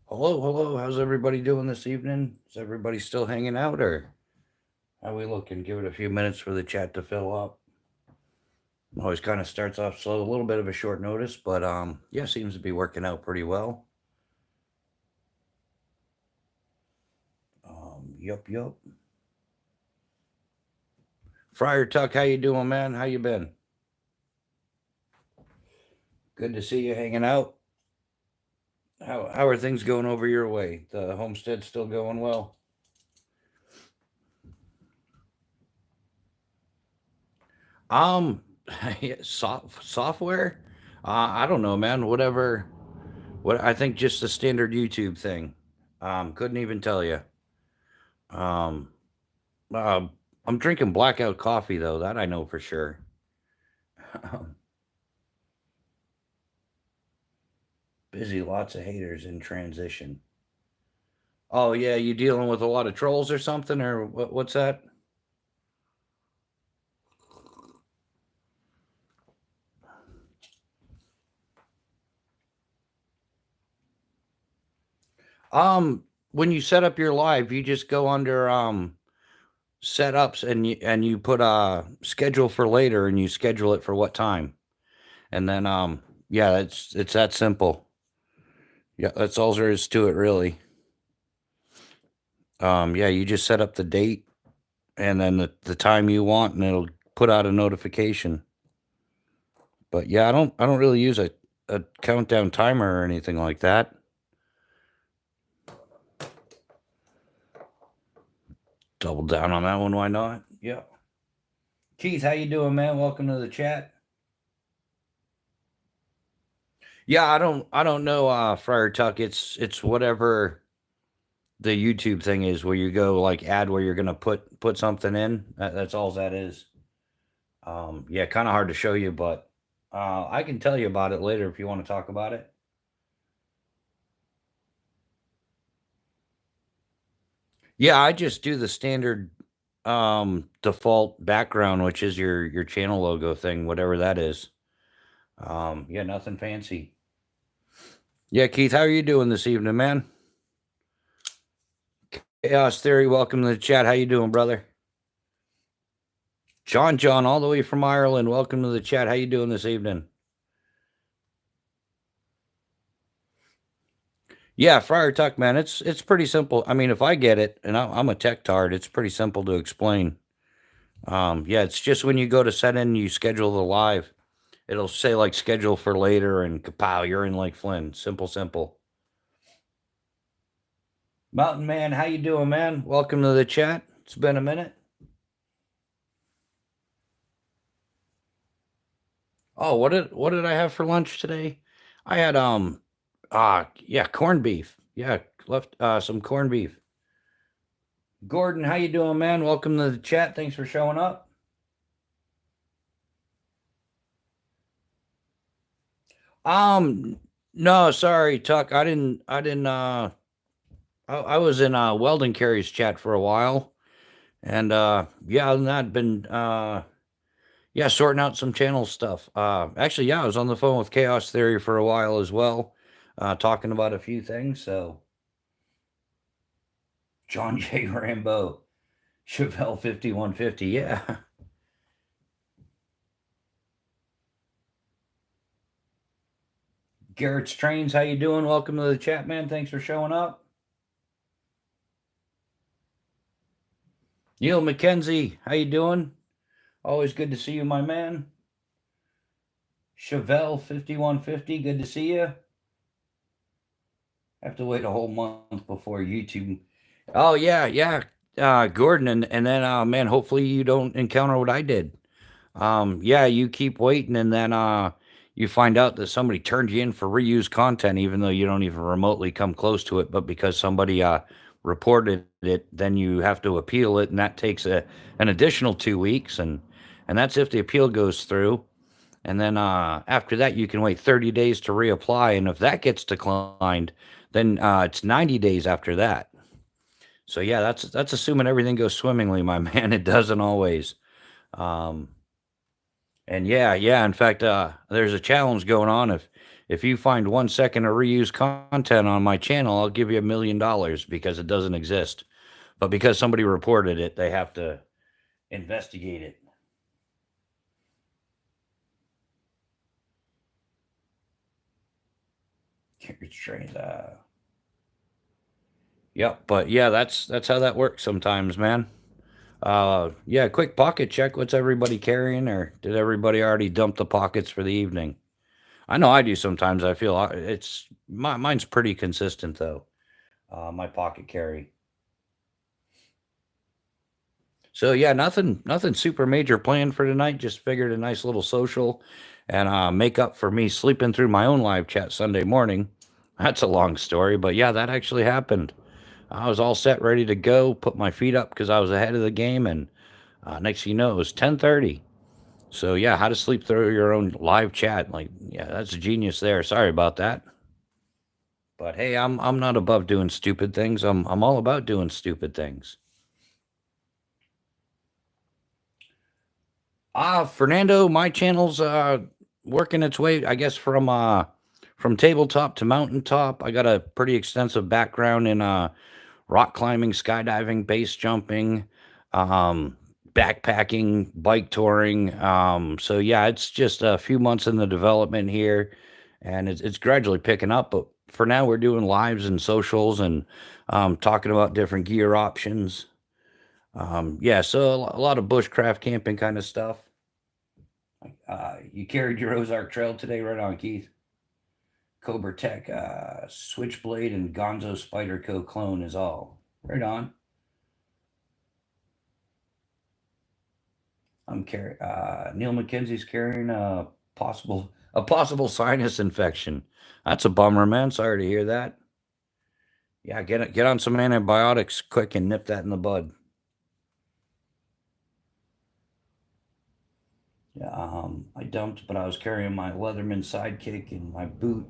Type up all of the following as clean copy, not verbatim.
Hello, hello. How's everybody doing this evening? Is everybody still hanging out, or how we looking? Give it a few minutes for the chat to fill up. Always kind of starts off slow, a little bit of a short notice, but yeah, seems to be working out pretty well. Yup. Friar Tuck, how you doing, man? How you been? Good to see you hanging out. How are things going over your way? The homestead still going well? Um, yeah, software. I don't know, man. Whatever. What I think just the standard YouTube thing. Couldn't even tell you. Um, uh, I'm drinking blackout coffee though. That I know for sure. Busy, lots of haters in transition. Oh yeah, you dealing with a lot of trolls or something, or what's that? When you set up your live, you just go under setups and you put schedule for later and you schedule it for what time. And then yeah, it's that simple. Yeah, that's all there is to it really. Yeah, you just set up the date and then the time you want and it'll put out a notification. But yeah, I don't really use a countdown timer or anything like that. Double down on that one, why not? Yeah. Keith, how you doing, man? Welcome to the chat. Yeah, I don't know, Friar Tuck. It's whatever the YouTube thing is where you go like add where you're gonna put something in. That's all that is. Yeah, kind of hard to show you, but I can tell you about it later if you want to talk about it. Yeah, I just do the standard default background, which is your channel logo thing, whatever that is. Yeah, nothing fancy. Yeah, Keith, how are you doing this evening, man? Chaos Theory, welcome to the chat. How you doing, brother? John, all the way from Ireland, welcome to the chat. How you doing this evening? Yeah, Friar Tuck, man, it's pretty simple. I mean, if I get it, and I'm a tech tard, it's pretty simple to explain. Yeah, it's just when you go to set in, you schedule the live. It'll say like schedule for later, and kapow, you're in Lake Flynn. Simple. Mountain Man, how you doing, man? Welcome to the chat. It's been a minute. Oh, what did I have for lunch today? I had yeah, corned beef. Yeah, left some corned beef. Gordon, how you doing, man? Welcome to the chat. Thanks for showing up. No, sorry, Tuck. I was in Weldon Carey's chat for a while. And yeah, other than that, been yeah, sorting out some channel stuff. Actually, yeah, I was on the phone with Chaos Theory for a while as well, talking about a few things. So John J. Rambo, Chevelle 5150, yeah. Garrett's Trains, how you doing? Welcome to the chat, man. Thanks for showing up. Neil McKenzie, how you doing? Always good to see you, my man. Chevelle 5150, good to see you. Have to wait a whole month before YouTube. Oh yeah. Gordon, and then man, hopefully you don't encounter what I did. Yeah, you keep waiting, and then you find out that somebody turned you in for reused content, even though you don't even remotely come close to it. But because somebody reported it, then you have to appeal it, and that takes an additional 2 weeks, and that's if the appeal goes through. And then after that, you can wait 30 days to reapply, and if that gets declined, then it's 90 days after that. So yeah, that's assuming everything goes swimmingly, my man. It doesn't always. Um, and yeah. In fact, there's a challenge going on. if you find 1 second of reused content on my channel, I'll give you $1 million because it doesn't exist. But because somebody reported it, they have to investigate it. Carriage trains. Yep, but yeah, that's how that works sometimes, man. Yeah, quick pocket check. What's everybody carrying, or did everybody already dump the pockets for the evening? I know I do sometimes. I feel mine's pretty consistent though. My pocket carry. So yeah, nothing super major planned for tonight. Just figured a nice little social and make up for me sleeping through my own live chat Sunday morning. That's a long story, but yeah, that actually happened. I was all set, ready to go. Put my feet up because I was ahead of the game, and next thing you know, it was 10:30. So yeah, how to sleep through your own live chat? Like, yeah, that's a genius there. Sorry about that. But hey, I'm not above doing stupid things. I'm all about doing stupid things. Fernando, my channel's working its way, I guess, from tabletop to mountaintop. I got a pretty extensive background in rock climbing, skydiving, base jumping, um, backpacking, bike touring. So yeah, it's just a few months in the development here, and it's gradually picking up. But for now, we're doing lives and socials and talking about different gear options. Yeah, so a lot of bushcraft camping kind of stuff. You carried your Ozark Trail today, right on, Keith. Cobra Tech, Switchblade, and Gonzo Spyderco clone is all. Right on. Neil McKenzie's carrying a possible sinus infection. That's a bummer, man. Sorry to hear that. Yeah, get on some antibiotics quick and nip that in the bud. Yeah, I dumped, but I was carrying my Leatherman sidekick and my boot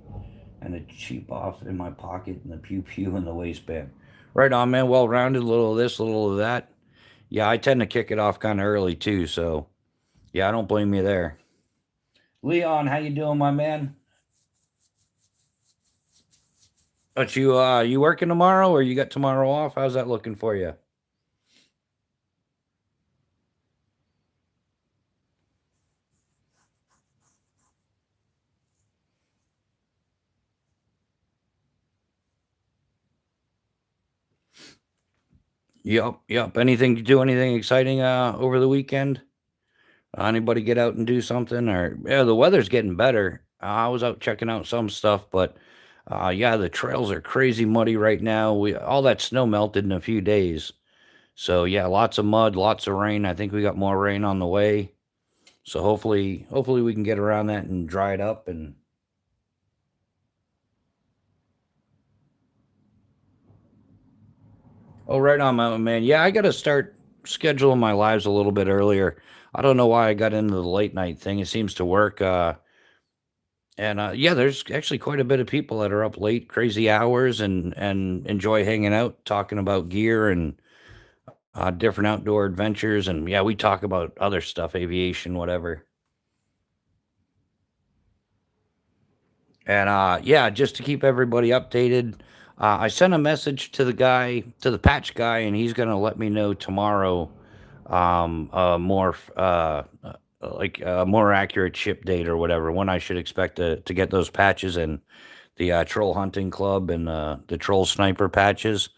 and a cheap off in my pocket and the pew pew in the waistband. Right on, man. Well rounded, a little of this, a little of that. Yeah, I tend to kick it off kind of early too, so yeah, I don't blame you there. Leon, how you doing, my man? But you working tomorrow, or you got tomorrow off? How's that looking for you? Yep, yep. Anything to do? Anything exciting over the weekend? Anybody get out and do something? Or yeah, the weather's getting better. I was out checking out some stuff, but yeah, the trails are crazy muddy right now. We all that snow melted in a few days. So yeah, lots of mud, lots of rain. I think we got more rain on the way. So hopefully we can get around that and dry it up. And oh, right on, my man. Yeah, I got to start scheduling my lives a little bit earlier. I don't know why I got into the late night thing. It seems to work. And yeah, there's actually quite a bit of people that are up late, crazy hours, and enjoy hanging out, talking about gear and different outdoor adventures. And yeah, we talk about other stuff, aviation, whatever. And yeah, just to keep everybody updated, I sent a message to the patch guy, and he's gonna let me know tomorrow, more like a more accurate ship date or whatever when I should expect to get those patches and the troll hunting club and the troll sniper patches.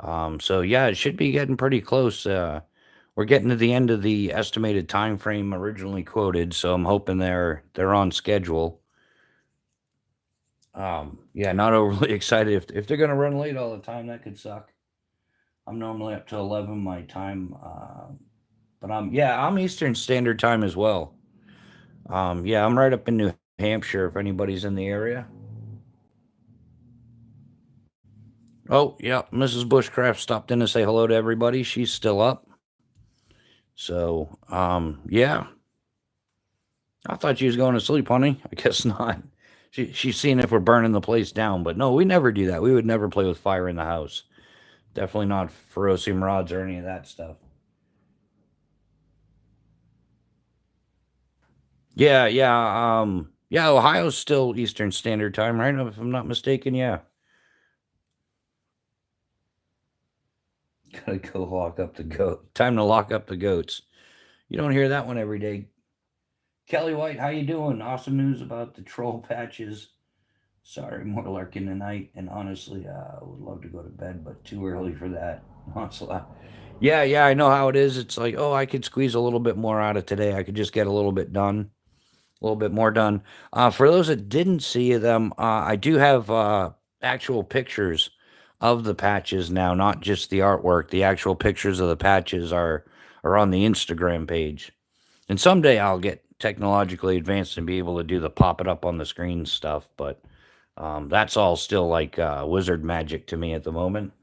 So yeah, it should be getting pretty close. We're getting to the end of the estimated time frame originally quoted, so I'm hoping they're on schedule. Yeah, not overly excited. If they're gonna run late all the time, that could suck. I'm normally up to 11 my time, but I'm Eastern Standard Time as well. Yeah, I'm right up in New Hampshire. If anybody's in the area. Oh, yeah, Mrs. Bushcraft stopped in to say hello to everybody. She's still up. So, yeah, I thought she was going to sleep, honey. I guess not. She's seeing if we're burning the place down, but no, we never do that. We would never play with fire in the house. Definitely not ferrocium rods or any of that stuff. Yeah, yeah. Yeah, Ohio's still Eastern Standard Time, right? If I'm not mistaken, yeah. Gotta go lock up the goat. Time to lock up the goats. You don't hear that one every day. Kelly White, how you doing? Awesome news about the troll patches. Sorry, more lurking tonight, and honestly, I would love to go to bed, but too early for that. Honestly, yeah, yeah, I know how it is. It's like, oh, I could squeeze a little bit more out of today. I could just get a little bit done, a little bit more done. For those that didn't see them, I do have actual pictures of the patches now, not just the artwork. The actual pictures of the patches are on the Instagram page. And someday I'll get technologically advanced and be able to do the pop it up on the screen stuff, but that's all still like wizard magic to me at the moment.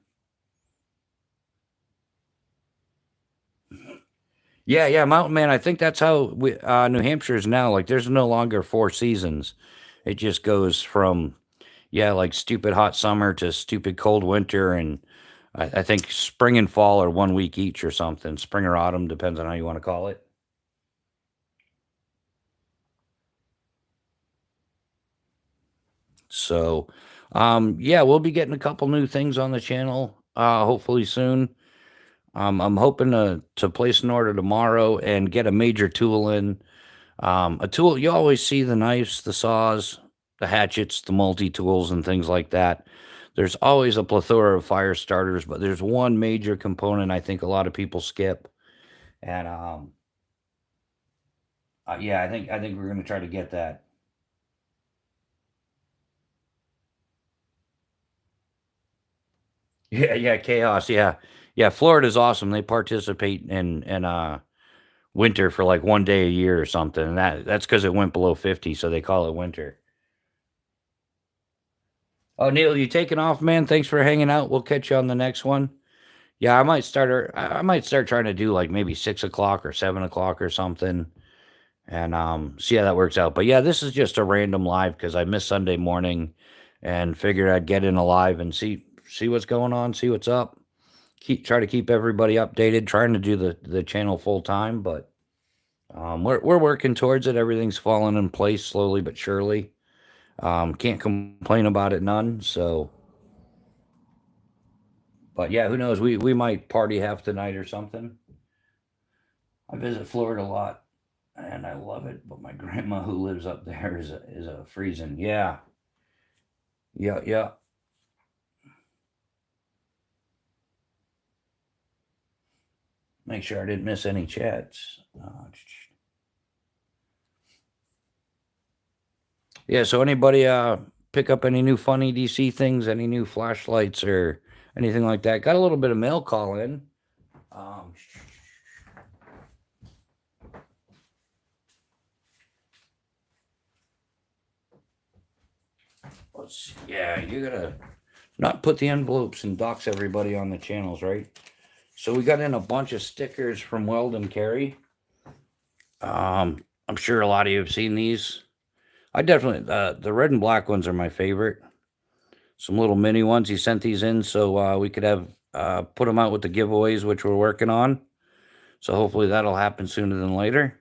Yeah, yeah, Mountain Man. I think that's how New Hampshire is now. Like, there's no longer 4 seasons. It just goes from yeah, like stupid hot summer to stupid cold winter, and I think spring and fall are 1 week each or something. Spring or autumn depends on how you want to call it. So, yeah, we'll be getting a couple new things on the channel, hopefully soon. I'm hoping to place an order tomorrow and get a major tool in. A tool you always see the knives, the saws, the hatchets, the multi tools, and things like that. There's always a plethora of fire starters, but there's one major component I think a lot of people skip, and yeah, I think we're gonna try to get that. Yeah, yeah, chaos. Yeah, yeah. Florida's awesome. They participate in winter for like 1 day a year or something, and that's because it went below 50, so they call it winter. Oh, Neil, you taking off, man? Thanks for hanging out. We'll catch you on the next one. Yeah, I might start trying to do like maybe 6 o'clock or 7 o'clock or something, and see how that works out. But yeah, this is just a random live because I missed Sunday morning, and figured I'd get in a live and see what's going on, see what's up. Try to keep everybody updated. Trying to do the channel full time, but we're working towards it. Everything's falling in place slowly but surely. Can't complain about it none. So, but yeah, who knows? We might party half the night or something. I visit Florida a lot, and I love it. But my grandma who lives up there is a freezing. Yeah, yeah, yeah. Make sure I didn't miss any chats. Yeah. So anybody pick up any new funny DC things? Any new flashlights or anything like that? Got a little bit of mail call in. Um, yeah, you gotta not put the envelopes and dox everybody on the channels, right? So we got in a bunch of stickers from Weldon Carey. I'm sure a lot of you have seen these. I definitely the red and black ones are my favorite. Some little mini ones. He sent these in so we could have put them out with the giveaways, which we're working on. So hopefully that'll happen sooner than later.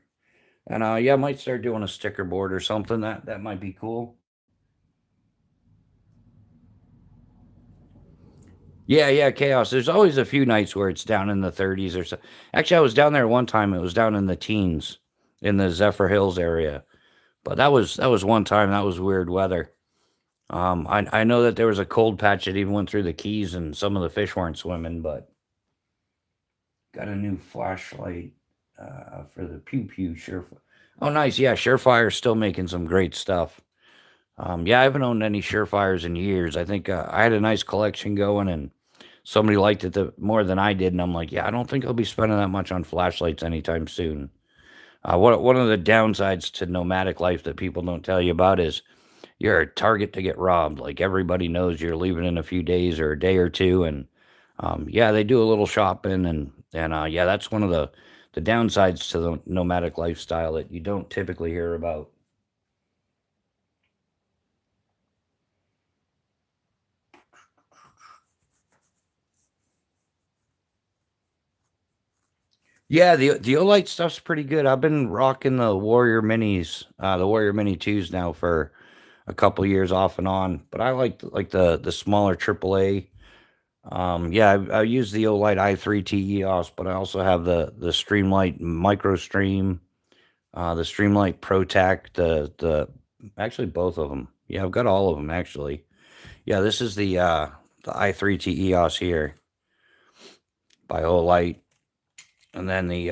And yeah, I might start doing a sticker board or something. That might be cool. Yeah, yeah, chaos. There's always a few nights where it's down in the 30s or so. Actually, I was down there one time. It was down in the teens in the Zephyr Hills area. But that was one time. That was weird weather. I know that there was a cold patch that even went through the Keys, and some of the fish weren't swimming. But got a new flashlight for the Pew Pew Sure. Oh, nice. Yeah, Surefire's still making some great stuff. Yeah, I haven't owned any Surefires in years. I think I had a nice collection going, and somebody liked it more than I did, and I'm like, yeah, I don't think I'll be spending that much on flashlights anytime soon. One of the downsides to nomadic life that people don't tell you about is you're a target to get robbed. Like, everybody knows you're leaving in a few days or a day or two, and yeah, they do a little shopping, and yeah, that's one of the downsides to the nomadic lifestyle that you don't typically hear about. Yeah, the Olight stuff's pretty good. I've been rocking the Warrior Minis, the Warrior Mini 2s now for a couple years off and on, but I like the smaller AAA. Yeah, I use the Olight i3 TEOS, but I also have the Streamlight Micro Stream, the Streamlight ProTac, the actually both of them. Yeah, I've got all of them actually. Yeah, this is the i3 TEOS here by Olight, and then the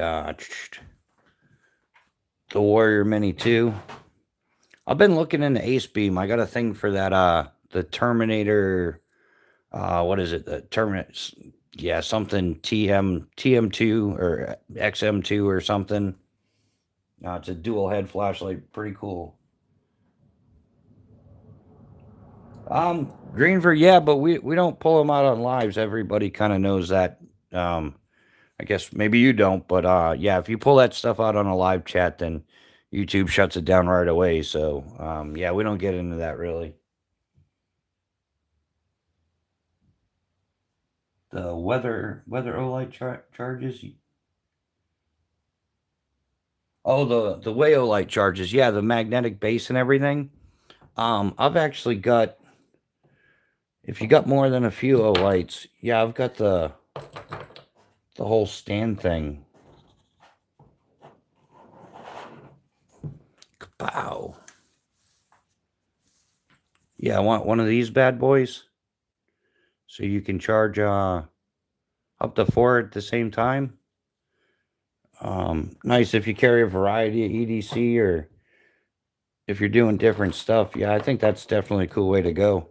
Warrior Mini 2. I've been looking into Ace Beam. I got a thing for that the Terminator, what is it? The Terminator, yeah, something TM2 or XM2 or something. It's a dual head flashlight, pretty cool. Greenver, yeah, but we don't pull them out on lives. Everybody kind of knows that. Um, I guess maybe you don't, but yeah, if you pull that stuff out on a live chat, then YouTube shuts it down right away. So yeah, we don't get into that really. The weather Olight charges. Oh, the way Olight charges. Yeah, the magnetic base and everything. I've actually got. If you got more than a few Olights, yeah, I've got the whole stand thing. Kapow. Yeah, I want one of these bad boys, so you can charge up to 4 at the same time. Nice if you carry a variety of EDC or if you're doing different stuff. Yeah, I think that's definitely a cool way to go.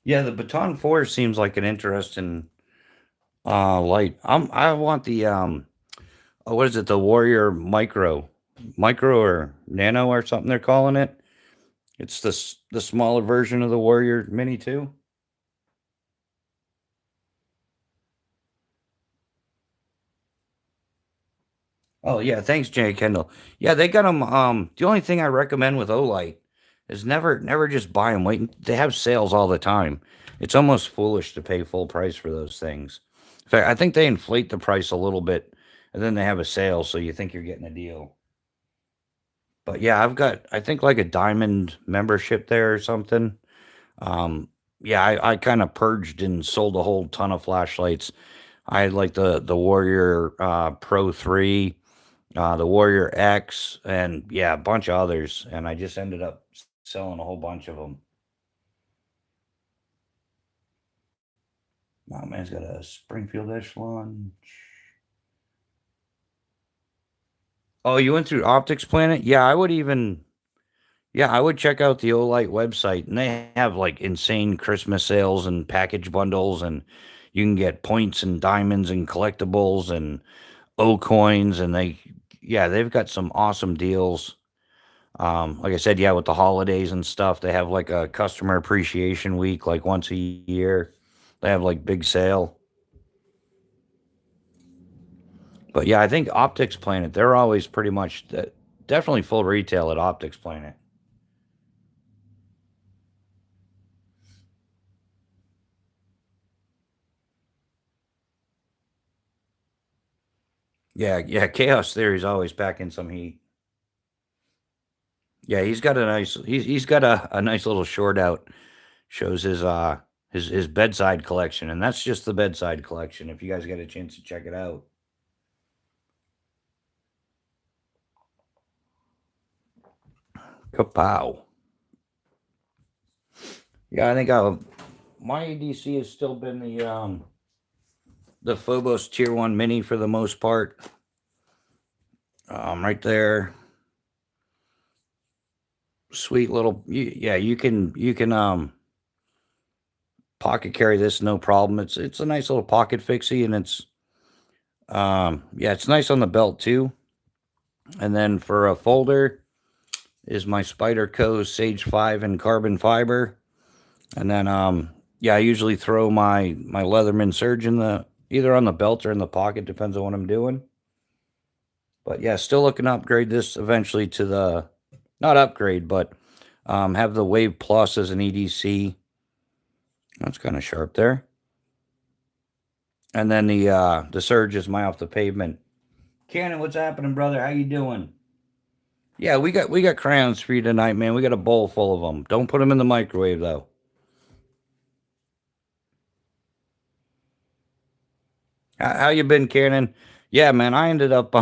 Yeah, the Baton 4 seems like an interesting light. I want the what is it? The Warrior Micro or Nano or something they're calling it. It's the smaller version of the Warrior Mini 2. Oh yeah, thanks, Jay Kendall. Yeah, they got them. The only thing I recommend with Olight is never just buy them. Wait, they have sales all the time. It's almost foolish to pay full price for those things. In fact, I think they inflate the price a little bit, and then they have a sale, so you think you're getting a deal. But yeah, I've got I think like a diamond membership there or something. Um, yeah, I kind of purged and sold a whole ton of flashlights. I had like the Warrior Pro 3, the Warrior X, and yeah, a bunch of others. And I just ended up selling a whole bunch of them. My man's got a Springfield Echelon. Oh, you went through Optics Planet? Yeah, I would check out the Olight website, and they have like insane Christmas sales and package bundles, and you can get points and diamonds and collectibles and O coins, and yeah, they've got some awesome deals. Like I said, yeah, with the holidays and stuff, they have like a customer appreciation week, like once a year. They have like big sale. But yeah, I think Optics Planet, they're always pretty much definitely full retail at Optics Planet. Yeah, yeah, Chaos Theory's always packing some heat. Yeah, he's got a nice little short out. Shows his bedside collection, and that's just the bedside collection. If you guys get a chance to check it out. Kapow. Yeah, I think my ADC has still been the Phobos Tier 1 Mini for the most part. Right there. Sweet little yeah, you can pocket carry this no problem. It's a nice little pocket fixie, and it's yeah, it's nice on the belt too. And then for a folder is my Spyderco Sage 5 and carbon fiber. And then yeah, I usually throw my Leatherman Surge in the either on the belt or in the pocket, depends on what I'm doing. But yeah, still looking to upgrade this eventually to the not upgrade, but have the Wave Plus as an EDC. That's kind of sharp there. And then the surge is my off the pavement. Cannon, what's happening, brother? How you doing? Yeah, we got crayons for you tonight, man. We got a bowl full of them. Don't put them in the microwave though. How you been, Cannon? Yeah, man. I ended up.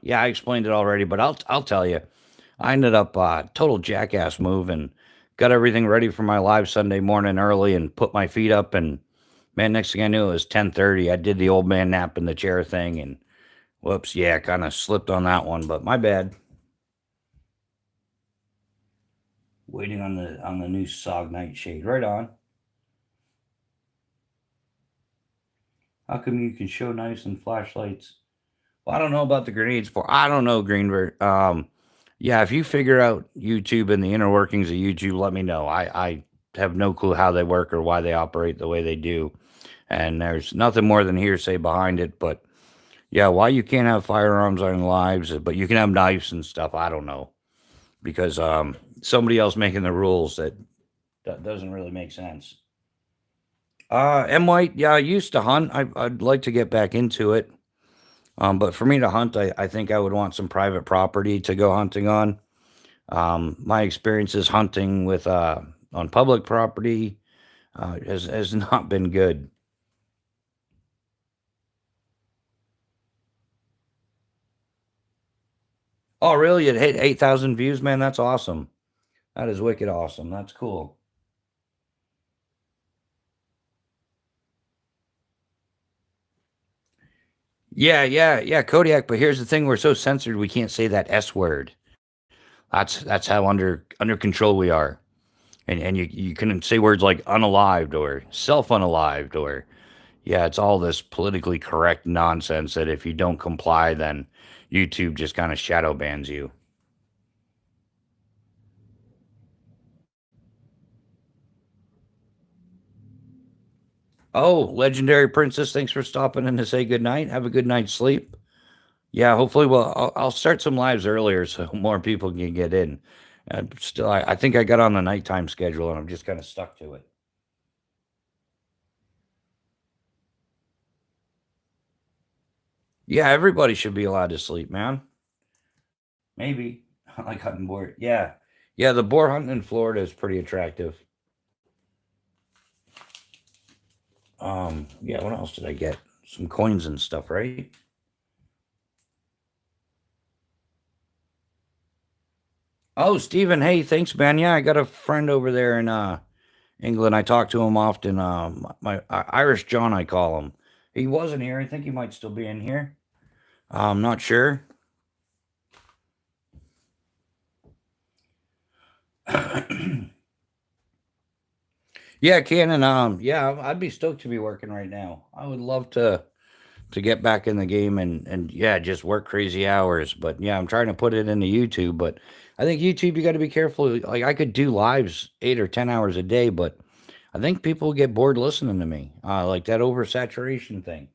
Yeah, I explained it already, but I'll tell you. I ended up total jackass move and got everything ready for my live Sunday morning early and put my feet up and man, next thing I knew it was 10:30. I did the old man nap in the chair thing and whoops, yeah, kind of slipped on that one, but my bad. Waiting on the new SOG nightshade. Right on. How come you can show knives and flashlights? Well, I don't know about the grenades for I don't know, Greenberg. Yeah, if you figure out YouTube and the inner workings of YouTube, let me know. I have no clue how they work or why they operate the way they do. And there's nothing more than hearsay behind it. But yeah, why you can't have firearms on lives, but you can have knives and stuff, I don't know. Because somebody else making the rules that doesn't really make sense. M White, yeah, I used to hunt. I'd like to get back into it. But for me to hunt, I think I would want some private property to go hunting on. My experiences hunting with on public property has not been good. Oh, really? It hit 8,000 views, man. That's awesome. That is wicked awesome. That's cool. Yeah, yeah, yeah, Kodiak. But here's the thing: we're so censored, we can't say that S word. That's how under control we are. And you couldn't say words like unalived or self unalived or yeah, it's all this politically correct nonsense that if you don't comply, then YouTube just kind of shadow bans you. Oh, legendary princess, thanks for stopping in to say good night. Have a good night's sleep. Yeah, hopefully, well, I'll start some lives earlier so more people can get in. Still, I think I got on the nighttime schedule and I'm just kind of stuck to it. Yeah, everybody should be allowed to sleep, man. Maybe. I like hunting boar. Yeah. Yeah, the boar hunting in Florida is pretty attractive. Yeah, what else did I get? Some coins and stuff, right? Oh, Stephen, hey, thanks, man. Yeah, I got a friend over there in England. I talk to him often. My Irish John, I call him. He wasn't here. I think he might still be in here. I'm not sure. Yeah, Cannon. Yeah, I'd be stoked to be working right now. I would love to get back in the game and yeah, just work crazy hours. But yeah, I'm trying to put it into YouTube. But I think YouTube, you got to be careful. Like I could do lives 8 or 10 hours a day, but I think people get bored listening to me. Like that oversaturation thing.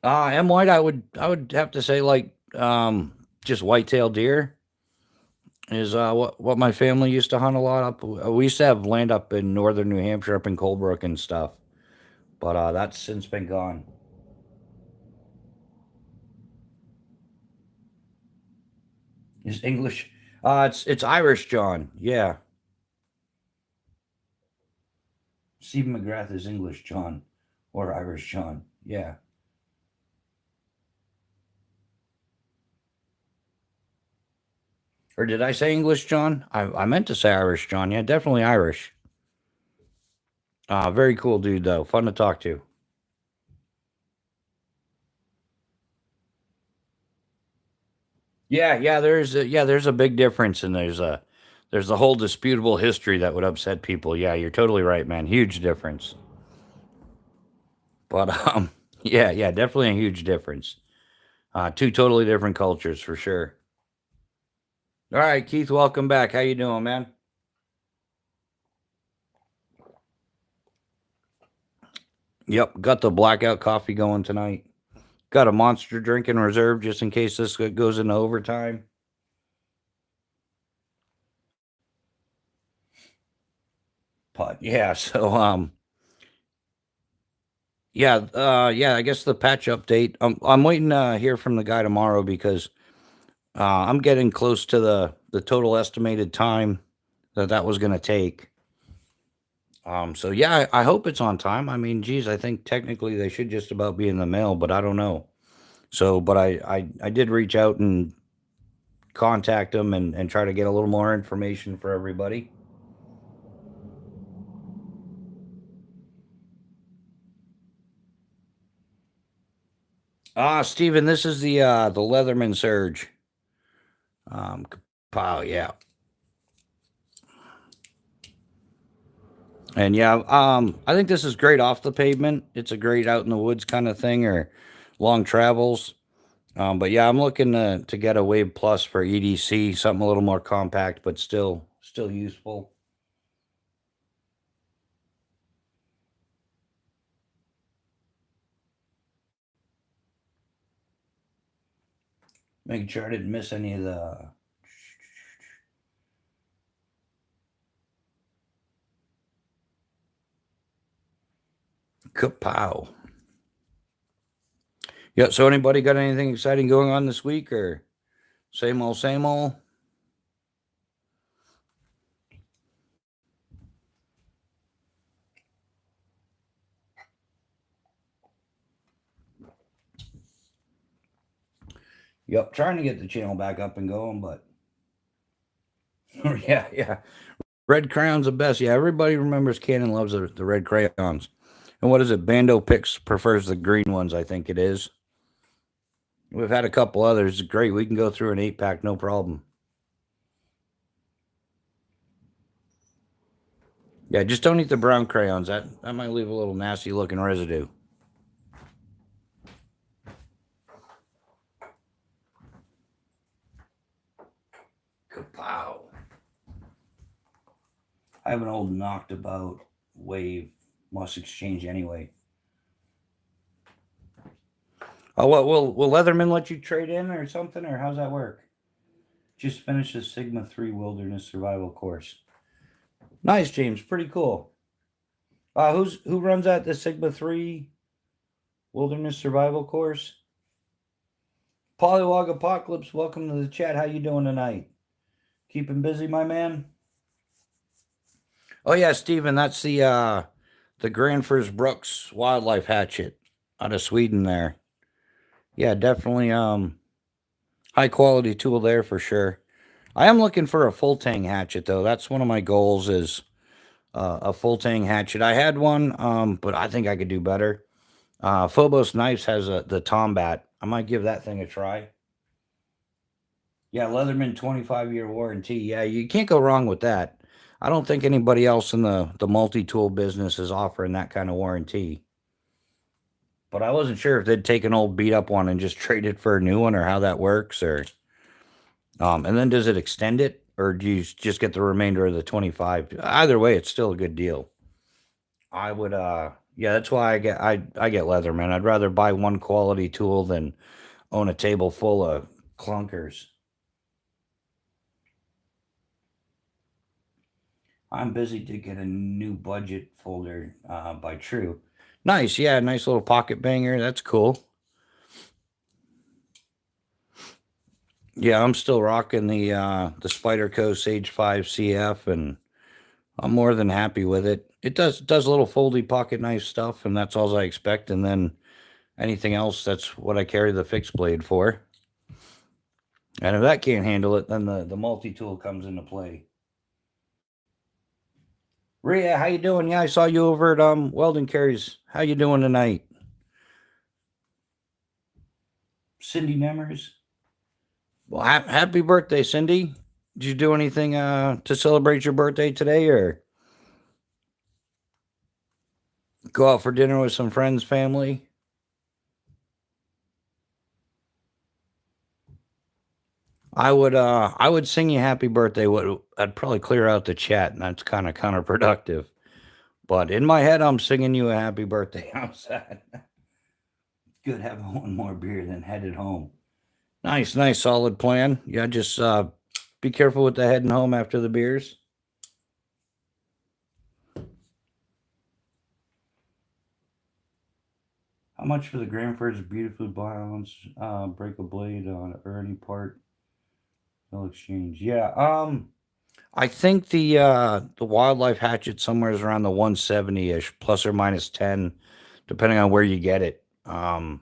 M White, I would have to say like just white-tailed deer is what my family used to hunt a lot up. We used to have land up in northern New Hampshire, up in Colebrook and stuff, but that's since been gone. Is English? It's Irish, John. Yeah, Stephen McGrath is English, John, or Irish, John. Yeah. Or did I say English, John? I meant to say Irish, John. Yeah, definitely Irish. Very cool dude, though. Fun to talk to. Yeah, yeah. There's a big difference, and there's a whole disputable history that would upset people. Yeah, you're totally right, man. Huge difference. But yeah, yeah, definitely a huge difference. Two totally different cultures for sure. All right, Keith, welcome back. How you doing, man? Yep, got the blackout coffee going tonight. Got a monster drink in reserve just in case this goes into overtime. But yeah, so yeah, I guess the patch update. I'm waiting to hear from the guy tomorrow because I'm getting close to the total estimated time that was going to take. So yeah, I hope it's on time. I mean, geez, I think technically they should just about be in the mail, but I don't know. So, but I did reach out and contact them and try to get a little more information for everybody. Steven, this is the Leatherman Surge. Um, Pow, yeah. And yeah, I think this is great off the pavement. It's a great out in the woods kind of thing or long travels. But yeah, I'm looking to get a Wave Plus for EDC, something a little more compact, but still useful. Making sure I didn't miss any of the kapow. Yeah. So anybody got anything exciting going on this week or same old, same old? Yep. Trying to get the channel back up and going, but yeah, yeah. Red crayons the best. Yeah, everybody remembers Canon loves the red crayons. And what is it? Bando Picks prefers the green ones, I think it is. We've had a couple others. Great. We can go through an 8-pack, no problem. Yeah, just don't eat the brown crayons. That might leave a little nasty looking residue. Kapow. I have an old knocked about wave must exchange anyway. Oh, what will Leatherman let you trade in or something, or how's that work? Just finished the Sigma 3 Wilderness Survival course. Nice, James. Pretty cool. Who runs that? The Sigma 3 Wilderness Survival course? Polywog Apocalypse, welcome to the chat. How you doing tonight? Keeping busy, my man? Oh yeah, Steven, that's the Granfors Brooks wildlife hatchet out of Sweden there. Yeah, definitely high quality tool there for sure. I am looking for a full tang hatchet though. That's one of my goals is a full tang hatchet. I had one, but I think I could do better. Phobos Knives has the Tombat. I might give that thing a try. Yeah, Leatherman 25-year warranty. Yeah, you can't go wrong with that. I don't think anybody else in the multi-tool business is offering that kind of warranty. But I wasn't sure if they'd take an old beat up one and just trade it for a new one or how that works or and then does it extend it or do you just get the remainder of the 25? Either way, it's still a good deal. I would yeah, that's why I get Leatherman. I'd rather buy one quality tool than own a table full of clunkers. I'm busy to get a new budget folder by True. Nice, yeah, nice little pocket banger. That's cool. Yeah, I'm still rocking the Spyderco Sage 5 CF, and I'm more than happy with it. It does a little foldy pocket knife stuff, and that's all I expect. And then anything else, that's what I carry the fixed blade for. And if that can't handle it, then the multi tool comes into play. Rhea, how you doing? Yeah, I saw you over at Welding Carries. How you doing tonight? Cindy Nemers. Well, happy birthday, Cindy. Did you do anything to celebrate your birthday today or go out for dinner with some friends, family? I would sing you happy birthday. I'd probably clear out the chat, and that's kind of counterproductive. But in my head, I'm singing you a happy birthday. How's that? Good having one more beer than headed home. Nice, solid plan. Yeah, just be careful with the heading home after the beers. How much for the Granford's beautifully balanced break a blade on or any part? No exchange. Yeah. I think the wildlife hatchet somewhere is around the 170-ish, plus or minus 10, depending on where you get it. Yeah,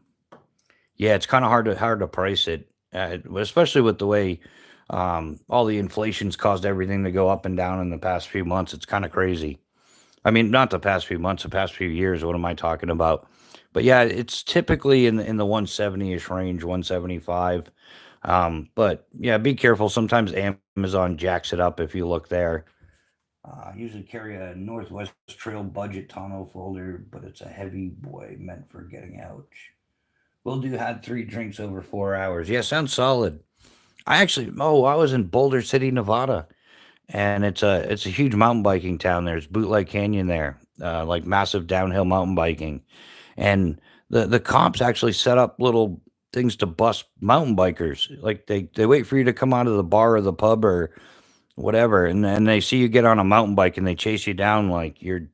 it's kind of hard to price it, especially with the way all the inflation's caused everything to go up and down in the past few months. It's kind of crazy. I mean, not the past few months, the past few years. What am I talking about? But yeah, it's typically in the 170-ish range, 175. But yeah, be careful. Sometimes Amazon jacks it up if you look there. I usually carry a Northwest Trail budget tonneau folder, but it's a heavy boy meant for getting out. Will do had 3 drinks over 4 hours. Yeah, sounds solid. I was in Boulder City, Nevada, and it's a huge mountain biking town. There's Bootleg Canyon there, like massive downhill mountain biking, and the cops actually set up little things to bust mountain bikers. Like they wait for you to come out of the bar or the pub or whatever, and they see you get on a mountain bike and they chase you down like you're.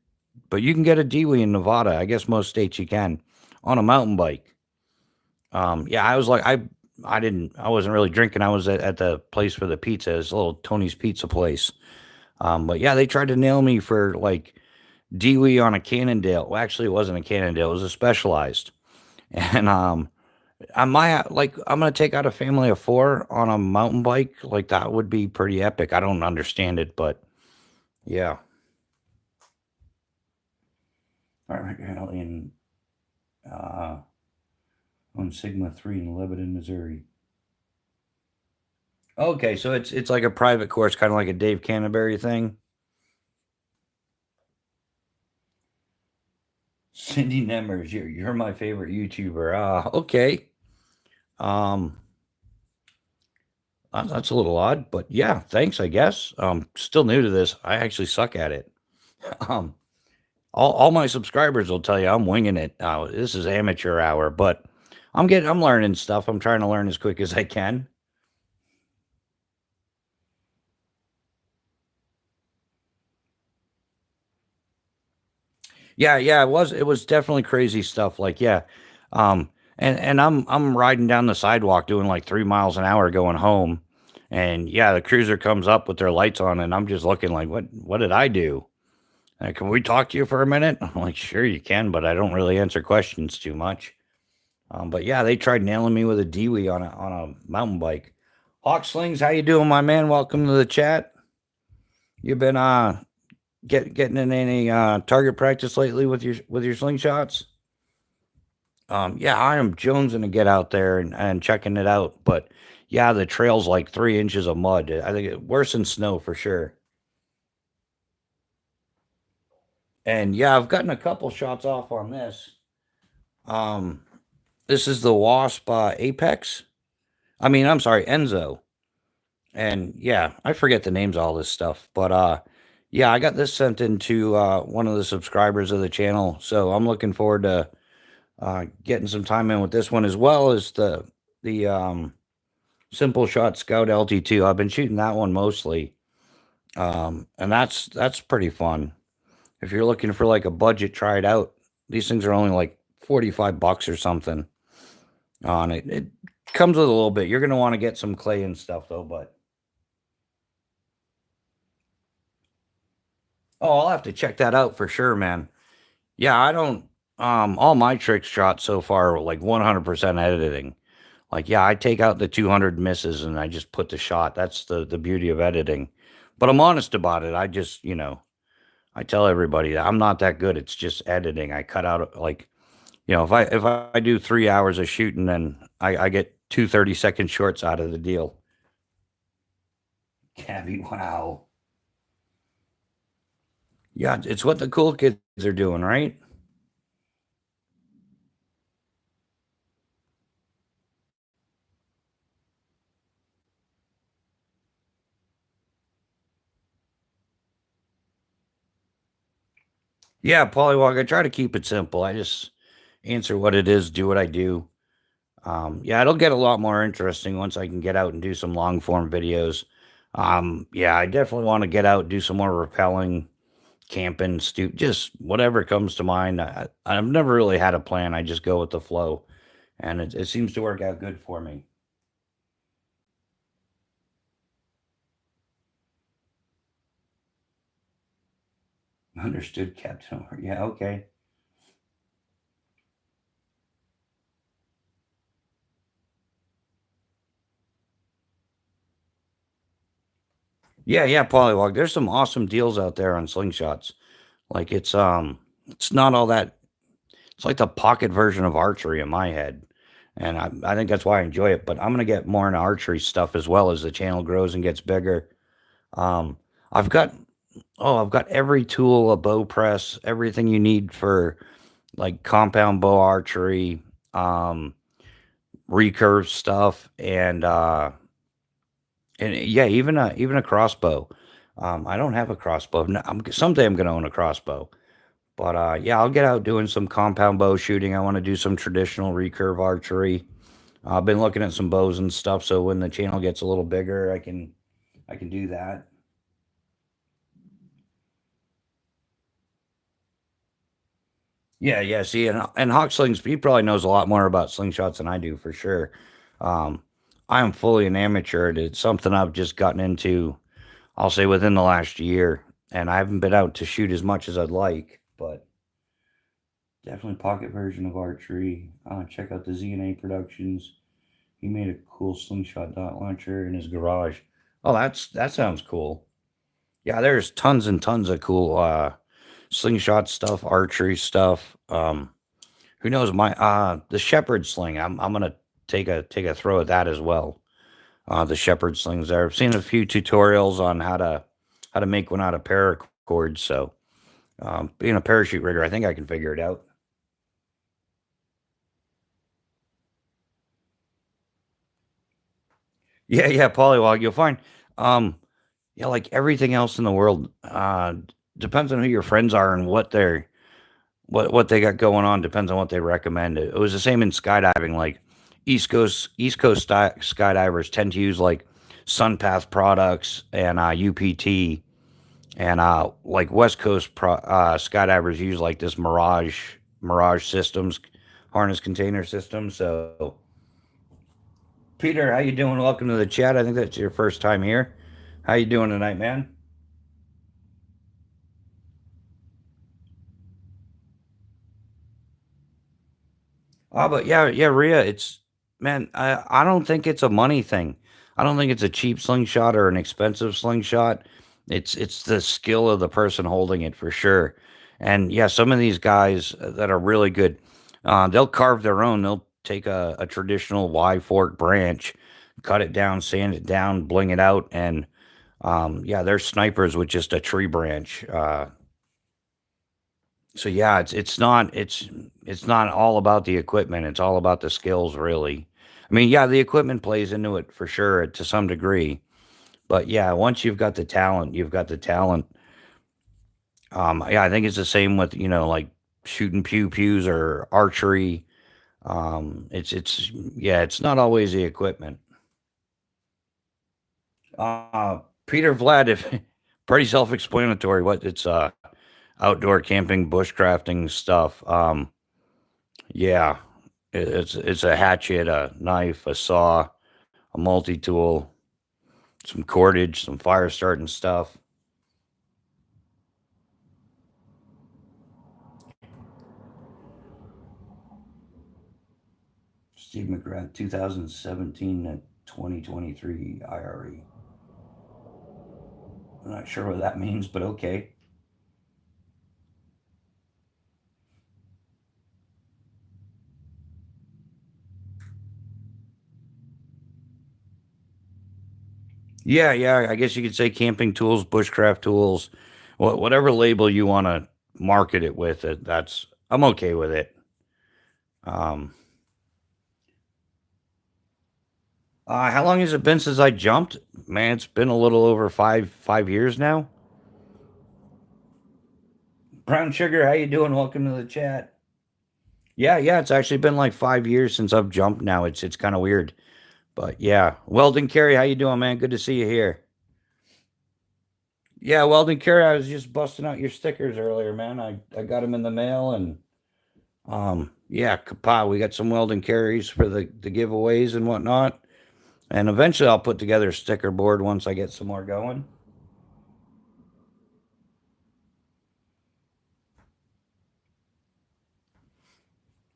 But you can get a DWI in Nevada. I guess most states you can on a mountain bike. Yeah, I was like, I wasn't really drinking. I was at the place for the pizza. It's a little Tony's Pizza place. But yeah, they tried to nail me for like DWI on a Cannondale. Well, actually, it wasn't a Cannondale. It was a Specialized. And I'm gonna take out a family of 4 on a mountain bike. Like that would be pretty epic. I don't understand it, but yeah. All right, in uh, on Sigma 3 in Lebanon, Missouri. Okay, so it's like a private course, kind of like a Dave Canterbury thing. Cindy Nemmers, you're my favorite YouTuber. Okay. Um, that's a little odd, but yeah, thanks, I guess. Still new to this. I actually suck at it. Um, all my subscribers will tell you I'm winging it. This is amateur hour, but I'm learning stuff. I'm trying to learn as quick as I can. Yeah, yeah, it was definitely crazy stuff. Like, yeah, and I'm riding down the sidewalk doing like 3 miles an hour going home, and yeah, the cruiser comes up with their lights on, and I'm just looking like, what did I do? Can we talk to you for a minute? I'm like, sure you can, but I don't really answer questions too much. But yeah, they tried nailing me with a Dewey on a mountain bike. Hawk Slings, how you doing, my man? Welcome to the chat. You been getting in any target practice lately with your slingshots? Yeah, I am jonesing to get out there and checking it out. But yeah, the trail's like 3 inches of mud. I think worse than snow for sure. And yeah, I've gotten a couple shots off on this. Um, this is the Wasp Apex. I mean, I'm sorry, Enzo. And yeah, I forget the names of all this stuff, but yeah, I got this sent into one of the subscribers of the channel, so I'm looking forward to getting some time in with this one as well as the Simple Shot Scout LT2. I've been shooting that one mostly, and that's pretty fun. If you're looking for like a budget, try it out. These things are only like $45 or something on it. It comes with a little bit. You're gonna want to get some clay and stuff though, but oh, I'll have to check that out for sure, man. Yeah, I don't all my trick shots so far are like 100% editing. Like, yeah, I take out the 200 misses and I just put the shot. That's the beauty of editing. But I'm honest about it. I just, I tell everybody that I'm not that good. It's just editing. I cut out like, if I do 3 hours of shooting, then I get 2 30-second shorts out of the deal. Cabby, wow. Yeah, it's what the cool kids are doing, right? Yeah, Polywog, I try to keep it simple. I just answer what it is, do what I do. Yeah, it'll get a lot more interesting once I can get out and do some long form videos. Yeah, I definitely want to get out, do some more rappelling. camping, just whatever comes to mind. I've never really had a plan. I just go with the flow, and it seems to work out good for me. Understood, Captain. Yeah, okay. Yeah, yeah, Polywog. There's some awesome deals out there on slingshots. Like it's not all that. It's like the pocket version of archery in my head, and I think that's why I enjoy it. But I'm gonna get more into archery stuff as well as the channel grows and gets bigger. Um, I've got I've got every tool, a bow press, everything you need for like compound bow archery, um, recurve stuff, and yeah, even a crossbow. I don't have a crossbow. No, someday I'm gonna own a crossbow. But yeah, I'll get out doing some compound bow shooting. I want to do some traditional recurve archery. I've been looking at some bows and stuff, so when the channel gets a little bigger, I can do that. Yeah, yeah. See, and Hawk Slings, he probably knows a lot more about slingshots than I do for sure. Um, I am fully an amateur. It's something I've just gotten into. I'll say within the last year, and I haven't been out to shoot as much as I'd like, but definitely pocket version of archery. Check out the Z&A Productions. He made a cool slingshot dot launcher in his garage. Oh, that sounds cool. Yeah, there's tons and tons of cool slingshot stuff, archery stuff. Who knows my the shepherd sling. I'm gonna take a throw at that as well. The shepherd slings there. I've seen a few tutorials on how to make one out of paracord. So being a parachute rigger, I think I can figure it out. Yeah, yeah, polywog. You'll find um yeah, like everything else in the world, depends on who your friends are and what they got going on, depends on what they recommend. It was the same in skydiving, like East Coast skydivers tend to use like Sunpath products and UPT, and like West Coast skydivers use like this Mirage systems, harness container system. So Peter, how you doing? Welcome to the chat. I think that's your first time here. How you doing tonight, man? Oh, but yeah, yeah, Rhea, man, I don't think it's a money thing. I don't think it's a cheap slingshot or an expensive slingshot. It's the skill of the person holding it for sure. And yeah, some of these guys that are really good, they'll carve their own. They'll take a traditional Y fork branch, cut it down, sand it down, bling it out, and yeah, they're snipers with just a tree branch. So yeah, it's not all about the equipment. It's all about the skills, really. I mean, yeah, the equipment plays into it for sure to some degree, but yeah, once you've got the talent, you've got the talent. Yeah, I think it's the same with like shooting pews or archery. It's yeah, it's not always the equipment. Peter Vlad, if pretty self-explanatory. What it's outdoor camping, bushcrafting stuff. Yeah, it's a hatchet, a knife, a saw, a multi-tool, some cordage, some fire starting stuff. Steve McGrath, 2017 to 2023 IRE. I'm not sure what that means, but okay. Yeah, yeah, I guess you could say camping tools, bushcraft tools, whatever label you want to market it with. That's I'm okay with it. Um, how long has it been since I jumped? Man, it's been a little over five years now. Brown Sugar, how you doing? Welcome to the chat. Yeah, yeah, it's actually been like 5 years since I've jumped now. It's kind of weird, but yeah. Weldon Carey, how you doing, man? Good to see you here. Yeah, Weldon Carey, I was just busting out your stickers earlier, man. I got them in the mail, and yeah, kapow, we got some Weldon Carries for the giveaways and whatnot. And eventually I'll put together a sticker board once I get some more going.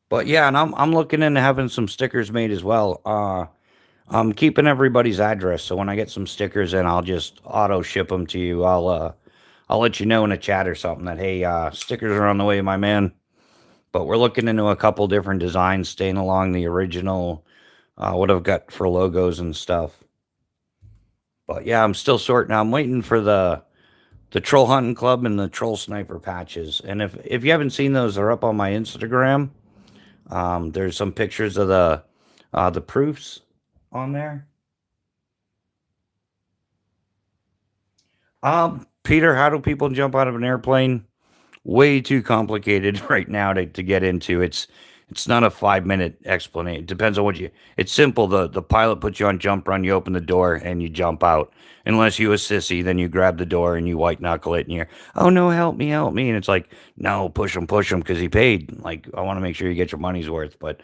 But yeah, and I'm looking into having some stickers made as well. I'm keeping everybody's address, so when I get some stickers in, I'll just auto ship them to you. I'll let you know in a chat or something that, hey, stickers are on the way, my man. But we're looking into a couple different designs, staying along the original, what I've got for logos and stuff. But yeah, I'm still sorting. I'm waiting for the Troll Hunting Club and the Troll Sniper patches. And if you haven't seen those, they're up on my Instagram. There's some pictures of the proofs on there. Peter, how do people jump out of an airplane? Way too complicated right now to get into. It's not a 5 minute explanation. It depends on what you. It's simple. The pilot puts you on jump run. You open the door and you jump out. Unless you a sissy, then you grab the door and you white knuckle it and you're, oh no, help me. And it's like, no, push him because he paid. Like, I want to make sure you get your money's worth. But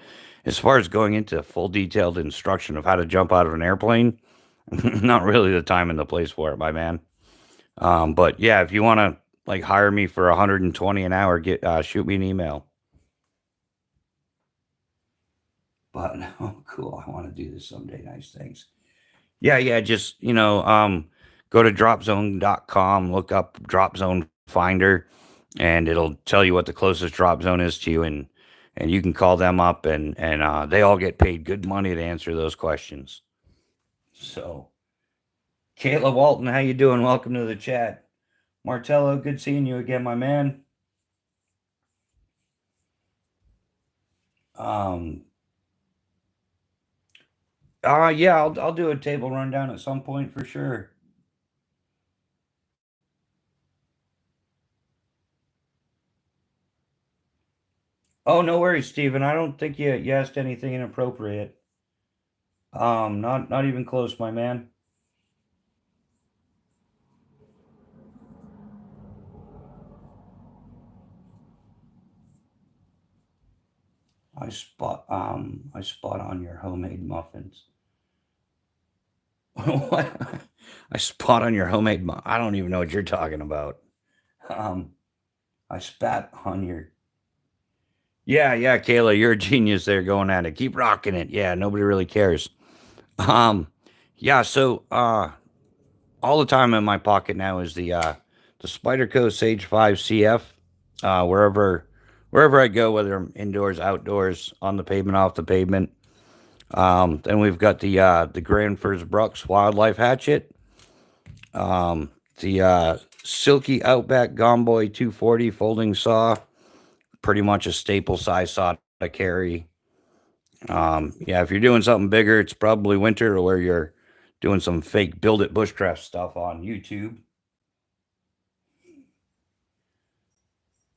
as far as going into full detailed instruction of how to jump out of an airplane, not really the time and the place for it, my man. But yeah, if you want to like hire me for 120 an hour, get shoot me an email. But oh, cool. I want to do this someday. Nice, thanks. Yeah, yeah. Just go to dropzone.com, look up drop zone finder, and it'll tell you what the closest drop zone is to you, and you can call them up, and they all get paid good money to answer those questions. So, Kayla Walton, how you doing? Welcome to the chat. Martello, good seeing you again, my man. Um, yeah, I'll do a table rundown at some point for sure. Oh, no worries, Steven. I don't think you asked anything inappropriate. Not even close, my man. I spot on your homemade muffins. What? I spot on your I don't even know what you're talking about. Um, I spat on your. Yeah, yeah, Kayla, you're a genius there going at it. Keep rocking it. Yeah, nobody really cares. Um, yeah, so all the time in my pocket now is the Spyderco Sage 5 CF. Wherever I go, whether I'm indoors, outdoors, on the pavement, off the pavement. Then we've got the Granfers Brooks Wildlife Hatchet. The Silky Outback Gomboy 240 folding saw, pretty much a staple size saw to carry. Yeah, if you're doing something bigger, it's probably winter or where you're doing some fake build it bushcraft stuff on YouTube.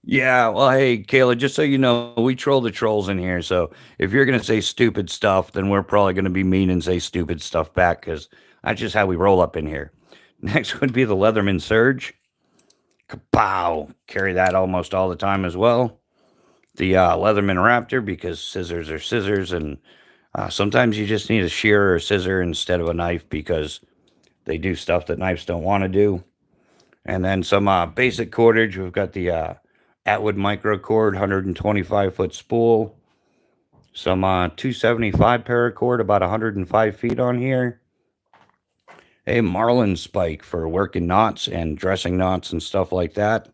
Yeah, well, hey, Kayla, just so you know, we troll the trolls in here. So if you're going to say stupid stuff, then we're probably going to be mean and say stupid stuff back because that's just how we roll up in here. Next would be the Leatherman Surge. Kapow! Carry that almost all the time as well. The Leatherman Raptor because scissors are scissors, and sometimes you just need a shear or a scissor instead of a knife because they do stuff that knives don't want to do. And then some basic cordage. We've got the Atwood Micro Cord 125 foot spool. Some 275 paracord, about 105 feet on here. A Marlin spike for working knots and dressing knots and stuff like that.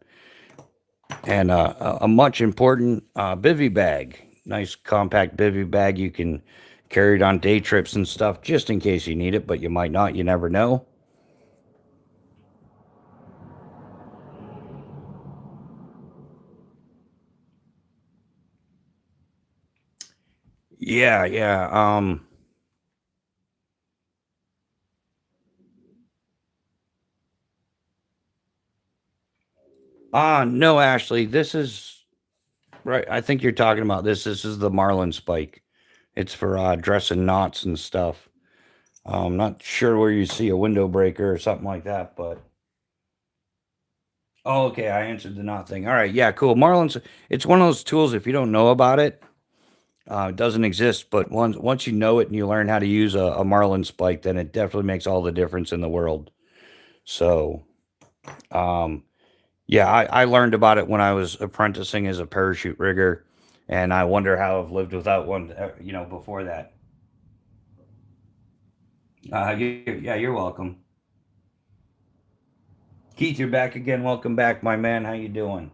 And a much important bivy bag. Nice compact bivy bag. You can carry it on day trips and stuff just in case you need it, but you might not. You never know. Yeah, yeah. No, Ashley, this is right. I think you're talking about this. This is the Marlin spike. It's for dressing knots and stuff. I'm not sure where you see a window breaker or something like that, but Oh, okay. I answered the not thing. All right. Yeah, cool. Marlins, it's one of those tools. If you don't know about it, it doesn't exist. But once you know it and you learn how to use a Marlin spike, then it definitely makes all the difference in the world. So, um, yeah, I learned about it when I was apprenticing as a parachute rigger, and I wonder how I've lived without one, before that. Yeah, you're welcome. Keith, you're back again. Welcome back, my man. How you doing?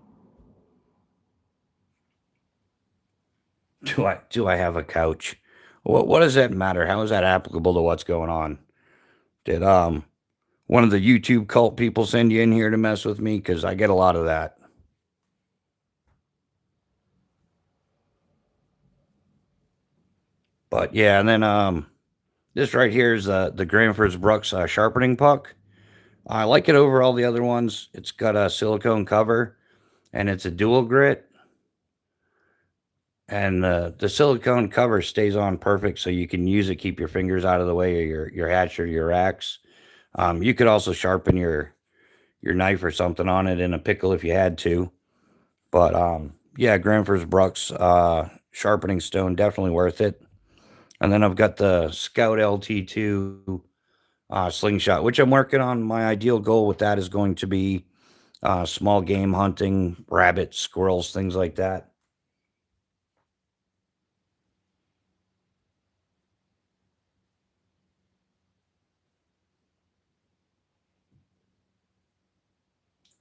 Do I have a couch? What does that matter? How is that applicable to what's going on? Did one of the YouTube cult people send you in here to mess with me? Because I get a lot of that. But yeah, and then this right here is the Granford's Brooks sharpening puck. I like it over all the other ones. It's got a silicone cover and it's a dual grit. And the silicone cover stays on perfect, so you can use it, keep your fingers out of the way of your hatch or your axe. You could also sharpen your knife or something on it in a pickle if you had to. But yeah, Granford's Brooks sharpening stone, definitely worth it. And then I've got the Scout LT2 slingshot, which I'm working on. My ideal goal with that is going to be small game hunting, rabbits, squirrels, things like that.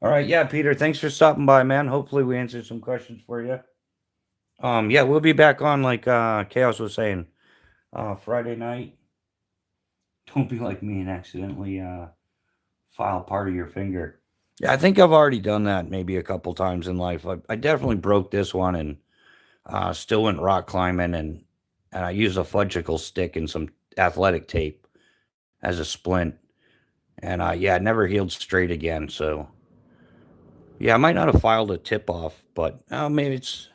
All right, yeah, Peter, thanks for stopping by, man. Hopefully we answered some questions for you. Yeah, we'll be back on like Chaos was saying, Friday night. Don't be like me and accidentally file part of your finger. Yeah, I think I've already done that maybe a couple times in life. I definitely broke this one and still went rock climbing and I used a fudgicle stick and some athletic tape as a splint. And yeah, it never healed straight again. So yeah, I might not have filed a tip off, but maybe it's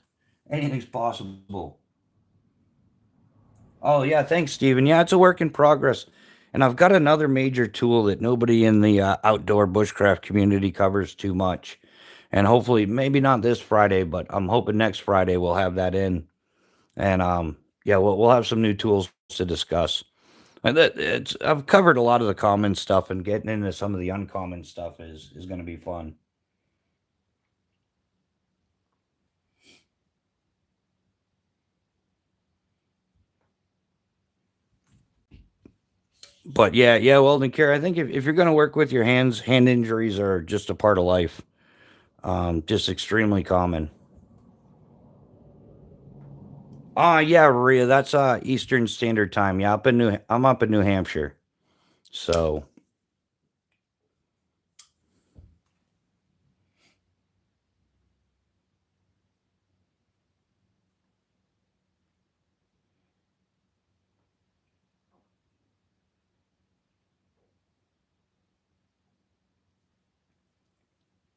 anything's possible. Oh yeah, thanks, Steven. Yeah, it's a work in progress. And I've got another major tool that nobody in the outdoor bushcraft community covers too much. And hopefully, maybe not this Friday, but I'm hoping next Friday we'll have that in. And yeah, we'll have some new tools to discuss. And I've covered a lot of the common stuff, and getting into some of the uncommon stuff is going to be fun. But yeah, well, then, Kara, I think if you're going to work with your hands, hand injuries are just a part of life. Just extremely common. Yeah, Maria, that's Eastern Standard Time. Yeah, I'm up in New Hampshire. So,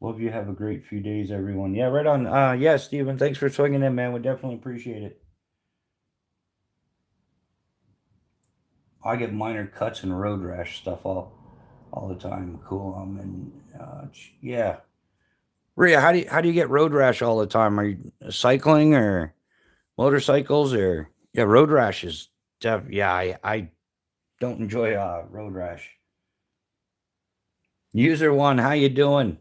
hope you have a great few days, everyone. Yeah, right on. Yeah, Steven, thanks for swinging in, man. We definitely appreciate it. I get minor cuts and road rash stuff all the time. Cool. And yeah, Rhea, how do you get road rash all the time? Are you cycling or motorcycles or yeah, road rash is yeah, I don't enjoy road rash. User one, how you doing?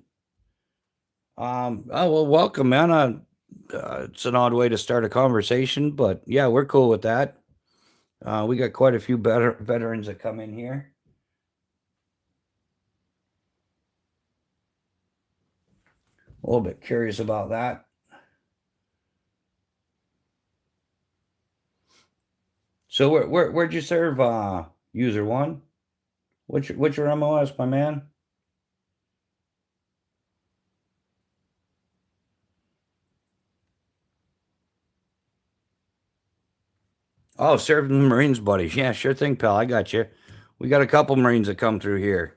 Oh well, welcome, man. It's an odd way to start a conversation, but yeah, we're cool with that. We got quite a few better veterans that come in here. A little bit curious about that. So where'd you serve, user one? What's your MOS, my man? Oh, served in the Marines, buddy. Yeah, sure thing, pal. I got you. We got a couple Marines that come through here.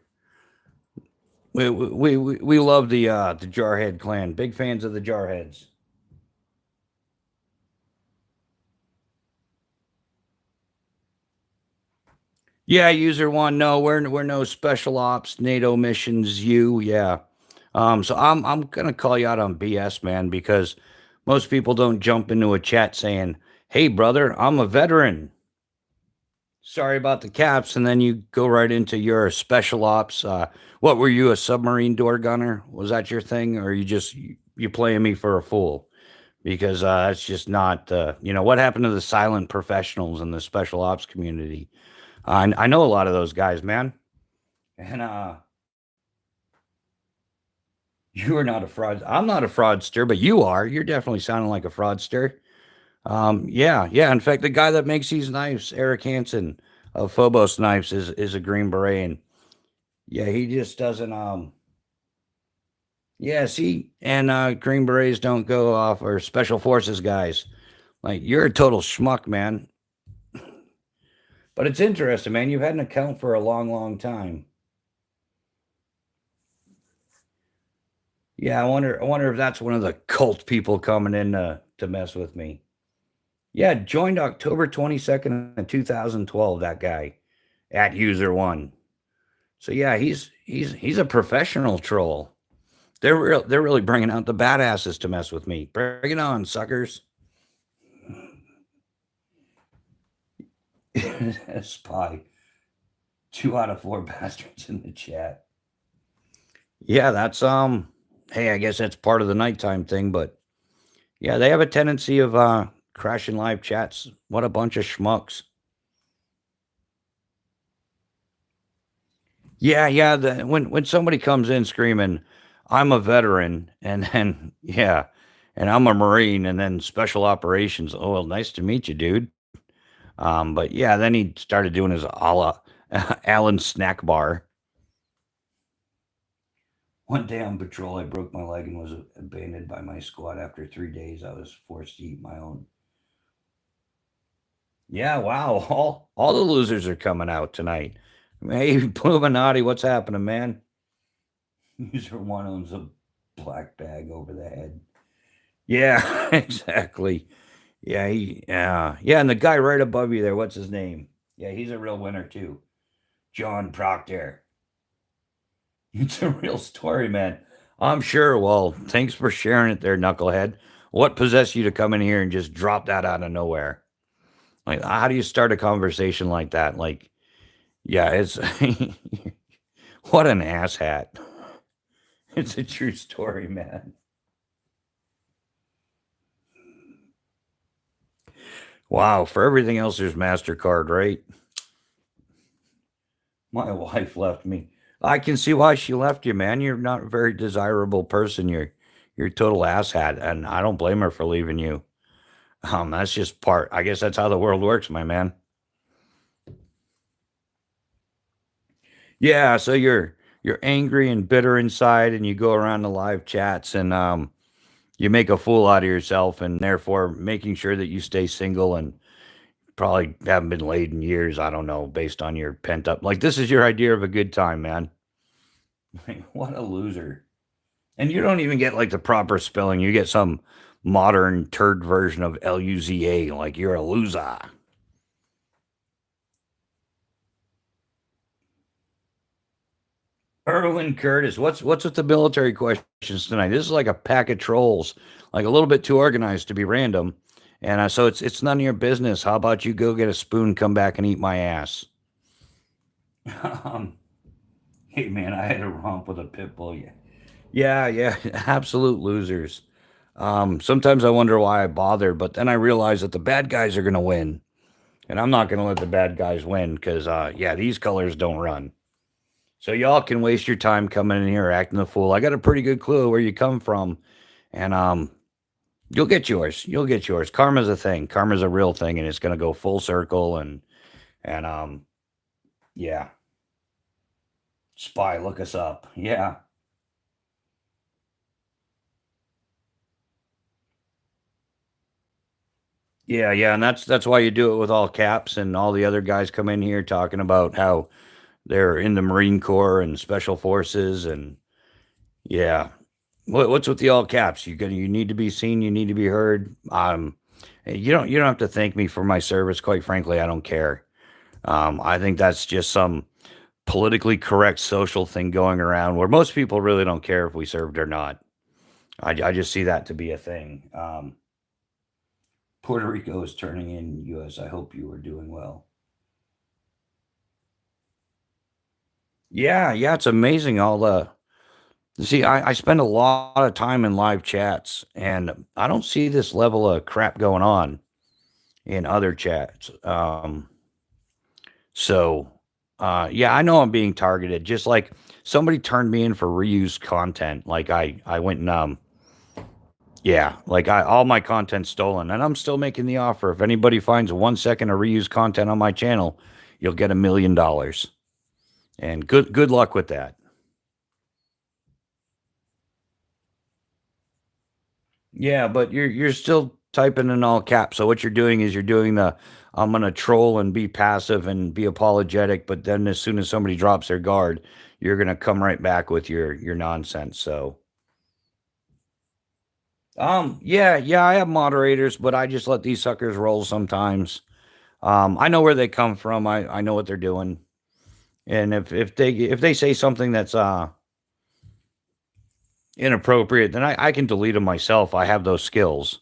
We love the Jarhead clan. Big fans of the Jarheads. Yeah, user one. No, we're no special ops NATO missions. Yeah. So I'm gonna call you out on BS, man, because most people don't jump into a chat saying, "Hey, brother, I'm a veteran. Sorry about the caps," and then you go right into your special ops. What were you, a submarine door gunner? Was that your thing, or you playing me for a fool? Because that's just not, what happened to the silent professionals in the special ops community? I know a lot of those guys, man, and you are not a fraud. I'm not a fraudster, but you are. You're definitely sounding like a fraudster. Yeah, yeah. In fact, the guy that makes these knives, Eric Hansen of Phobos Knives, is a Green Beret, and yeah, he just doesn't. Yeah, see, and Green Berets don't go off, or Special Forces guys. Like, you're a total schmuck, man. But it's interesting, man. You've had an account for a long, long time. Yeah, I wonder if that's one of the cult people coming in to mess with me. Yeah, joined October 22nd, 2012. That guy at user one. So yeah, he's a professional troll. They're really bringing out the badasses to mess with me. Bring it on, suckers. Spy. 2 out of 4 bastards in the chat. Yeah, that's hey, I guess that's part of the nighttime thing, but yeah, they have a tendency of crashing live chats. What a bunch of schmucks. Yeah, yeah. When somebody comes in screaming, "I'm a veteran," and then yeah, and I'm a Marine, and then special operations. Oh well, nice to meet you, dude. But yeah, then he started doing his a la Alan snack bar. One day on patrol, I broke my leg and was abandoned by my squad. After 3 days, I was forced to eat my own. Yeah, wow. All the losers are coming out tonight. Hey, Illuminati, what's happening, man? User one owns a black bag over the head. Yeah, exactly. Yeah, and the guy right above you there, what's his name? Yeah, he's a real winner too. John Proctor. It's a real story, man. I'm sure. Well, thanks for sharing it there, knucklehead. What possessed you to come in here and just drop that out of nowhere? Like, how do you start a conversation like that? Like, yeah, it's what an asshat. It's a true story, man. Wow, for everything else, there's MasterCard, right? My wife left me. I can see why she left you, man. You're not a very desirable person. You're a total asshat, and I don't blame her for leaving you. That's just part. I guess that's how the world works, my man. Yeah, so you're angry and bitter inside, and you go around the live chats, and you make a fool out of yourself, and therefore making sure that you stay single and probably haven't been laid in years. I don't know, based on your pent up. Like, this is your idea of a good time, man. What a loser! And you don't even get like the proper spelling. You get some modern turd version of Luza. Like, you're a loser. Erwin Curtis, what's with the military questions tonight? This is like a pack of trolls, like a little bit too organized to be random, and so it's none of your business. How about you go get a spoon, come back and eat my ass? um, hey man, I had a romp with a pit bull. Yeah, yeah, absolute losers. Sometimes I wonder why I bother, but then I realize that the bad guys are gonna win, and I'm not gonna let the bad guys win because yeah, these colors don't run. So y'all can waste your time coming in here acting the fool. I got a pretty good clue where you come from, and you'll get yours. You'll get yours. Karma's a thing. Karma's a real thing, and it's gonna go full circle. And yeah. Spy, look us up. Yeah, yeah, and that's why you do it with all caps, and all the other guys come in here talking about how they're in the Marine Corps and Special Forces, and yeah. What's with the all caps? You need to be seen, you need to be heard. You don't have to thank me for my service. Quite frankly, I don't care. I think that's just some politically correct social thing going around where most people really don't care if we served or not. I just see that to be a thing. Puerto Rico is turning in U.S. I hope you are doing well. Yeah, yeah, it's amazing all the see, I spend a lot of time in live chats, and I don't see this level of crap going on in other chats. So, yeah, I know I'm being targeted. Just like somebody turned me in for reused content. Like I went and yeah, like all my content's stolen, and I'm still making the offer. If anybody finds 1 second of reused content on my channel, you'll get $1 million. And good luck with that. Yeah, but you're still typing in all caps. So what you're doing is you're doing the I'm gonna troll and be passive and be apologetic, but then as soon as somebody drops their guard, you're gonna come right back with your nonsense. So yeah, yeah, I have moderators, but I just let these suckers roll sometimes. I know where they come from. I know what they're doing. And if they say something that's inappropriate, then I can delete them myself. I have those skills.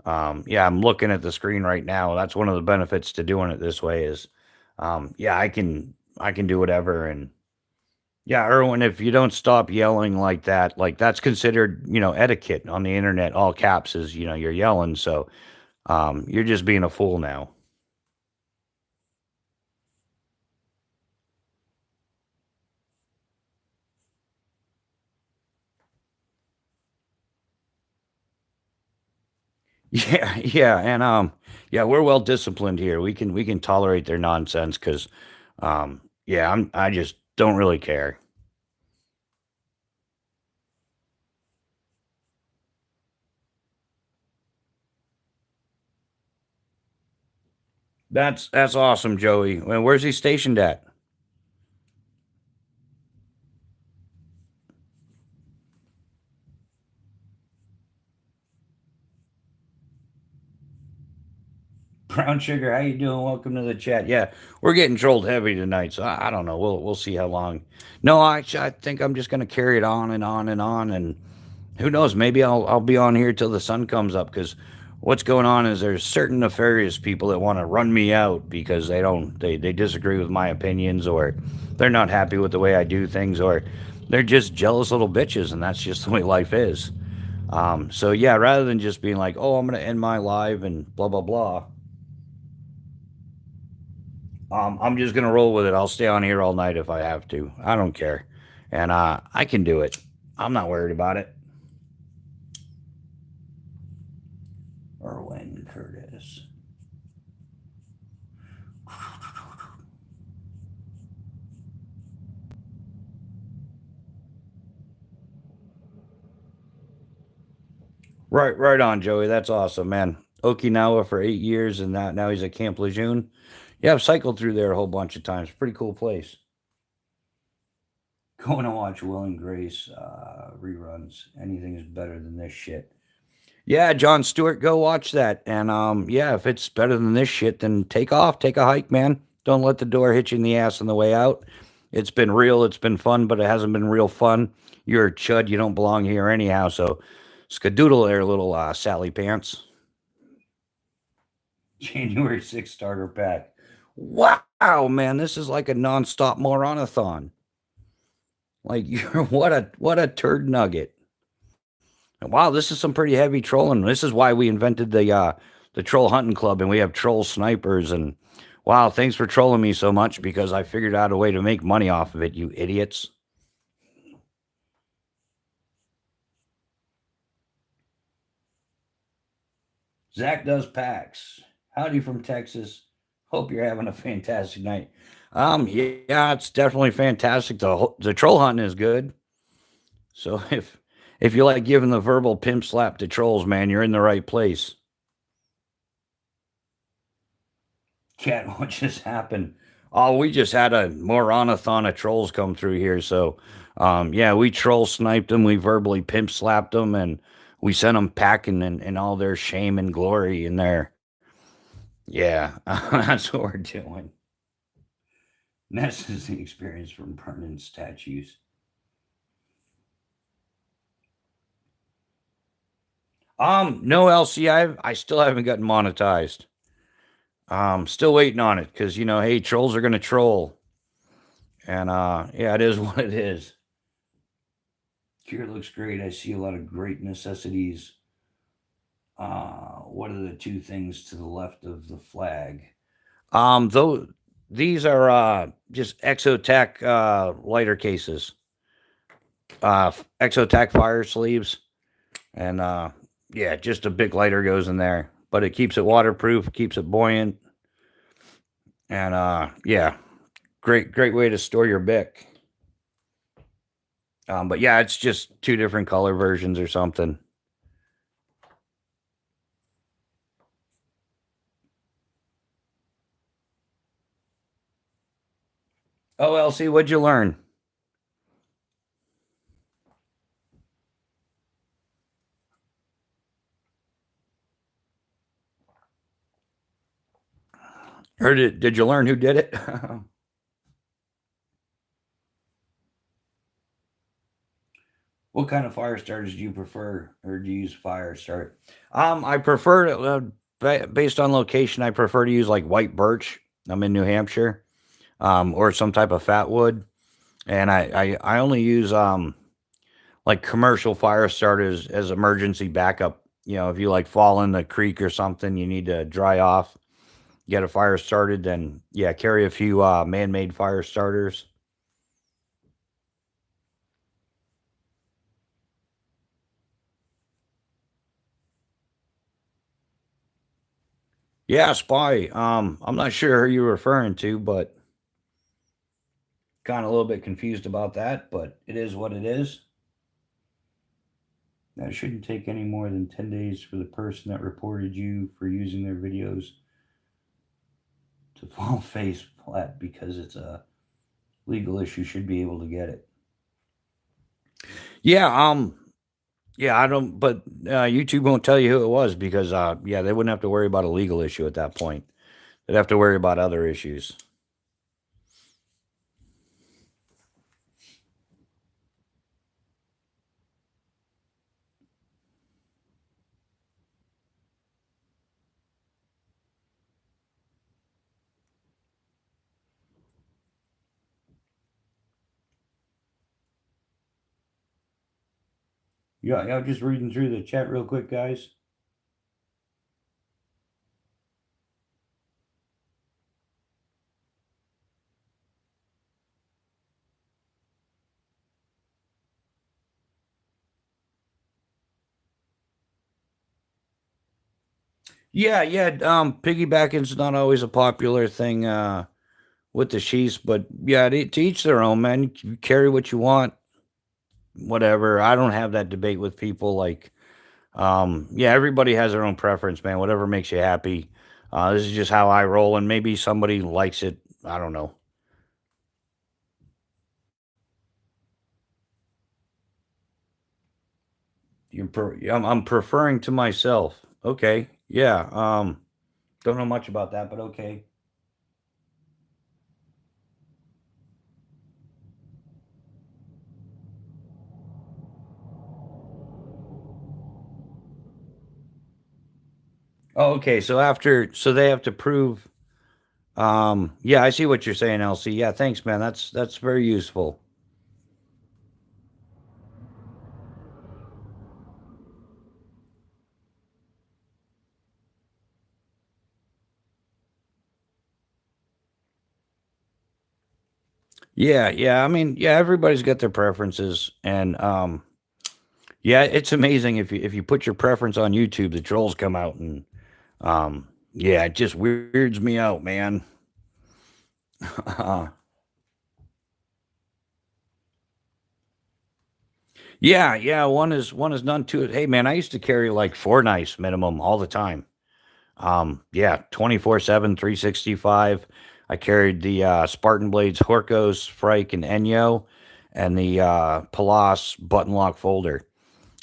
Yeah, I'm looking at the screen right now. That's one of the benefits to doing it this way is, yeah, I can do whatever. And yeah, Erwin, if you don't stop yelling like that's considered, etiquette on the internet. All caps is, you're yelling. So, you're just being a fool now. Yeah, yeah, and yeah, we're well disciplined here. We can tolerate their nonsense because, yeah, I just don't really care. That's awesome, Joey. And where's he stationed at? Brown Sugar, how you doing? Welcome to the chat. Yeah, we're getting trolled heavy tonight, so I don't know. We'll see how long. No, I think I'm just gonna carry it on and on and on, and who knows? Maybe I'll be on here till the sun comes up. Because what's going on is there's certain nefarious people that want to run me out because they disagree with my opinions, or they're not happy with the way I do things, or they're just jealous little bitches, and that's just the way life is. So yeah, rather than just being like, oh, I'm gonna end my live and blah blah blah. I'm just gonna roll with it. I'll stay on here all night if I have to. I don't care, and I can do it. I'm not worried about it. Erwin Curtis. Right, right on, Joey. That's awesome, man. Okinawa for 8 years, and now he's at Camp Lejeune. Yeah, I've cycled through there a whole bunch of times. Pretty cool place. Going to watch Will and Grace reruns. Anything is better than this shit. Yeah, John Stewart, go watch that. And yeah, if it's better than this shit, then take off, take a hike, man. Don't let the door hit you in the ass on the way out. It's been real, it's been fun, but it hasn't been real fun. You're a chud, you don't belong here anyhow. So skadoodle there, little Sally Pants. January 6th starter pack. Wow, man, this is like a nonstop moronathon. Like you're what a turd nugget. Wow, this is some pretty heavy trolling. This is why we invented the troll hunting club, and we have troll snipers. And wow, thanks for trolling me so much because I figured out a way to make money off of it. You idiots. Zach does packs. Howdy from Texas. Hope you're having a fantastic night. Yeah, it's definitely fantastic. The troll hunting is good. So if you like giving the verbal pimp slap to trolls, man, you're in the right place. Cat, what just happened? Oh, we just had a moronathon of trolls come through here. So, yeah, we troll sniped them. We verbally pimp slapped them, and we sent them packing in all their shame and glory in there. Yeah, that's what we're doing. Ness is the experience from burning statues. No, LC, I still haven't gotten monetized. Still waiting on it because hey, trolls are gonna troll, and yeah, it is what it is. Here looks great. I see a lot of great necessities. What are the two things to the left of the flag? Though these are just Exotech lighter cases, Exotech fire sleeves, and yeah, just a big lighter goes in there, but it keeps it waterproof, keeps it buoyant, and yeah, great way to store your bic. But yeah, it's just two different color versions or something. Oh, LC, what'd you learn? Or did you learn who did it? What kind of fire starters do you prefer, or do you use fire start? I prefer based on location. I prefer to use like white birch. I'm in New Hampshire, or some type of fat wood, and I only use like commercial fire starters as emergency backup. If you like fall in the creek or something, you need to dry off, get a fire started, then yeah, carry a few man-made fire starters. Yeah, spy. I'm not sure who you're referring to, but kind of a little bit confused about that, but it is what it is. Now, it shouldn't take any more than 10 days for the person that reported you for using their videos to fall face flat because it's a legal issue. Should be able to get it. Yeah, yeah, I don't, but YouTube won't tell you who it was because, yeah, they wouldn't have to worry about a legal issue at that point. They'd have to worry about other issues. Yeah, just reading through the chat real quick, guys. Yeah. Piggybacking's not always a popular thing with the sheaths, but yeah, to each their own, man. You carry what you want, whatever. I don't have that debate with people. Like, yeah, everybody has their own preference, man. Whatever makes you happy. This is just how I roll, and maybe somebody likes it. I don't know. I'm preferring to myself. Okay, yeah. Don't know much about that, but okay. Oh, okay. So they have to prove. Yeah, I see what you're saying, LC. Yeah, thanks, man. That's very useful. Yeah. I mean, yeah, everybody's got their preferences, and yeah, it's amazing if you put your preference on YouTube, the trolls come out and yeah, it just weirds me out, man. Yeah, one is none to it. Hey, man, I used to carry like 4 knives minimum all the time. Yeah, 24/7, 365. I carried the Spartan Blades, Horkos, Frike, and Enyo, and the Palas button lock folder,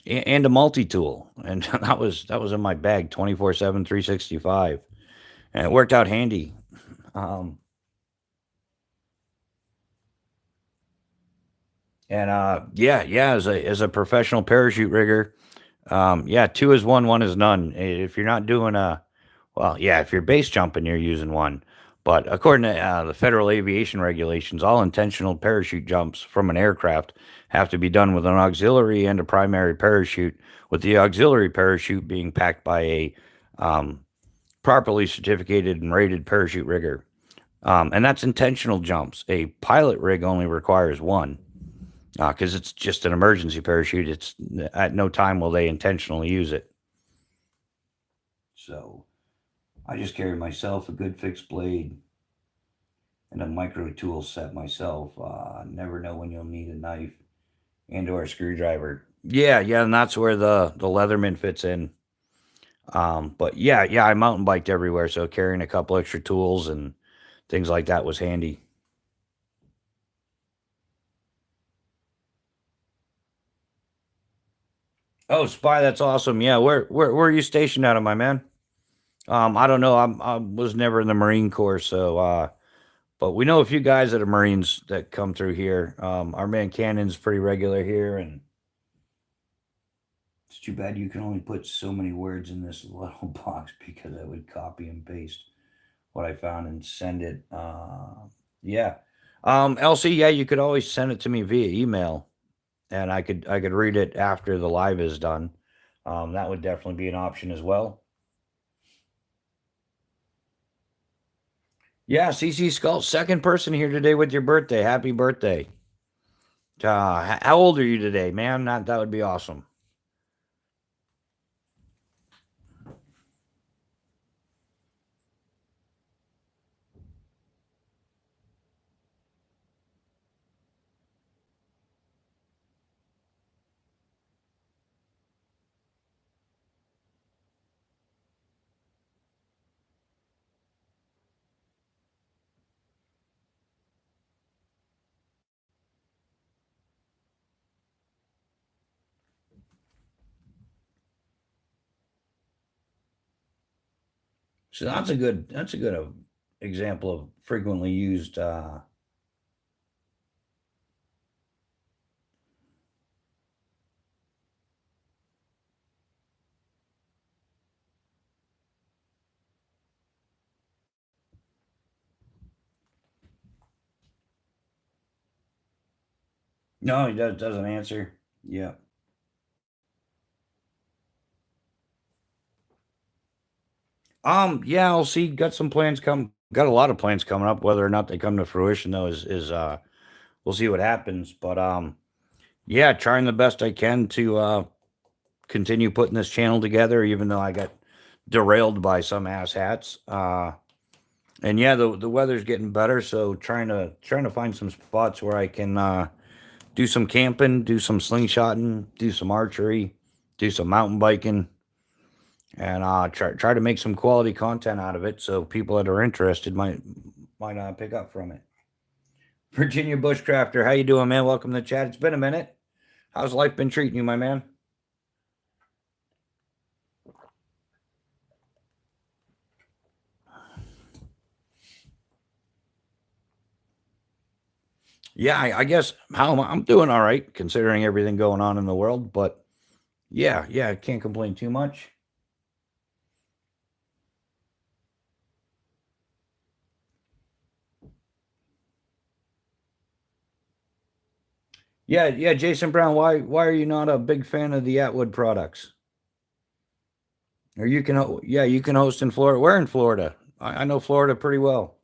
and a multi tool, and that was in my bag 24/7, 365, and it worked out handy. Um, And yeah, as a professional parachute rigger, yeah, two is one, one is none. If you're not doing well, yeah, if you're base jumping, you're using one. But according to the federal aviation regulations, all intentional parachute jumps from an aircraft have to be done with an auxiliary and a primary parachute, with the auxiliary parachute being packed by a um, properly certificated and rated parachute rigger. And that's intentional jumps. A pilot rig only requires one because it's just an emergency parachute. It's at no time will they intentionally use it. So I just carry myself a good fixed blade and a micro tool set myself. Never know when you'll need a knife and or a screwdriver. Yeah, and that's where the Leatherman fits in. But yeah, I mountain biked everywhere, so carrying a couple extra tools and things like that was handy. Oh, Spy, that's awesome. Yeah, where are you stationed out of, my man? I don't know. I was never in the Marine Corps, so but we know a few guys that are Marines that come through here. Our man Cannon's pretty regular here, and it's too bad you can only put so many words in this little box because I would copy and paste what I found and send it. Yeah. LC, yeah, you could always send it to me via email, and I could read it after the live is done. That would definitely be an option as well. Yeah, CC Skull, second person here today with your birthday. Happy birthday. How old are you today, man? That would be awesome. So that's a good example of frequently used. No, he doesn't answer. Yeah. Yeah, I'll see. Got some plans got a lot of plans coming up. Whether or not they come to fruition though is we'll see what happens. But yeah, trying the best I can to continue putting this channel together, even though I got derailed by some ass hats. And yeah, the weather's getting better, so trying to find some spots where I can do some camping, do some slingshotting, do some archery, do some mountain biking, and try to make some quality content out of it, so people that are interested might pick up from it. Virginia Bushcrafter, how you doing, man? Welcome to the chat. It's been a minute. How's life been treating you, my man? Yeah, I guess how I'm doing all right considering everything going on in the world, but yeah, I can't complain too much. Yeah, Jason Brown, why are you not a big fan of the Atwood products? Or yeah, you can host in Florida. Where in Florida? I know Florida pretty well.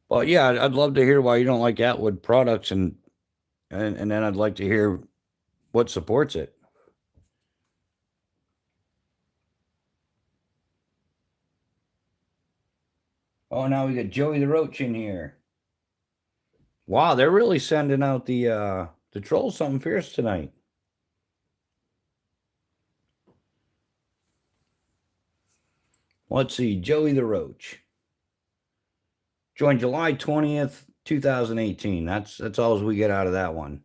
Well, yeah, I'd love to hear why you don't like Atwood products, and then I'd like to hear what supports it. Oh, now we got Joey the Roach in here. Wow, they're really sending out the trolls something fierce tonight. Let's see, Joey the Roach. Joined July 20th, 2018. That's all as we get out of that one.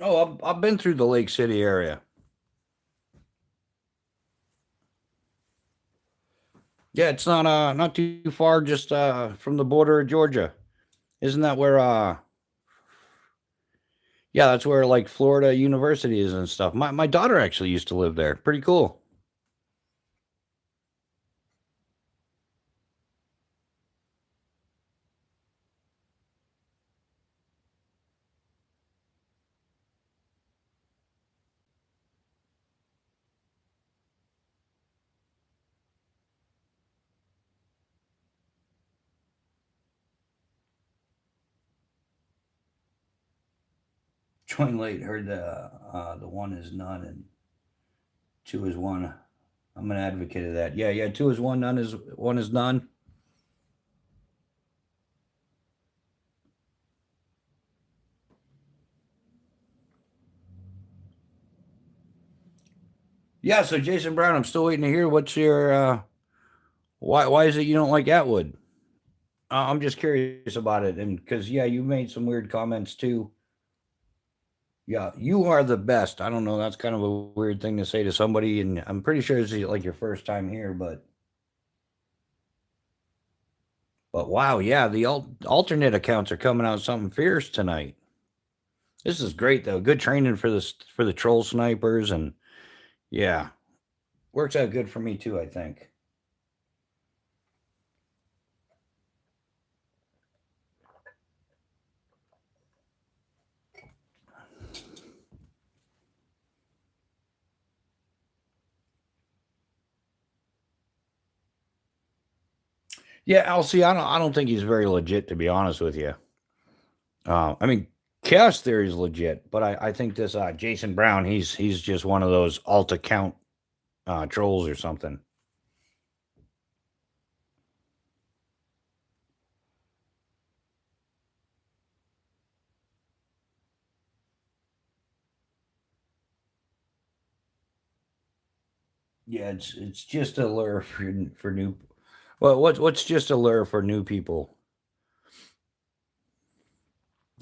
Oh, I've been through the Lake City area. Yeah, it's not too far, just from the border of Georgia. Isn't that where yeah, that's where like Florida University is and stuff. My daughter actually used to live there. Pretty cool. Joined late, heard the one is none and two is one. I'm an advocate of that. Yeah, yeah, two is one, one is none. Yeah, so Jason Brown, I'm still waiting to hear what's your why is it you don't like Atwood? I'm just curious about it, and because yeah, you made some weird comments too. Yeah, you are the best. I don't know. That's kind of a weird thing to say to somebody, and I'm pretty sure it's like your first time here, but wow, yeah, the alternate accounts are coming out something fierce tonight. This is great though. Good training for this for the troll snipers, and yeah, works out good for me too. I think. Yeah, LC, I don't think he's very legit to be honest with you. I mean, chaos theory is legit, but I think this Jason Brown, he's just one of those alt account trolls or something. Yeah, it's just a lure for new. Well, what's just a lure for new people?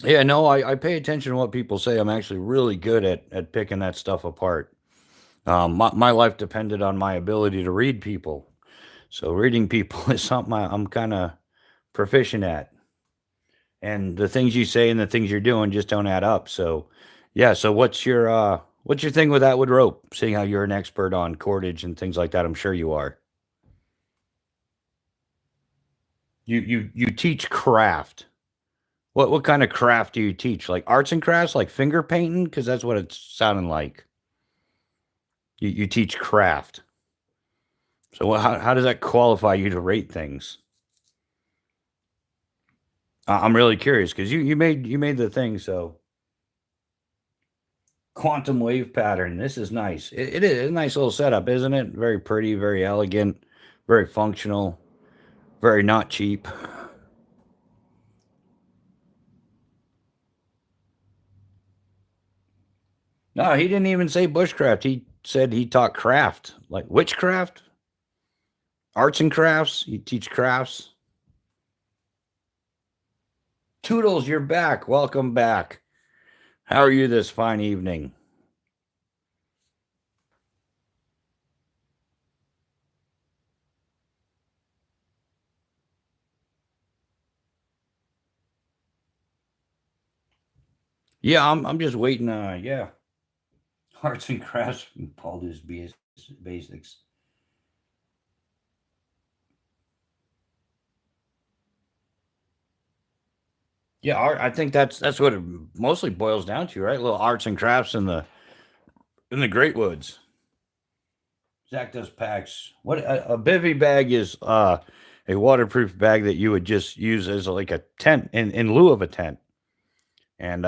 Yeah, no, I pay attention to what people say. I'm actually really good at picking that stuff apart. My life depended on my ability to read people, so reading people is something I'm kind of proficient at. And the things you say and the things you're doing just don't add up. So, yeah. So what's your thing with that with rope? Seeing how you're an expert on cordage and things like that, I'm sure you are. You teach craft. What kind of craft do you teach? Like arts and crafts, like finger painting, because that's what it's sounding like. You teach craft. So how does that qualify you to rate things? I'm really curious because you made the thing. So quantum wave pattern. This is nice. It is a nice little setup, isn't it? Very pretty, very elegant, very functional, very not cheap. No, he didn't even say bushcraft. He said he taught craft, like witchcraft, arts and crafts. You teach crafts. Toodles, you're back. Welcome back. How are you this fine evening? Yeah, I'm just waiting. Yeah, arts and crafts. Baldur's basics. Yeah, I think that's what it mostly boils down to, right? Little arts and crafts in the Great Woods. Zach does packs. What a bivy bag is a waterproof bag that you would just use as like a tent in lieu of a tent. And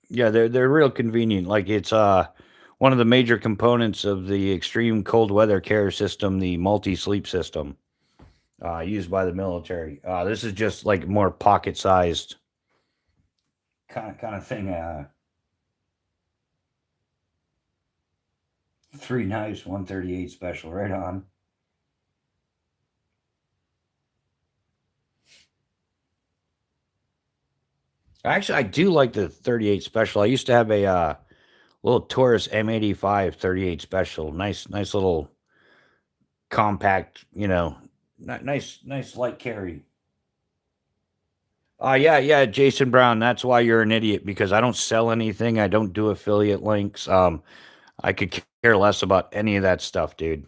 yeah, they're real convenient. Like it's one of the major components of the extreme cold weather care system, the multi-sleep system used by the military. This is just like more pocket-sized kind of thing. Three knives, 138 special, right on. Actually, I do like the 38 special. I used to have a little Taurus M85 38 special. Nice little compact, nice light carry. Yeah, Jason Brown. That's why you're an idiot because I don't sell anything. I don't do affiliate links. I could care less about any of that stuff, dude.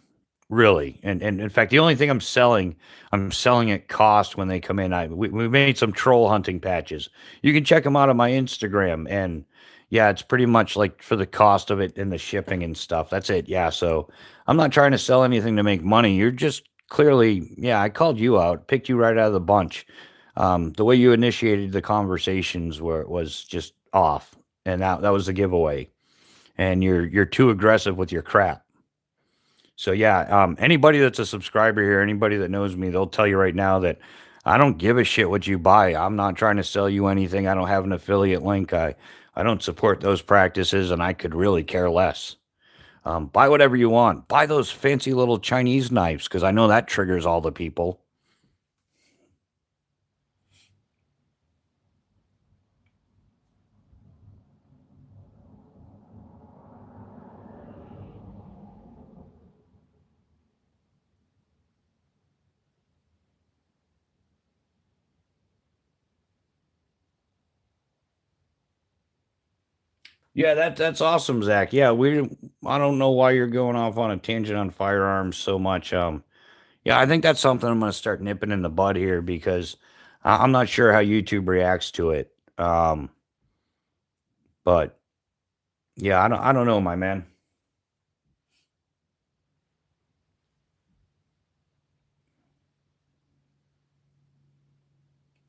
Really. And in fact, the only thing I'm selling at cost when they come in. We made some troll hunting patches. You can check them out on my Instagram. And yeah, it's pretty much like for the cost of it and the shipping and stuff. That's it. Yeah. So I'm not trying to sell anything to make money. You're just clearly, yeah, I called you out, picked you right out of the bunch. The way you initiated the conversations was just off. And that was the giveaway. And you're too aggressive with your crap. So yeah, anybody that's a subscriber here, anybody that knows me, they'll tell you right now that I don't give a shit what you buy. I'm not trying to sell you anything. I don't have an affiliate link. I don't support those practices, and I could really care less. Buy whatever you want. Buy those fancy little Chinese knives because I know that triggers all the people. Yeah, that's awesome, Zach. Yeah, I don't know why you're going off on a tangent on firearms so much. Yeah, I think that's something I'm gonna start nipping in the bud here because I'm not sure how YouTube reacts to it. But yeah, I don't know, my man.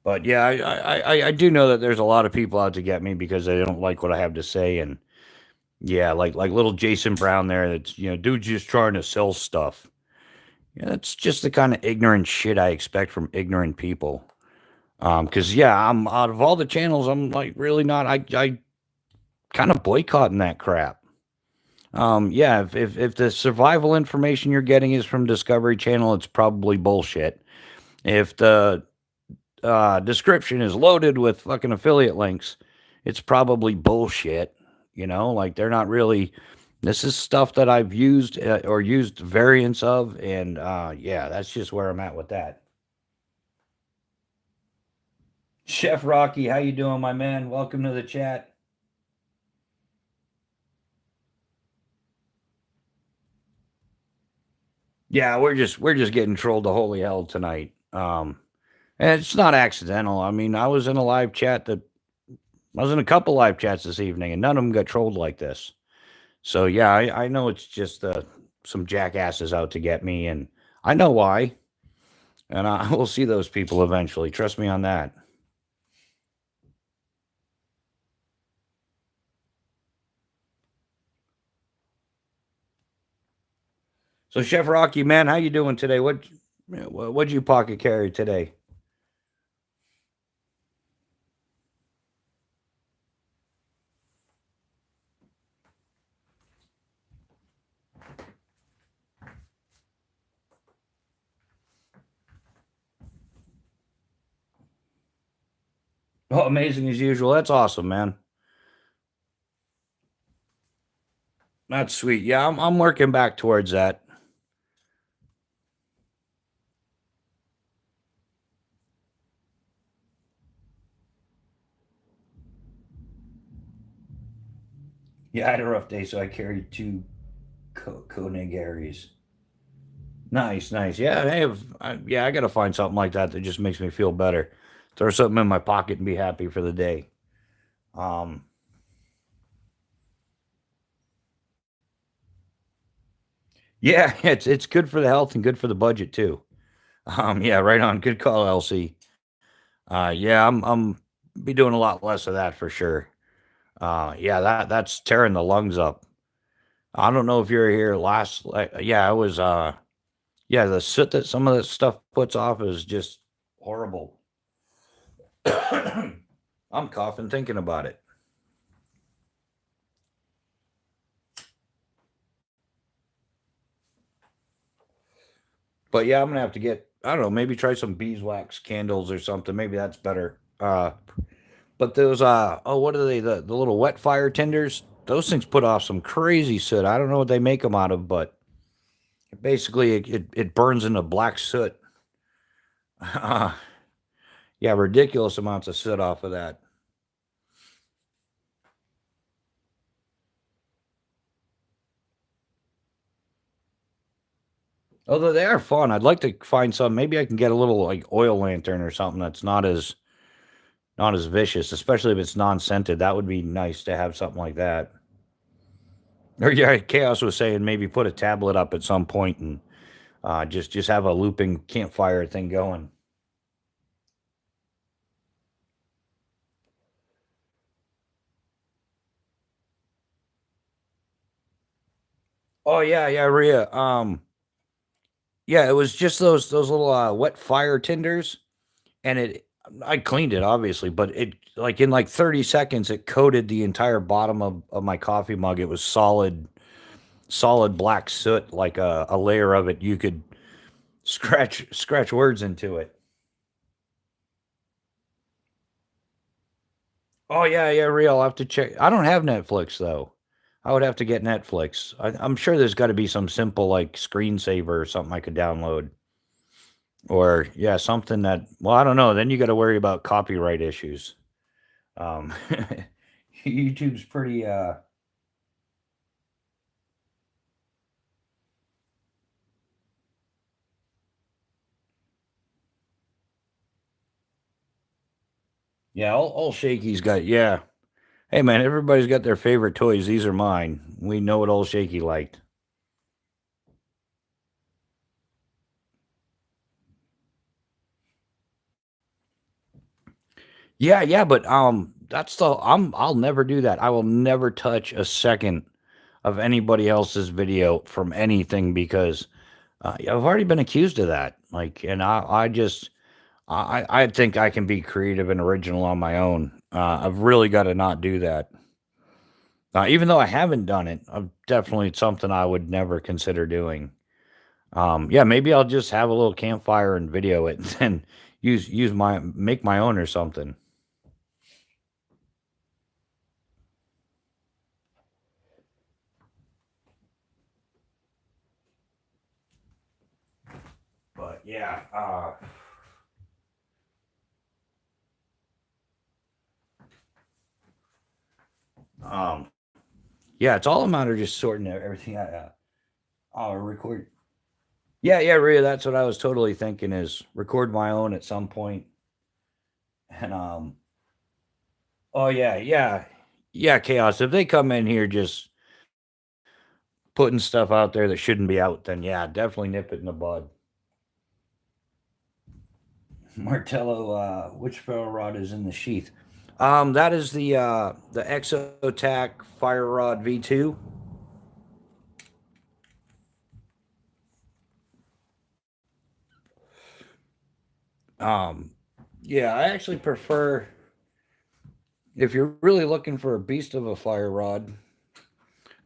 But yeah, I do know that there's a lot of people out to get me because they don't like what I have to say, and yeah, like little Jason Brown there. That's dude's just trying to sell stuff. Yeah, that's just the kind of ignorant shit I expect from ignorant people. Because yeah, I'm out of all the channels, I'm like really not. I kind of boycotting that crap. Yeah, if the survival information you're getting is from Discovery Channel, it's probably bullshit. If the description is loaded with fucking affiliate links, it's probably bullshit. Like they're not really. This is stuff that I've used or used variants of, and yeah, that's just where I'm at with that. Chef Rocky, how you doing, my man? Welcome to the chat. Yeah, we're just getting trolled to holy hell tonight. And it's not accidental. I mean, I was in a couple live chats this evening, and none of them got trolled like this. So yeah, I know it's just some jackasses out to get me, and I know why. And I will see those people eventually. Trust me on that. So Chef Rocky, man, how you doing today? What'd you pocket carry today? Oh, amazing as usual. That's awesome, man. That's sweet. Yeah, I'm working back towards that. Yeah, I had a rough day, so I carried two Koenigaries. Nice, nice. Yeah, hey, yeah, I gotta find something like that that just makes me feel better. Throw something in my pocket and be happy for the day. Um, yeah, it's good for the health and good for the budget too. Yeah, right on. Good call, LC. Yeah, I'm be doing a lot less of that for sure. Yeah, that's tearing the lungs up. I don't know if you were here last, yeah, it was, yeah, the soot that some of that stuff puts off is just horrible. I'm coughing thinking about it. But yeah, I'm gonna have to get, I don't know, maybe try some beeswax candles or something. Maybe that's better. But those oh, what are they? The little wet fire tinders? Those things put off some crazy soot. I don't know what they make them out of, but basically it burns into black soot. Yeah, ridiculous amounts of soot off of that. Although they are fun. I'd like to find some. Maybe I can get a little like oil lantern or something that's not as vicious, especially if it's non-scented. That would be nice to have something like that. Or yeah, Chaos was saying maybe put a tablet up at some point and just have a looping campfire thing going. Oh yeah, yeah, Rhea. Yeah, it was just those little wet fire tinders, and I cleaned it obviously, but it like in like 30 seconds it coated the entire bottom of my coffee mug. It was solid black soot, like a layer of it. You could scratch words into it. Oh yeah, yeah, real. I'll have to check. I don't have Netflix though. I would have to get Netflix. I'm sure there's got to be some simple like screensaver or something I could download. Or yeah, something that, well, I don't know. Then you got to worry about copyright issues. Um, YouTube's pretty. Yeah, all Shaky's got. Yeah. Hey man, everybody's got their favorite toys. These are mine. We know what old Shaky liked. Yeah, yeah, but that's the I'll never do that. I will never touch a second of anybody else's video from anything because I've already been accused of that. Like, and I just I think I can be creative and original on my own. I've really got to not do that. Even though I haven't done it, I've definitely it's something I would never consider doing. Yeah, maybe I'll just have a little campfire and video it, and then use my make my own or something. But yeah, um, yeah, it's all a matter of just sorting everything out. I'll record. Yeah, yeah, Rhea, that's what I was totally thinking is record my own at some point. And oh yeah, yeah, yeah, chaos. If they come in here just putting stuff out there that shouldn't be out, then yeah, definitely nip it in the bud. Martello, which ferro rod is in the sheath? That is the Exotac Fire Rod V2. Um, yeah, I actually prefer if you're really looking for a beast of a fire rod.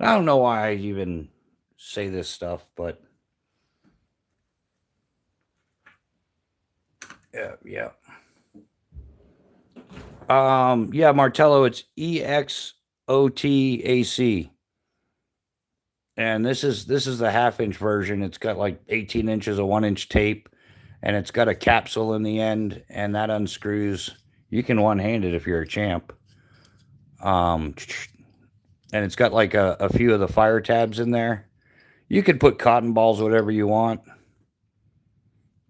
I don't know why I even say this stuff, but yeah, yeah. Yeah, Martello, it's EXOTAC. And this is the half-inch version. It's got like 18 inches of 1-inch tape, and it's got a capsule in the end, and that unscrews. You can one-hand it if you're a champ. Um, and it's got like a few of the fire tabs in there. You could put cotton balls, whatever you want.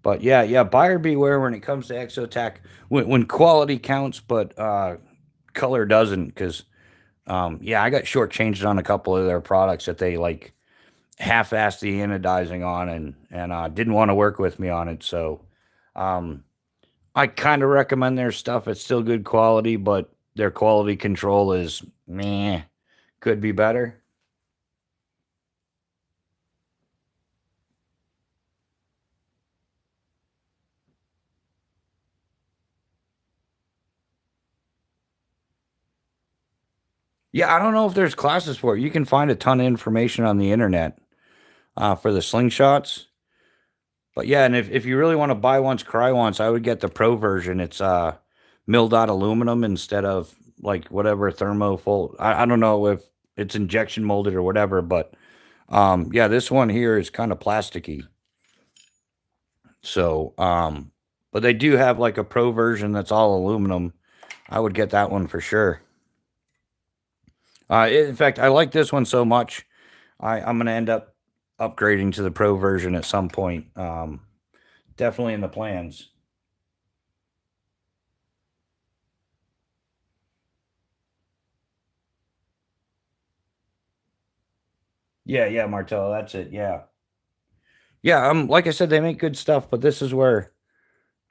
But yeah, yeah, buyer beware when it comes to Exotac. When quality counts, but color doesn't, because yeah, I got shortchanged on a couple of their products that they like half-assed the anodizing on and didn't want to work with me on it. So um, I kind of recommend their stuff. It's still good quality, but their quality control is meh. Could be better. Yeah, I don't know if there's classes for it. You can find a ton of information on the internet for the slingshots. But yeah, and if you really want to buy once, cry once, I would get the pro version. It's milled out aluminum instead of like whatever thermofoil. I don't know if it's injection molded or whatever, but yeah, this one here is kind of plasticky. So but they do have like a pro version that's all aluminum. I would get that one for sure. In fact, I like this one so much. I'm gonna end up upgrading to the pro version at some point. Definitely in the plans. Yeah, yeah, Martello, that's it. Yeah. Yeah, like I said, they make good stuff, but this is where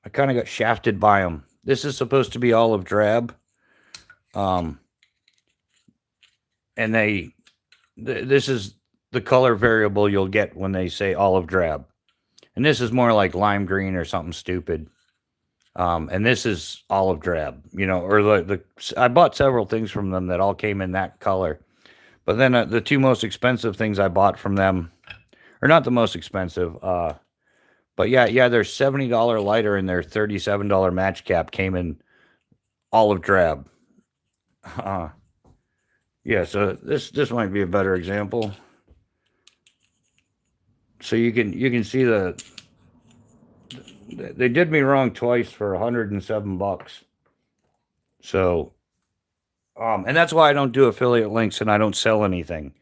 I kind of got shafted by them. This is supposed to be olive drab. Um, and this is the color variable you'll get when they say olive drab. And this is more like lime green or something stupid. And this is olive drab, or I bought several things from them that all came in that color. But then the two most expensive things I bought from them, or not the most expensive, but yeah, their $70 lighter and their $37 match cap came in olive drab. Uh, yeah, so this might be a better example. So you can see they did me wrong twice for $107. So and that's why I don't do affiliate links and I don't sell anything.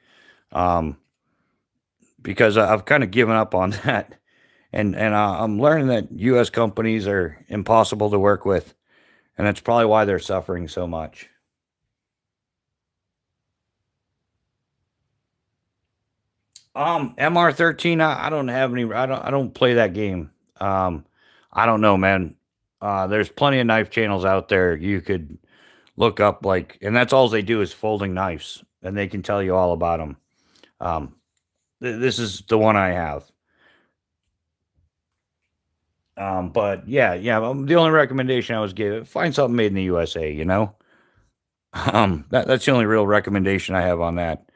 Um, because I've kind of given up on that. And I'm learning that U.S. companies are impossible to work with, and that's probably why they're suffering so much. MR13, I don't have any. I don't play that game. I don't know, man. There's plenty of knife channels out there you could look up, and that's all they do is folding knives, and they can tell you all about them. Um, this is the one I have. But yeah, the only recommendation I was given, find something made in the USA. That's the only real recommendation I have on that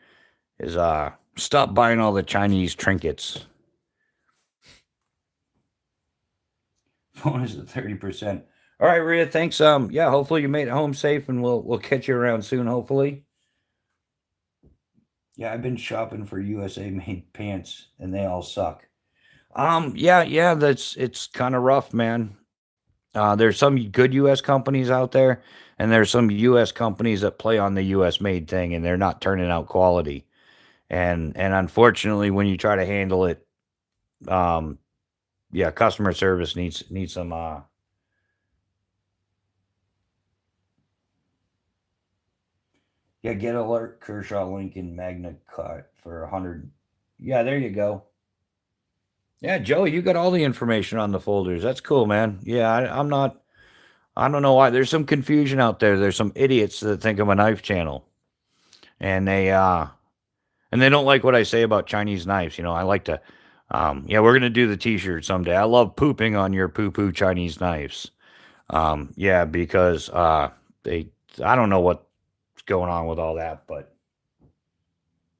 is stop buying all the Chinese trinkets. Phone is at 30%. All right, Rhea, thanks. Yeah, hopefully you made it home safe and we'll catch you around soon, hopefully. Yeah, I've been shopping for USA made pants and they all suck. Yeah, it's kind of rough, man. There's some good US companies out there, and there's some US companies that play on the US made thing and they're not turning out quality. And unfortunately, when you try to handle it, um, yeah, customer service needs some. Yeah, get alert Kershaw Lincoln Magna Cut for 100. Yeah, there you go. Yeah, Joey, you got all the information on the folders. That's cool, man. Yeah, I'm not. I don't know why. There's some confusion out there. There's some idiots that think I'm a knife channel, and they don't like what I say about Chinese knives. I like to. Yeah, we're gonna do the T-shirt someday. I love pooping on your poo-poo Chinese knives. Yeah, because I don't know what's going on with all that, but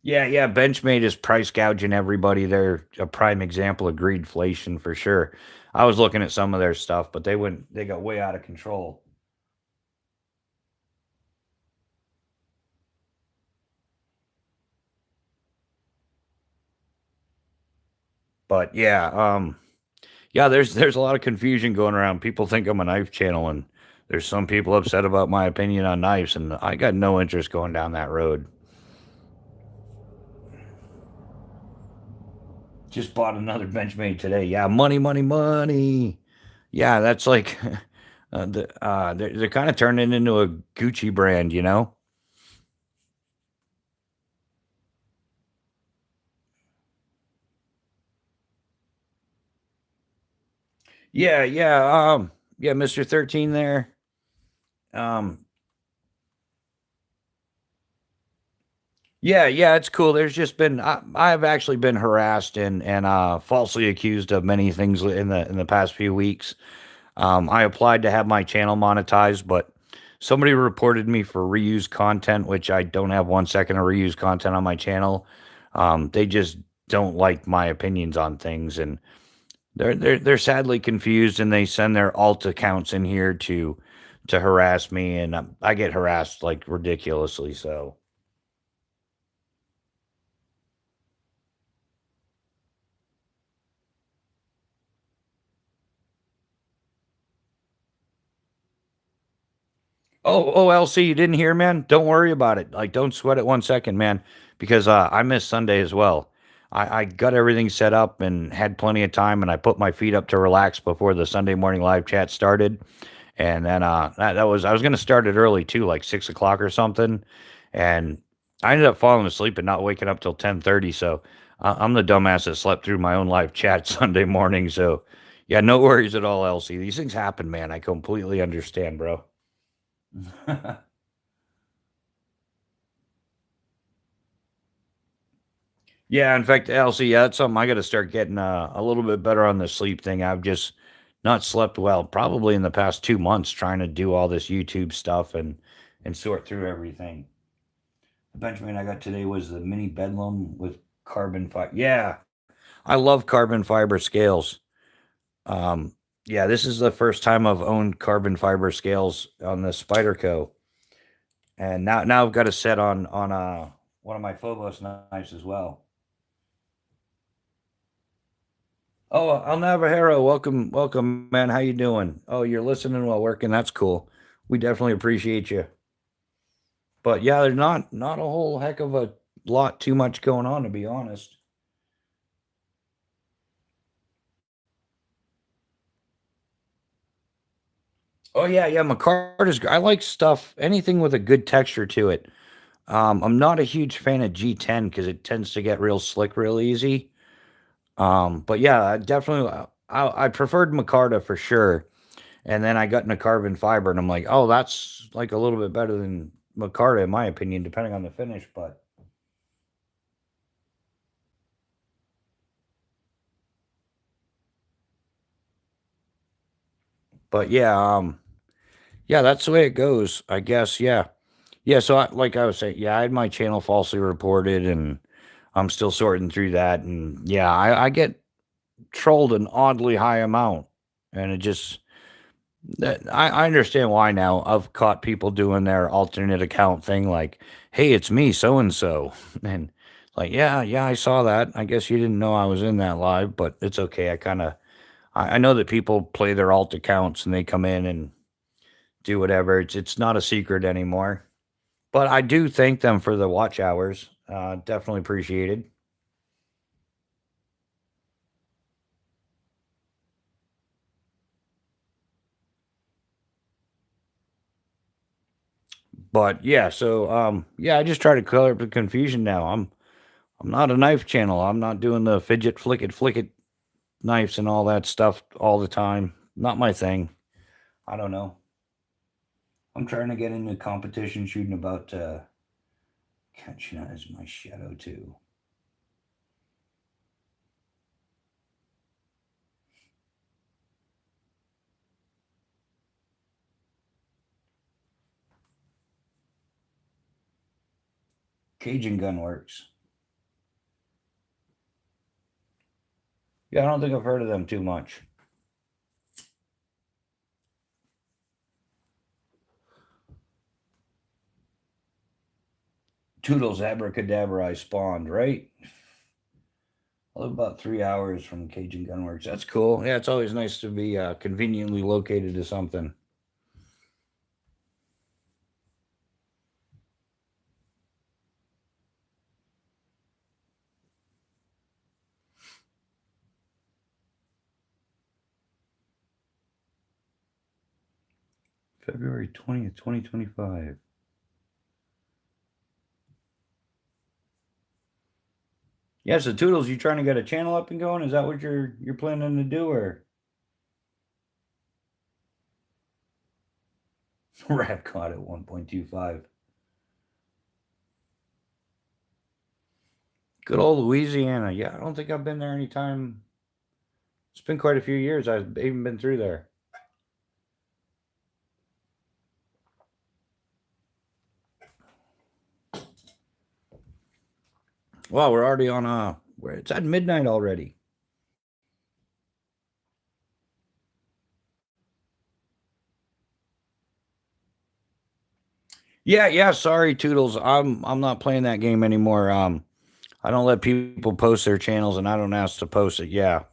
yeah, Benchmade is price gouging everybody. They're a prime example of greedflation for sure. I was looking at some of their stuff, but they got way out of control. But yeah, there's a lot of confusion going around. People think I'm a knife channel, and there's some people upset about my opinion on knives, and I got no interest going down that road. Just bought another Benchmade today. Yeah, money, money, money. Yeah, that's like they're kind of turning into a Gucci brand. Yeah, Mr. 13 there. Um, yeah, it's cool. There's just been I've actually been harassed and falsely accused of many things in the past few weeks. I applied to have my channel monetized, but somebody reported me for reused content, which I don't have 1 second of reused content on my channel. They just don't like my opinions on things, and they're sadly confused, and they send their alt accounts in here to harass me, and I get harassed like ridiculously. So, LC, you didn't hear, man? Don't worry about it. Like, don't sweat it 1 second, man, because I missed Sunday as well. I got everything set up and had plenty of time, and I put my feet up to relax before the Sunday morning live chat started. And then that was I was gonna start it early too, like 6 o'clock or something. And I ended up falling asleep and not waking up till 10:30. So I'm the dumbass that slept through my own live chat Sunday morning. So yeah, no worries at all, LC. These things happen, man. I completely understand, bro. Yeah, in fact, LC, yeah, that's something I got to start getting a little bit better on the sleep thing. I've just not slept well, probably in the past 2 months, trying to do all this YouTube stuff and sort through everything. The Benjamin I got today was the mini Bedlam with carbon fiber. Yeah, I love carbon fiber scales. Um, yeah, this is the first time I've owned carbon fiber scales on the Spyderco, and now I've got a set on one of my Phobos knives as well. Oh, Al Navajero, welcome, man. How you doing? Oh, you're listening while working. That's cool. We definitely appreciate you. But yeah, there's not a whole heck of a lot too much going on, to be honest. Oh yeah, yeah. McCart is. I like stuff, anything with a good texture to it. I'm not a huge fan of G10 because it tends to get real slick real easy. But yeah, I definitely, I preferred Micarta for sure. And then I got into carbon fiber, and I'm like, oh, that's like a little bit better than Micarta in my opinion, depending on the finish. But yeah, yeah, that's the way it goes, I guess. Yeah. Yeah, so like I was saying, yeah, I had my channel falsely reported, and I'm still sorting through that. And yeah, I get trolled an oddly high amount, and it just I understand why now. I've caught people doing their alternate account thing, like, "Hey, it's me, so and so," and like, "Yeah, yeah, I saw that. I guess you didn't know I was in that live, but it's okay. I know that people play their alt accounts and they come in and do whatever. It's not a secret anymore." But I do thank them for the watch hours. Definitely appreciated. But yeah, so yeah, I just try to clear up the confusion now. I'm not a knife channel. I'm not doing the fidget flick it knives and all that stuff all the time. Not my thing. I don't know. I'm trying to get into competition shooting about catching that as my shadow too. Cajun gun works. Yeah, I don't think I've heard of them too much. Toodles abracadabra I spawned, right? I live about 3 hours from Cajun Gunworks. That's cool. Yeah, it's always nice to be conveniently located to something. February 20th, 2025. Yeah, so Toodles, you trying to get a channel up and going? Is that what you're planning to do, or Rap caught at 1.25? Good old Louisiana. Yeah, I don't think I've been there anytime. It's been quite a few years. I've even been through there. Wow, we're already on it's at midnight already. Yeah, yeah, sorry Toodles. I'm not playing that game anymore. I don't let people post their channels and I don't ask to post it. Yeah.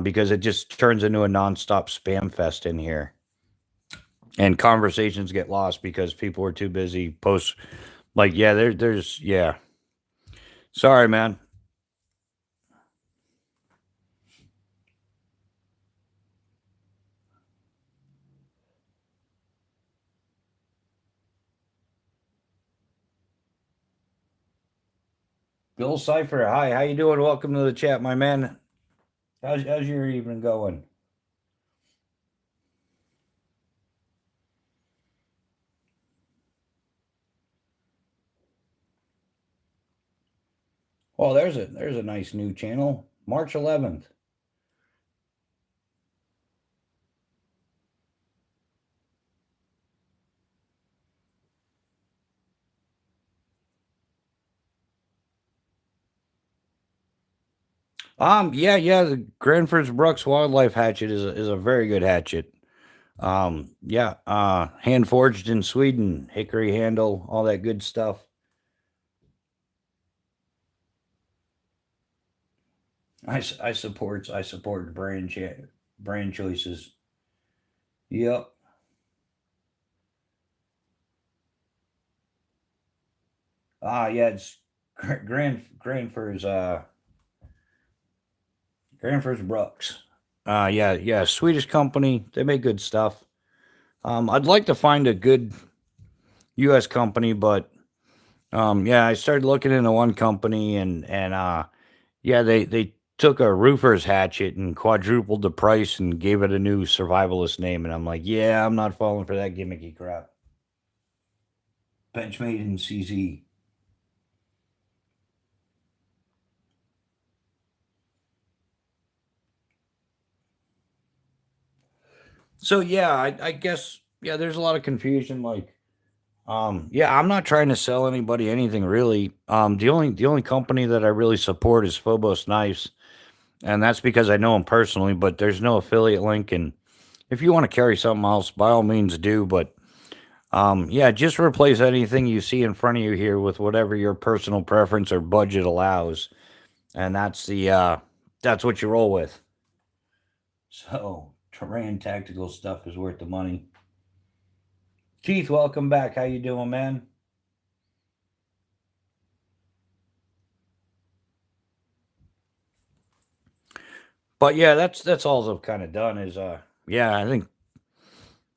Because it just turns into a nonstop spam fest in here. And conversations get lost because people are too busy post like yeah, there's yeah. Sorry, man. Bill Cipher, hi, how you doing? Welcome to the chat, my man. How's your evening going? Oh, there's a nice new channel. March 11th. Yeah, yeah, the Granford's Brooks Wildlife Hatchet is a very good hatchet. Yeah, hand forged in Sweden, hickory handle, all that good stuff. I support brand choices. Yep. Yeah, it's Granford's Brooks. Yeah, yeah, Swedish company. They make good stuff. I'd like to find a good U.S. company, but yeah, I started looking into one company, and yeah, they took a roofer's hatchet and quadrupled the price and gave it a new survivalist name, and I'm like, yeah, I'm not falling for that gimmicky crap. Benchmade in CZ. So yeah, I guess yeah, there's a lot of confusion. Like, yeah, I'm not trying to sell anybody anything really. The only company that I really support is Phobos Knives, and that's because I know them personally. But there's no affiliate link, and if you want to carry something else, by all means do. But yeah, just replace anything you see in front of you here with whatever your personal preference or budget allows, and that's what you roll with. So terrain tactical stuff is worth the money. Keith, welcome back. How you doing, man? But yeah, that's all I've kind of done is yeah, I think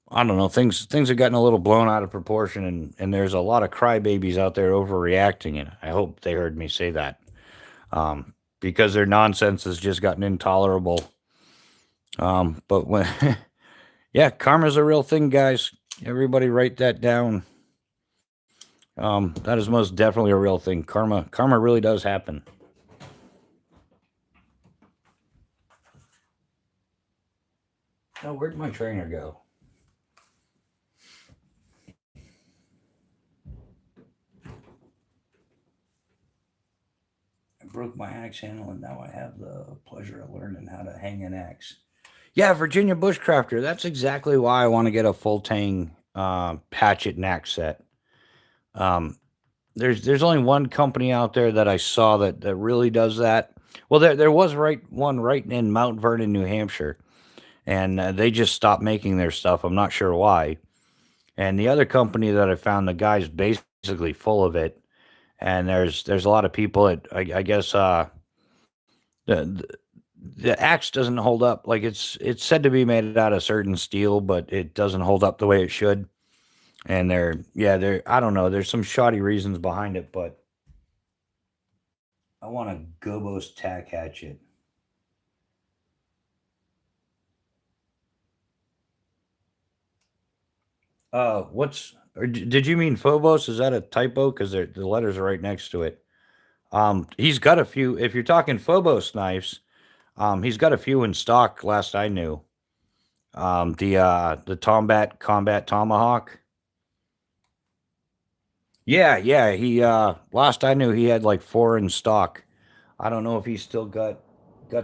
I don't know, things have gotten a little blown out of proportion and there's a lot of crybabies out there overreacting and I hope they heard me say that. Because their nonsense has just gotten intolerable. But when yeah, karma's a real thing, guys. Everybody write that down. That is most definitely a real thing. Karma really does happen. Oh, where'd my trainer go? I broke my axe handle and now I have the pleasure of learning how to hang an axe. Yeah, Virginia Bushcrafter. That's exactly why I want to get a full tang hatchet and axe set. Um, there's only one company out there that I saw that really does that. Well, there was one right in Mount Vernon, New Hampshire, and they just stopped making their stuff. I'm not sure why. And the other company that I found, the guy's basically full of it. And there's a lot of people that I guess the the axe doesn't hold up. Like it's said to be made out of certain steel, but it doesn't hold up the way it should. And they're I don't know. There's some shoddy reasons behind it, but I want a Gobos tack hatchet. What's or did you mean Phobos? Is that a typo? Because the letters are right next to it. He's got a few. If you're talking Phobos knives, he's got a few in stock. Last I knew. The Combat Tomahawk. Yeah, yeah. He last I knew he had like four in stock. I don't know if he's still got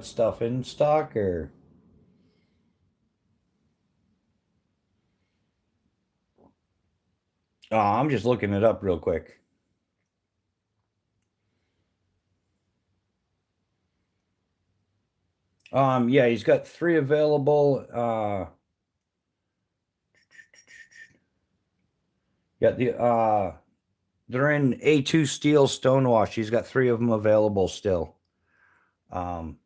stuff in stock or I'm just looking it up real quick. Yeah, he's got three available. Yeah, they're in A2 steel stonewash. He's got three of them available still. Um,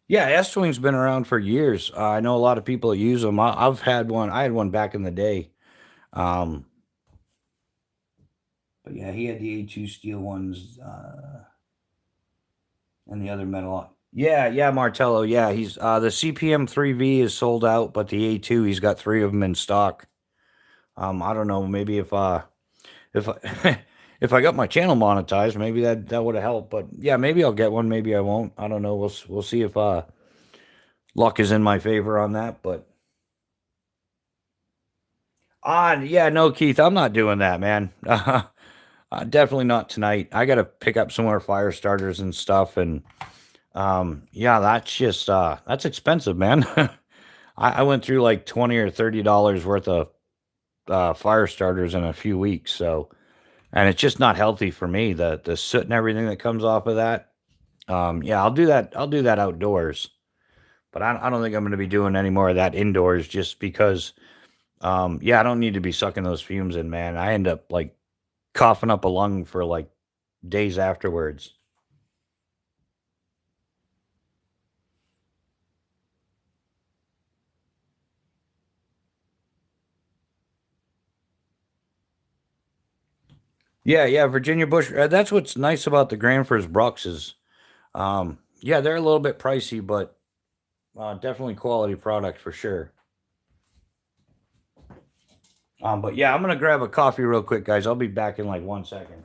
yeah, S-Wing's been around for years. I know a lot of people that use them. I've had one. I had one back in the day. Um, but yeah, he had the A2 steel ones and the other metal. Yeah, yeah, Martello. Yeah, he's the CPM 3V is sold out, but the A2 he's got three of them in stock. I don't know. Maybe if I if I got my channel monetized, maybe that would have helped. But yeah, maybe I'll get one. Maybe I won't. I don't know. We'll see if luck is in my favor on that. But yeah, no, Keith, I'm not doing that, man. Definitely not tonight. I got to pick up some more fire starters and stuff, and yeah, that's just that's expensive, man. I went through like $20 or $30 worth of fire starters in a few weeks, so and it's just not healthy for me. The soot and everything that comes off of that. Yeah, I'll do that. I'll do that outdoors, but I don't think I'm going to be doing any more of that indoors just because. Yeah, I don't need to be sucking those fumes in, man. I end up like coughing up a lung for like days afterwards. Yeah, yeah, Virginia Bush. That's what's nice about the Granfers Brucks is, yeah, they're a little bit pricey, but definitely quality product for sure. But yeah, I'm gonna grab a coffee real quick, guys. I'll be back in like 1 second.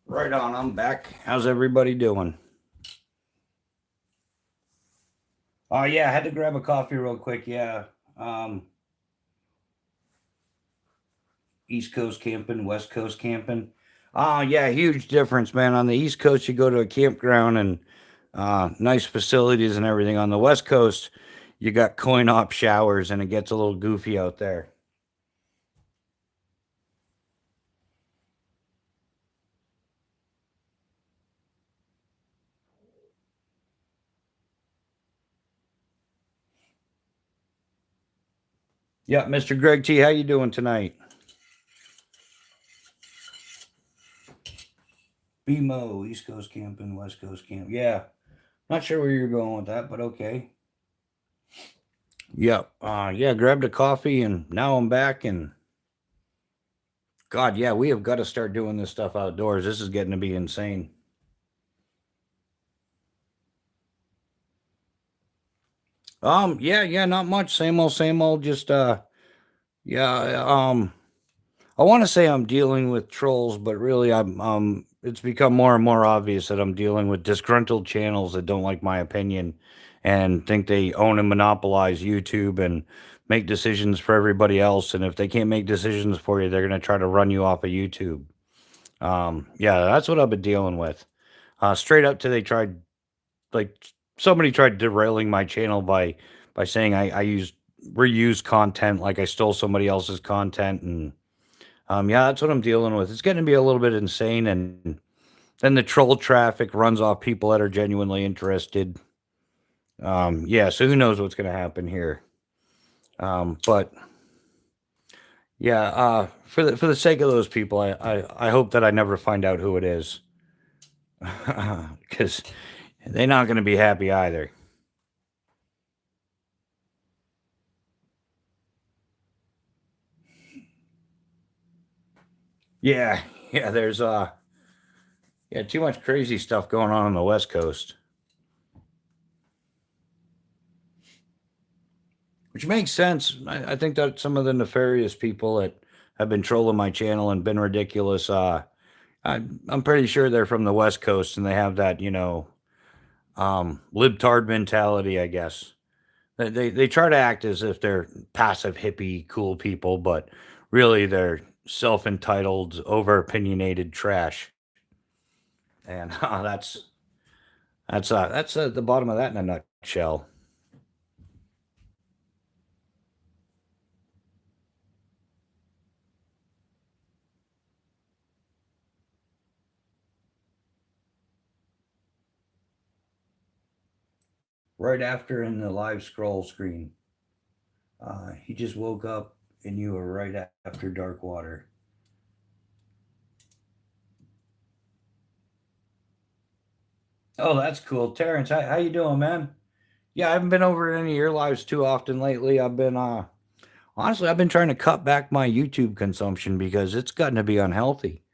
Right on. I'm back. How's everybody doing? Oh yeah, I had to grab a coffee real quick. Yeah. Um, East Coast camping, West Coast camping. Oh yeah, huge difference, man. On the East Coast, you go to a campground and nice facilities and everything. On the West Coast, you got coin op showers and it gets a little goofy out there. Yeah, Mr. Greg T, how you doing tonight? BMO, East Coast camping, West Coast camp. Yeah, not sure where you're going with that, but okay. Yep. Yeah, grabbed a coffee and now I'm back. And God, yeah, we have got to start doing this stuff outdoors. This is getting to be insane. Yeah, not much. Same old. Just yeah. I want to say I'm dealing with trolls, but really, it's become more and more obvious that I'm dealing with disgruntled channels that don't like my opinion and think they own and monopolize YouTube and make decisions for everybody else. And if they can't make decisions for you, they're going to try to run you off of YouTube. Yeah, that's what I've been dealing with. Straight up to they tried, like, somebody tried derailing my channel by saying I used reused content, like I stole somebody else's content. And yeah, that's what I'm dealing with. It's getting to be a little bit insane, and then the troll traffic runs off people that are genuinely interested. Yeah, so who knows what's going to happen here? But yeah, for the sake of those people, I hope that I never find out who it is, because they're not going to be happy either. Yeah, yeah. There's yeah, too much crazy stuff going on the West Coast, which makes sense. I think that some of the nefarious people that have been trolling my channel and been ridiculous, I'm pretty sure they're from the West Coast and they have that, libtard mentality, I guess. They try to act as if they're passive hippie cool people, but really they're self entitled, over opinionated trash. And that's the bottom of that in a nutshell. Right after in the live scroll screen, he just woke up and you were right after dark water. Oh, that's cool, Terrence. How you doing, man? Yeah, I haven't been over any of your lives too often lately. I've been honestly, I've been trying to cut back my YouTube consumption because it's gotten to be unhealthy.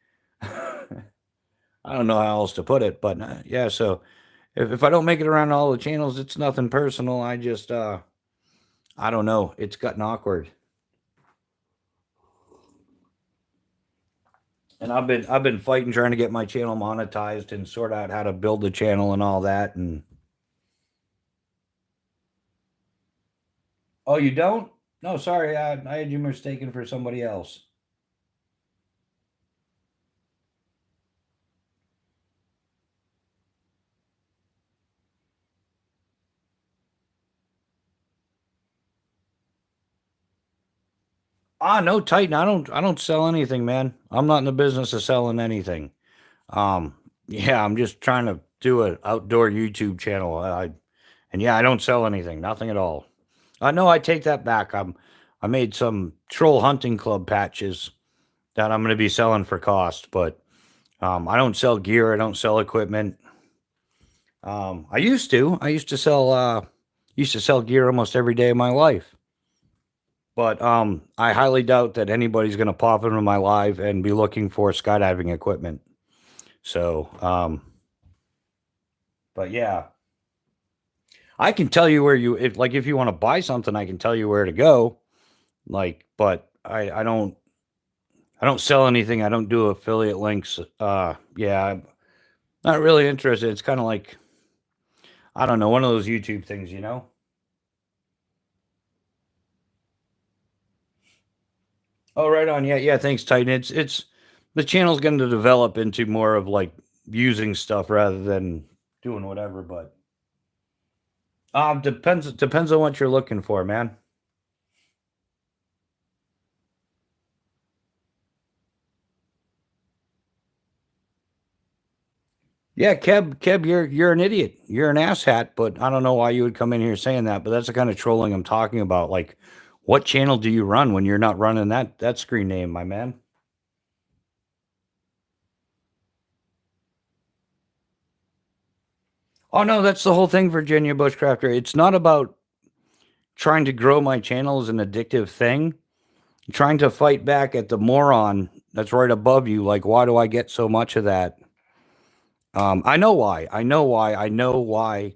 I don't know how else to put it, but yeah. So if I don't make it around all the channels, it's nothing personal. I just I don't know. It's gotten awkward, and I've been fighting trying to get my channel monetized and sort out how to build the channel and all that. And oh, you don't? No, sorry. I had you mistaken for somebody else. No, Titan. I don't sell anything, man. I'm not in the business of selling anything. Um, yeah, I'm just trying to do an outdoor YouTube channel. And yeah, I don't sell anything, nothing at all. No, I take that back. I made some troll hunting club patches that I'm going to be selling for cost, but I don't sell gear. I don't sell equipment. I used to sell gear almost every day of my life. But I highly doubt that anybody's going to pop into my live and be looking for skydiving equipment. So, but yeah, I can tell you where if you want to buy something, I can tell you where to go. Like, but I don't sell anything. I don't do affiliate links. Yeah, I'm not really interested. It's kind of like, I don't know, one of those YouTube things. Oh, right on. Yeah, yeah. Thanks, Titan. It's the channel's going to develop into more of like using stuff rather than doing whatever. But depends on what you're looking for, man. Yeah, Keb, you're an idiot. You're an asshat. But I don't know why you would come in here saying that. But that's the kind of trolling I'm talking about. Like, What channel do you run when you're not running that screen name, my man? Oh, no, that's the whole thing, Virginia Bushcrafter. It's not about trying to grow my channel as an addictive thing. Trying to fight back at the moron that's right above you. Like, why do I get so much of that? I know why. I know why. I know why.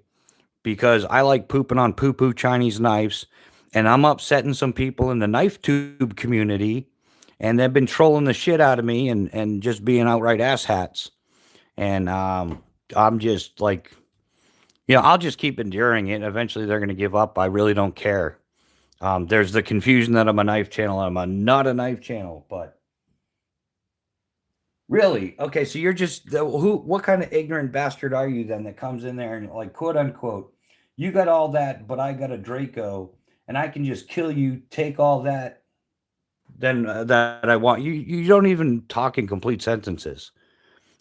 Because I like pooping on poo poo Chinese knives, and I'm upsetting some people in the knife tube community, and they've been trolling the shit out of me and just being outright asshats. And I'm just like, I'll just keep enduring it. Eventually, they're going to give up. I really don't care. There's the confusion that I'm a knife channel. Not a knife channel, but really, okay. So you're just who? What kind of ignorant bastard are you then that comes in there and like quote unquote, you got all that, but I got a Draco, and I can just kill you, take all that, then that I want you. You don't even talk in complete sentences.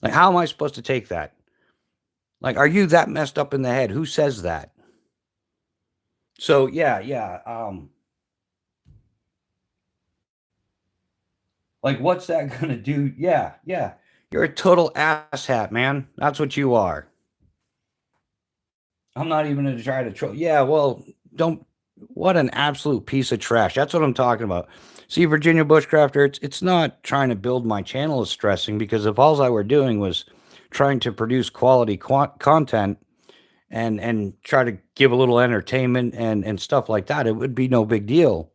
Like, how am I supposed to take that? Like, are you that messed up in the head? Who says that? So yeah, yeah. Like, what's that gonna do? Yeah, yeah. You're a total asshat, man. That's what you are. I'm not even gonna try to troll. Yeah, well, don't. What an absolute piece of trash. That's what I'm talking about. See, Virginia Bushcrafter, it's not trying to build my channel is stressing because if all I were doing was trying to produce quality content and try to give a little entertainment and stuff like that, it would be no big deal.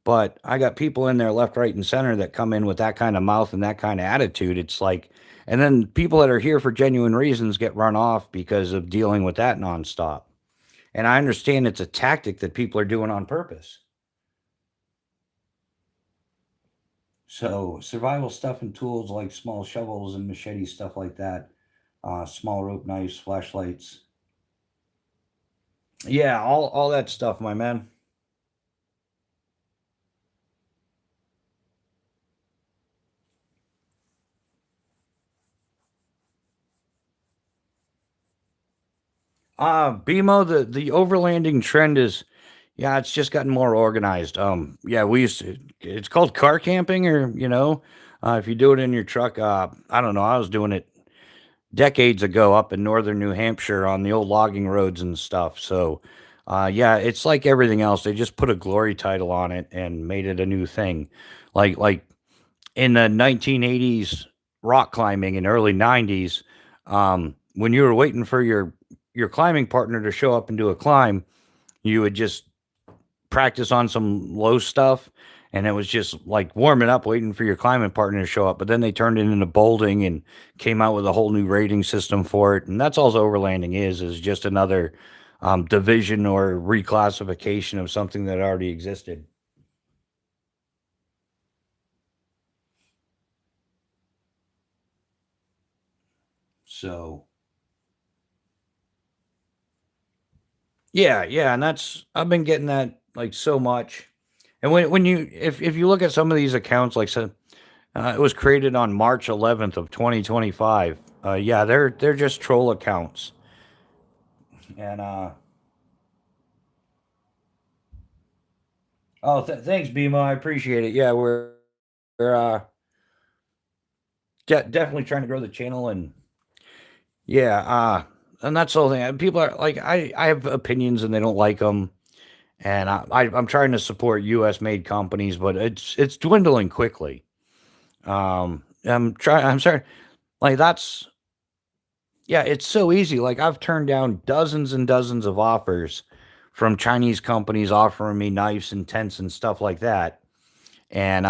But I got people in there left, right, and center that come in with that kind of mouth and that kind of attitude. It's like, and then people that are here for genuine reasons get run off because of dealing with that nonstop. And I understand it's a tactic that people are doing on purpose. So survival stuff and tools like small shovels and machete stuff like that, small rope knives, flashlights. Yeah, all that stuff, my man. BMO, the overlanding trend is, yeah, it's just gotten more organized. Yeah, we used to, it's called car camping, or if you do it in your truck. I don't know. I was doing it decades ago up in northern New Hampshire on the old logging roads and stuff. So, yeah, it's like everything else. They just put a glory title on it and made it a new thing. Like in the 1980s rock climbing and early 90s, when you were waiting for your climbing partner to show up and do a climb, you would just practice on some low stuff, and it was just like warming up waiting for your climbing partner to show up. But then they turned it into bouldering and came out with a whole new rating system for it, and that's all overlanding is just another division or reclassification of something that already existed. So yeah, yeah, and that's I've been getting that like so much. And when you if you look at some of these accounts, like so, it was created on March 11th of 2025. Yeah, they're just troll accounts. And oh, thanks, Bimo. I appreciate it. Yeah, we're definitely trying to grow the channel, and yeah, and that's the whole thing. People are like, I have opinions, and they don't like them, and I'm trying to support U.S. made companies, but it's dwindling quickly. I'm trying. I'm sorry. Like that's Yeah, it's so easy. Like I've turned down dozens and dozens of offers from Chinese companies offering me knives and tents and stuff like that. And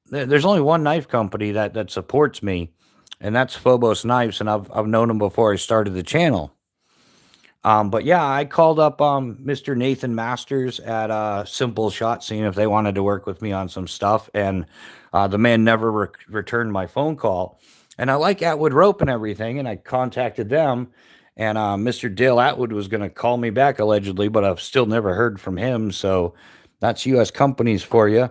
there's only one knife company that supports me, and that's Phobos Knives, and I've known them before I started the channel. But yeah, I called up Mr. Nathan Masters at Simple Shot, seeing if they wanted to work with me on some stuff, and the man never returned my phone call. And I like Atwood Rope and everything, and I contacted them, and Mr. Dale Atwood was going to call me back allegedly, but I've still never heard from him. So that's U.S. companies for you.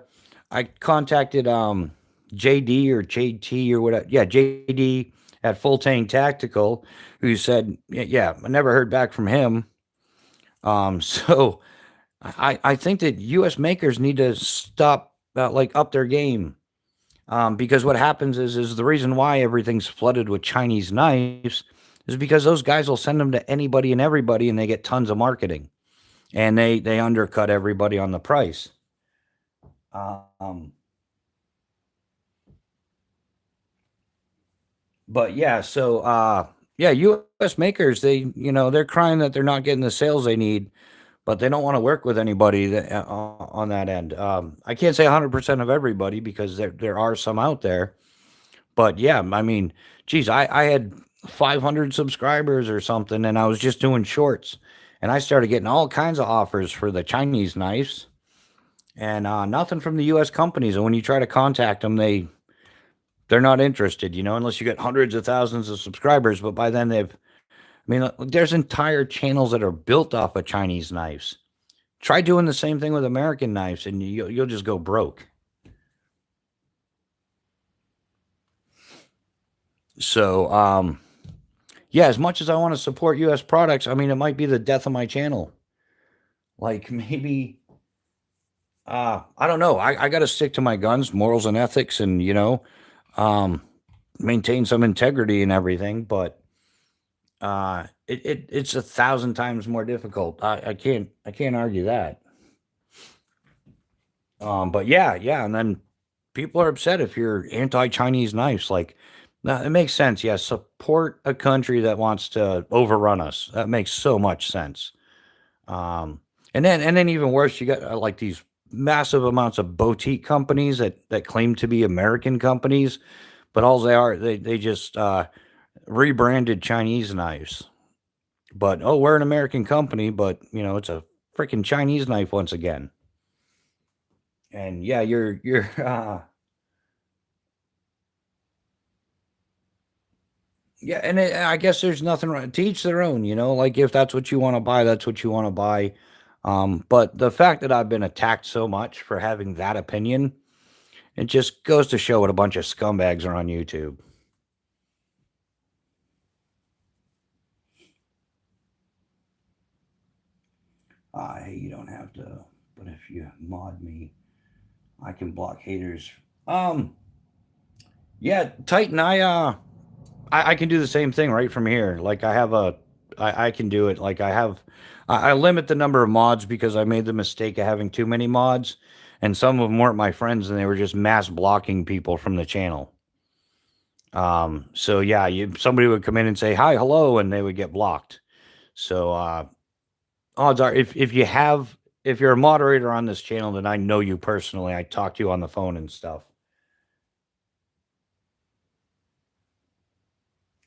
I contacted JD or JT or whatever. Yeah, JD at Full Tank Tactical, who said, yeah, I never heard back from him. So I think that U.S. makers need to stop, like, up their game. Because what happens is the reason why everything's flooded with Chinese knives is because those guys will send them to anybody and everybody, and they get tons of marketing, and they undercut everybody on the price. Um, but yeah, so yeah, U.S. makers, they're crying that they're not getting the sales they need, but they don't want to work with anybody on that end. I can't say 100% of everybody because there are some out there. But yeah, I mean, geez, I had 500 subscribers or something, and I was just doing shorts, and I started getting all kinds of offers for the Chinese knives, and nothing from the U.S. companies. And when you try to contact them, they're not interested, unless you get hundreds of thousands of subscribers. But by then I mean, there's entire channels that are built off of Chinese knives. Try doing the same thing with American knives, and you'll just go broke. So, yeah, as much as I want to support U.S. products, I mean, it might be the death of my channel. Like maybe, I don't know. I got to stick to my guns, morals, and ethics, and um, maintain some integrity and everything. But it's 1,000 times more difficult. I can't argue that. But yeah, and then people are upset if you're anti-Chinese knives. Like, no, it makes sense. Yeah, support a country that wants to overrun us. That makes so much sense. Um, and then even worse, you got like these massive amounts of boutique companies that claim to be American companies, but all they just rebranded Chinese knives. But oh, we're an American company, but it's a freaking Chinese knife once again. And yeah, you're yeah, and I guess there's nothing wrong. To each their own, like if that's what you want to buy, that's what you want to buy. But the fact that I've been attacked so much for having that opinion, it just goes to show what a bunch of scumbags are on YouTube. Hey, you don't have to, but if you mod me, I can block haters. Um, yeah, Titan, I can do the same thing right from here. Like I can do it. Like I limit the number of mods because I made the mistake of having too many mods, and some of them weren't my friends, and they were just mass blocking people from the channel. So yeah, somebody would come in and say hi, hello, and they would get blocked. So odds are, if you're a moderator on this channel, then I know you personally. I talk to you on the phone and stuff.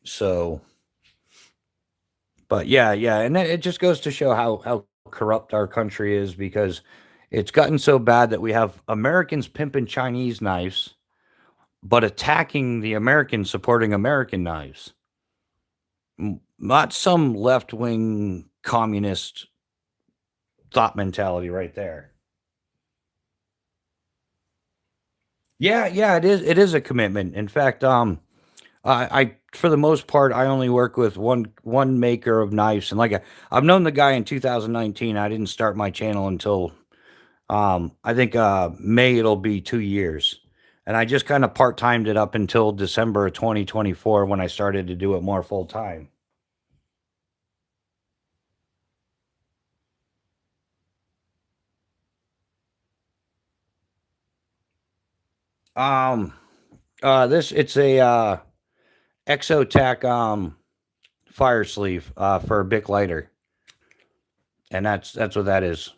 So, but yeah, and then it just goes to show how corrupt our country is because it's gotten so bad that we have Americans pimping Chinese knives, but attacking the Americans supporting American knives. Not some left wing communist thought mentality right there. Yeah, it is a commitment. In fact, I for the most part I only work with one maker of knives, and like I've known the guy in 2019. I didn't start my channel until I think May it'll be 2 years, and I just kind of part timed it up until December of 2024 when I started to do it more full time. Um, this it's a Exotac fire sleeve for a Bic lighter, and that's what that is.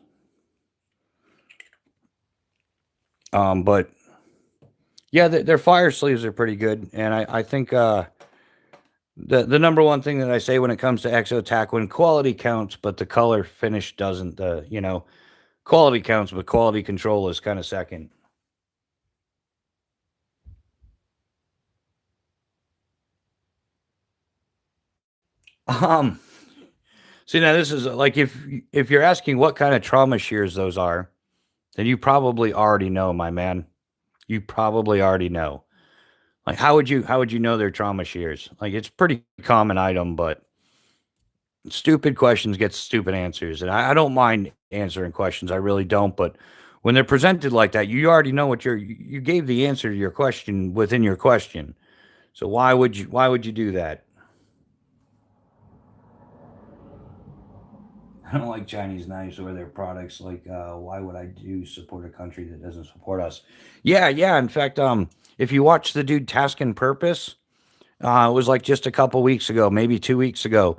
But yeah, their fire sleeves are pretty good, and I think the number one thing that I say when it comes to Exotac, when quality counts, but the color finish doesn't. Quality counts, but quality control is kind of second. Um, See, now this is like if you're asking what kind of trauma shears those are, then you probably already know, my man. You probably already know. Like, how would you know they're trauma shears? Like, it's pretty common item, but stupid questions get stupid answers, and I don't mind answering questions. I really don't. But when they're presented like that, you already know what you gave the answer to your question within your question. So why would you do that? I don't like Chinese knives or their products. Like, why would I do support a country that doesn't support us? Yeah, yeah. In fact, if you watch the dude Task and Purpose, it was like just a couple weeks ago, maybe 2 weeks ago.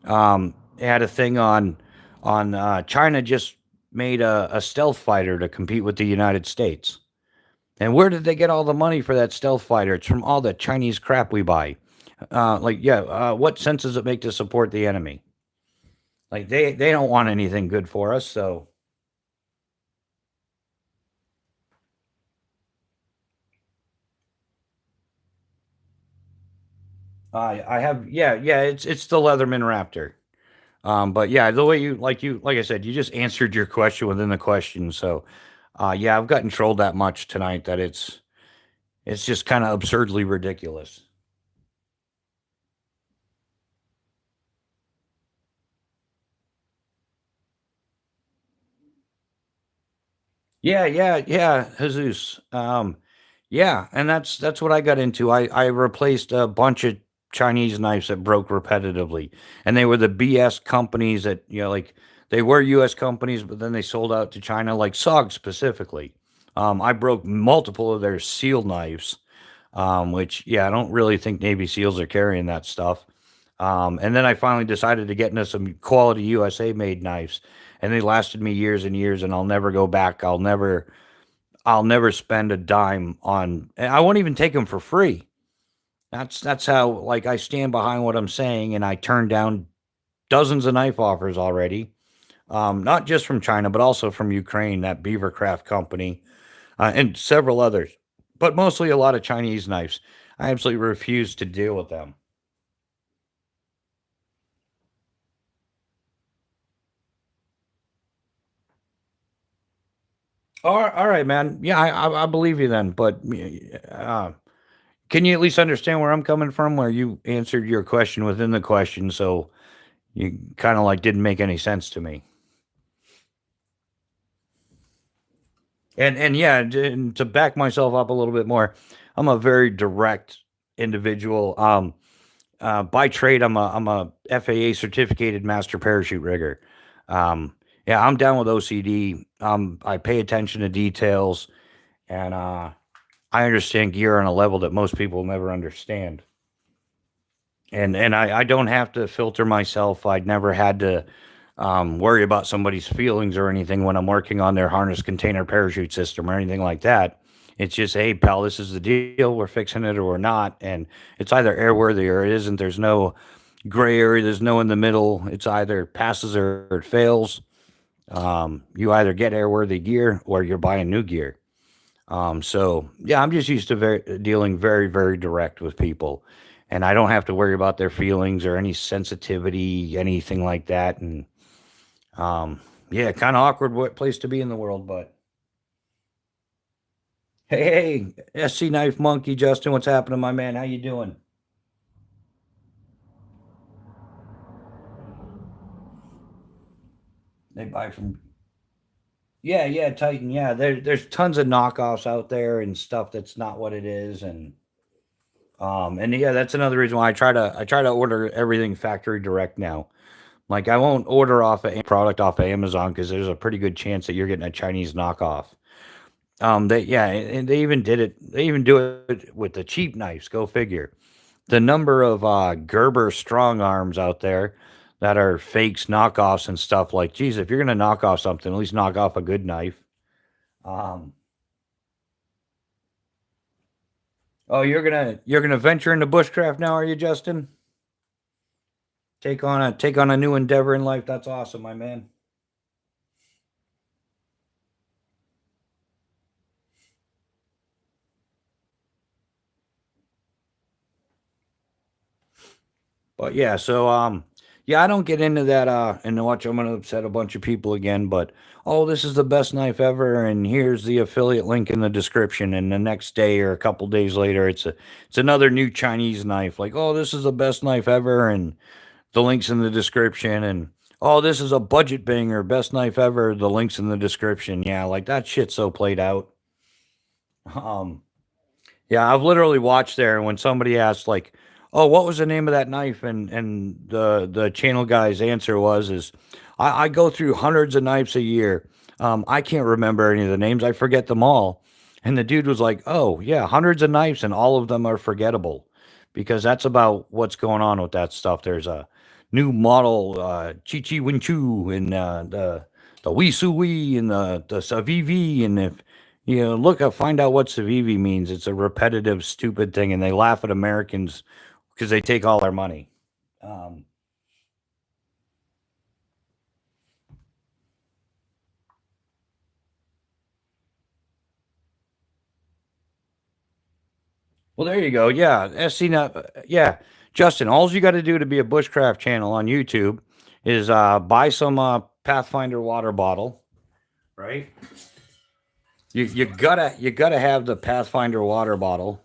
They had a thing on China just made a stealth fighter to compete with the United States. And where did they get all the money for that stealth fighter? It's from all the Chinese crap we buy. Yeah, what sense does it make to support the enemy? Like they don't want anything good for us. So I have, yeah, yeah. It's the Leatherman Raptor. But yeah, the way like I said, you just answered your question within the question. So yeah, I've gotten trolled that much tonight that it's just kind of absurdly ridiculous. Yeah, yeah, yeah, Jesus. Yeah, and that's what I got into. I replaced a bunch of Chinese knives that broke repetitively, and they were the BS companies that like they were U.S. companies, but then they sold out to China, like SOG specifically. I broke multiple of their seal knives, which yeah, I don't really think Navy SEALs are carrying that stuff. And then I finally decided to get into some quality USA made knives, and they lasted me years and years, and I'll never go back. I'll never spend a dime on. And I won't even take them for free. That's how like I stand behind what I'm saying, and I turned down dozens of knife offers already. Not just from China, but also from Ukraine, that Beavercraft company, and several others, but mostly a lot of Chinese knives. I absolutely refuse to deal with them. All right, man. Yeah, I believe you then. But can you at least understand where I'm coming from? Where you answered your question within the question, so you kind of like didn't make any sense to me. And yeah, and to back myself up a little bit more, I'm a very direct individual. By trade, I'm a FAA certificated master parachute rigger. Yeah, I'm down with OCD. I pay attention to details, and I understand gear on a level that most people never understand. And I don't have to filter myself. I'd never had to worry about somebody's feelings or anything when I'm working on their harness container parachute system or anything like that. It's just, hey, pal, this is the deal. We're fixing it or we're not. And it's either airworthy or it isn't. There's no gray area. There's no in the middle. It's either passes or it fails. You either get airworthy gear or you're buying new gear. So yeah, I'm just used to dealing very, very direct with people, and I don't have to worry about their feelings or any sensitivity, anything like that. And yeah, kind of awkward place to be in the world. But hey, SC Knife Monkey Justin, what's happening, my man? How you doing? They buy from yeah, yeah, Titan. Yeah, there's tons of knockoffs out there and stuff that's not what it is, and yeah, that's another reason why I try to order everything factory direct now. Like I won't order off a product off of Amazon because there's a pretty good chance that you're getting a Chinese knockoff. They yeah, and they even did it. They even do it with the cheap knives. Go figure. The number of Gerber strong arms out there that are fakes, knockoffs, and stuff. Like, geez, if you're gonna knock off something, at least knock off a good knife. Um, oh, you're gonna venture into bushcraft now, are you, Justin? Take on a new endeavor in life. That's awesome, my man. But yeah, so yeah, I don't get into that and watch I'm gonna upset a bunch of people again, but oh, this is the best knife ever, and here's the affiliate link in the description, and the next day or a couple days later it's another new Chinese knife, like, oh, this is the best knife ever, and the links in the description, and Oh, this is a budget banger, best knife ever. The link's in the description. Yeah, like that shit's so played out. Um, Yeah, I've literally watched there, and when somebody asked, like, "Oh, what was the name of that knife?" and the channel guy's answer is, I go through hundreds of knives a year. I can't remember any of the names. I forget them all." And the dude was like, "Oh, yeah, hundreds of knives, and all of them are forgettable, because that's about what's going on with that stuff. There's a new model, Chi Chi Wing Chu, and the Wee Soo Wee, and the Savivi, and if look up, find out what Civivi means. It's a repetitive, stupid thing, and they laugh at Americans because they take all our money. Um, well, there you go. Yeah, SC. Yeah, Justin. All you got to do to be a bushcraft channel on YouTube is buy some Pathfinder water bottle. Right. You gotta have the Pathfinder water bottle.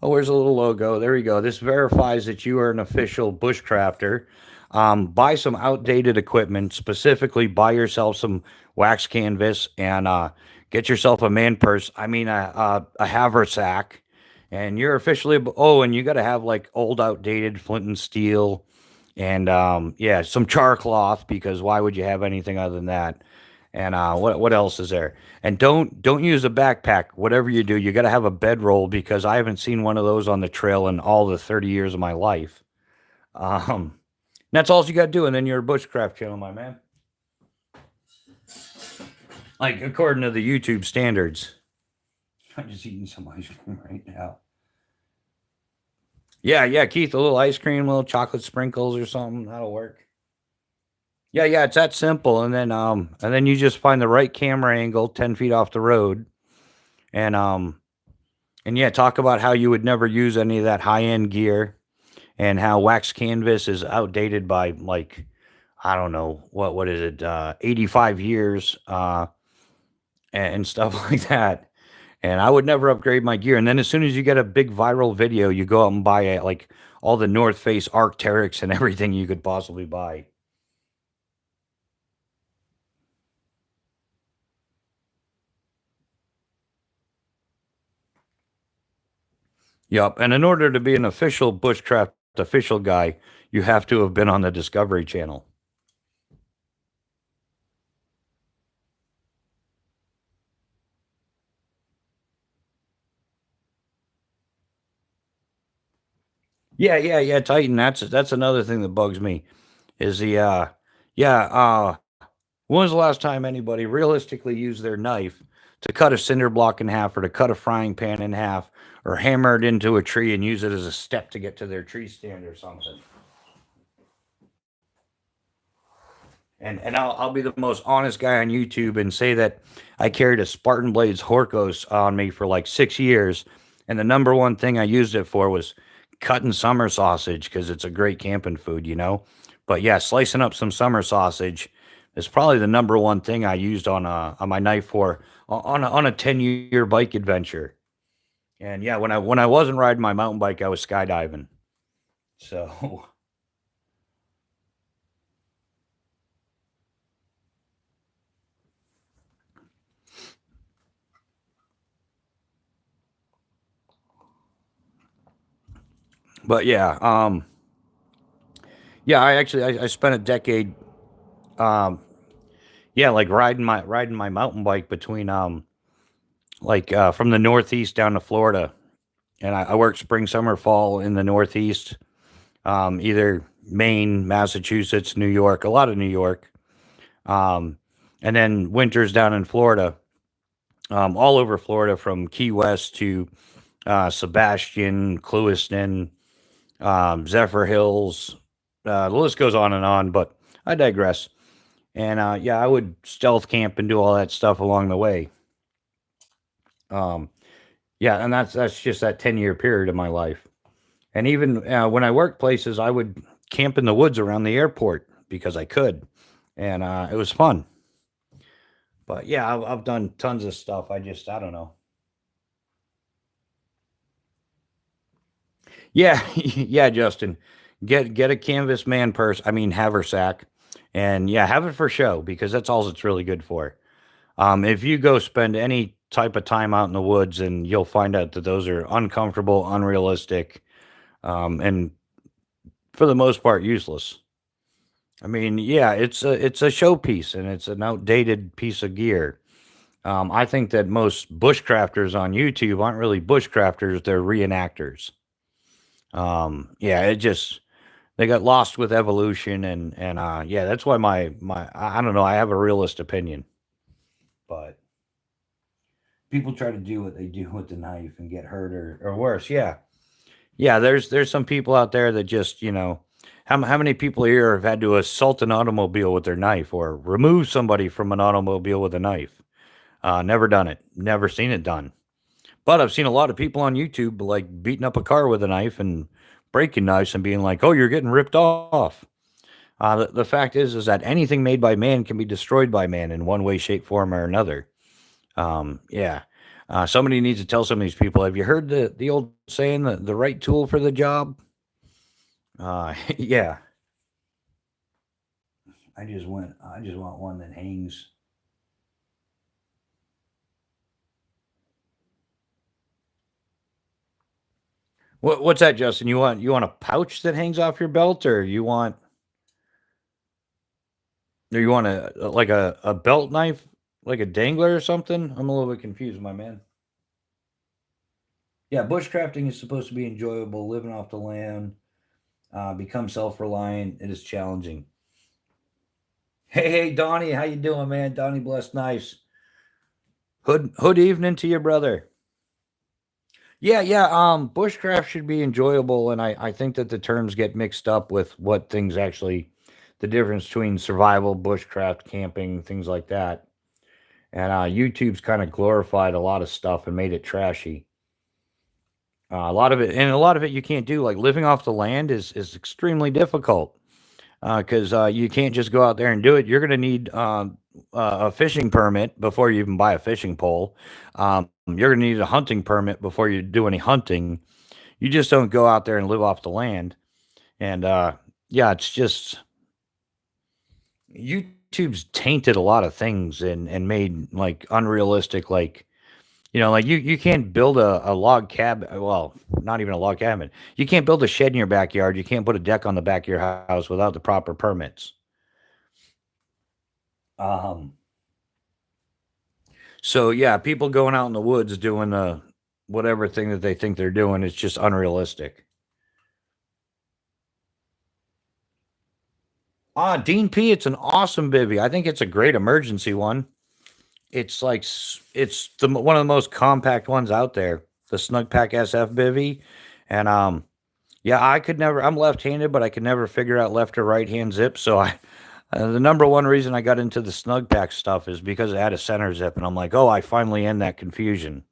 Oh, where's a little logo? There we go. This verifies that you are an official bushcrafter. Buy some outdated equipment. Specifically, buy yourself some wax canvas and get yourself a man purse. I mean, a haversack. And you're officially. Oh, and you got to have like old, outdated flint and steel, and yeah, some char cloth, because why would you have anything other than that? And what else is there? And don't use a backpack. Whatever you do, you got to have a bedroll, because I haven't seen one of those on the trail in all the 30 years of my life. That's all you got to do, and then you're a bushcraft channel, my man. Like according to the YouTube standards. I'm just eating some ice cream right now. Yeah, yeah, Keith, a little ice cream, a little chocolate sprinkles or something. That'll work. Yeah, yeah, it's that simple. And then you just find the right camera angle 10 feet off the road. And yeah, talk about how you would never use any of that high end gear, and how wax canvas is outdated by, like, I don't know, what is it, 85 years, and stuff like that. And I would never upgrade my gear. And then as soon as you get a big viral video, you go out and buy it, like all the North Face Arc'teryx and everything you could possibly buy. Yep. And in order to be an official bushcraft official guy, you have to have been on the Discovery Channel. Yeah, yeah, yeah, Titan. That's another thing that bugs me is the yeah, when was the last time anybody realistically used their knife to cut a cinder block in half, or to cut a frying pan in half, or hammer it into a tree and use it as a step to get to their tree stand or something? And I'll be the most honest guy on YouTube and say that I carried a Spartan Blades Horkos on me for like 6 years, and the number one thing I used it for was cutting summer sausage, because it's a great camping food. But yeah, slicing up some summer sausage is probably the number one thing I used on my knife for on a 10-year bike adventure. And yeah, when I wasn't riding my mountain bike, I was skydiving. So but yeah, yeah, I spent a decade, um yeah, like riding my mountain bike between like from the Northeast down to Florida. And I worked spring, summer, fall in the Northeast, either Maine, Massachusetts, New York, a lot of New York, um, and then winters down in Florida, all over Florida, from Key West to Sebastian, Clewiston, Zephyr Hills. The list goes on and on, but I digress. And yeah, I would stealth camp and do all that stuff along the way. Um, yeah, and that's just that 10-year period of my life. And even when I worked places, I would camp in the woods around the airport because I could, and it was fun. But yeah, I've done tons of stuff. I don't know. Yeah, yeah, Justin, get a canvas man purse. I mean haversack. And yeah, have it for show because that's all it's really good for. If you go spend any type of time out in the woods, and you'll find out that those are uncomfortable, unrealistic, and for the most part useless. I mean, yeah, it's a showpiece and it's an outdated piece of gear. I think that most bushcrafters on YouTube aren't really bushcrafters; they're reenactors. Yeah, it just they got lost with evolution, and yeah, that's why I don't know. I have a realist opinion, but people try to do what they do with the knife and get hurt or worse. Yeah, yeah. There's some people out there that just how many people here have had to assault an automobile with their knife or remove somebody from an automobile with a knife? Never done it. Never seen it done. But I've seen a lot of people on YouTube like beating up a car with a knife and breaking knives and being like, "Oh, you're getting ripped off." The fact is that anything made by man can be destroyed by man in one way, shape, form, or another. Yeah. Somebody needs to tell some of these people. Have you heard the old saying that the right tool for the job? Yeah. I just want one that hangs. What's that, Justin? You want a pouch that hangs off your belt, or you want like a belt knife, like a dangler or something? I'm a little bit confused, my man. Yeah, bushcrafting is supposed to be enjoyable, living off the land, become self-reliant. It is challenging. Hey, Donnie, how you doing, man? Donnie Bless Knives. Hood evening to your brother. Yeah, yeah. Bushcraft should be enjoyable, and I think that the terms get mixed up with what things actually, the difference between survival, bushcraft, camping, things like that. And YouTube's kind of glorified a lot of stuff and made it trashy. A lot of it you can't do. Like living off the land is extremely difficult because you can't just go out there and do it. You're going to need a fishing permit before you even buy a fishing pole. You're going to need a hunting permit before you do any hunting. You just don't go out there and live off the land. And yeah, it's just YouTube's tainted a lot of things and made like unrealistic, like like you can't build a log cabin. Well, not even a log cabin. You can't build a shed in your backyard. You can't put a deck on the back of your house without the proper permits. Um, so yeah, people going out in the woods doing whatever thing that they think they're doing is just unrealistic. Dean P, it's an awesome bivy. I think it's a great emergency one. It's like it's one of the most compact ones out there, the Snug Pack SF bivy, and yeah, I could never. I'm left-handed, but I could never figure out left or right hand zip. So the number one reason I got into the Snug Pack stuff is because it had a center zip, and I'm like, oh, I finally end that confusion.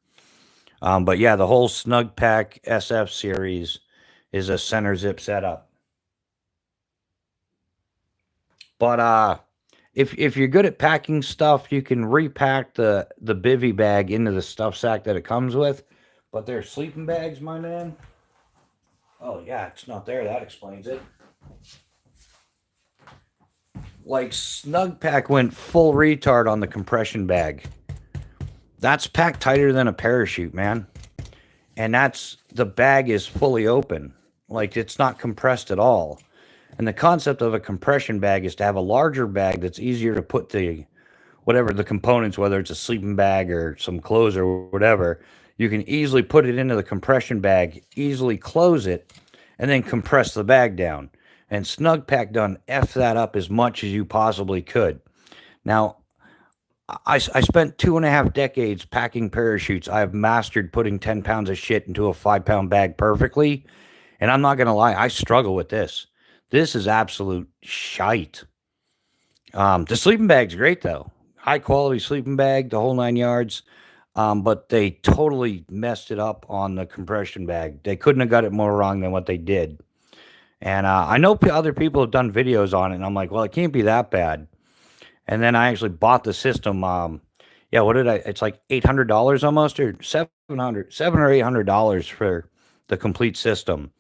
But yeah, the whole Snug Pack SF series is a center zip setup. But if you're good at packing stuff, you can repack the bivy bag into the stuff sack that it comes with. But they're sleeping bags, my man. Oh yeah, it's not there. That explains it. Like Snug Pack went full retard on the compression bag. That's packed tighter than a parachute, man. And that's the bag is fully open. Like it's not compressed at all. And the concept of a compression bag is to have a larger bag that's easier to put the whatever the components, whether it's a sleeping bag or some clothes or whatever, you can easily put it into the compression bag, easily close it, and then compress the bag down. And Snug Pack done F that up as much as you possibly could. Now, I spent 2.5 decades packing parachutes. I have mastered putting 10 pounds of shit into a 5 pound bag perfectly. And I'm not going to lie, I struggle with this. This is absolute shite. The sleeping bag's great though. High quality sleeping bag, the whole 9 yards. But they totally messed it up on the compression bag. They couldn't have got it more wrong than what they did. And I know other people have done videos on it, and I'm like, well, it can't be that bad. And then I actually bought the system. Yeah, what did I? It's like $800 almost, or 700, $700 or $800 for the complete system.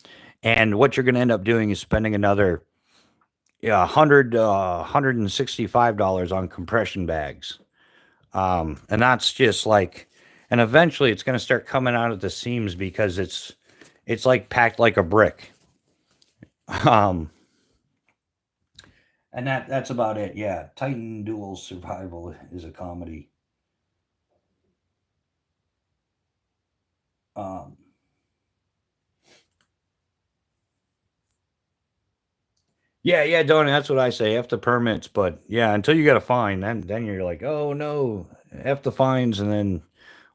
And what you're going to end up doing is spending another yeah, 165 on compression bags. And that's just like, and eventually it's going to start coming out of the seams because it's like packed like a brick. Um, and that's about it. Yeah, Titan Dual Survival is a comedy. Um, yeah, yeah, Donnie, that's what I say. F the permits, but yeah, until you get a fine, then you're like, oh no, F the fines, and then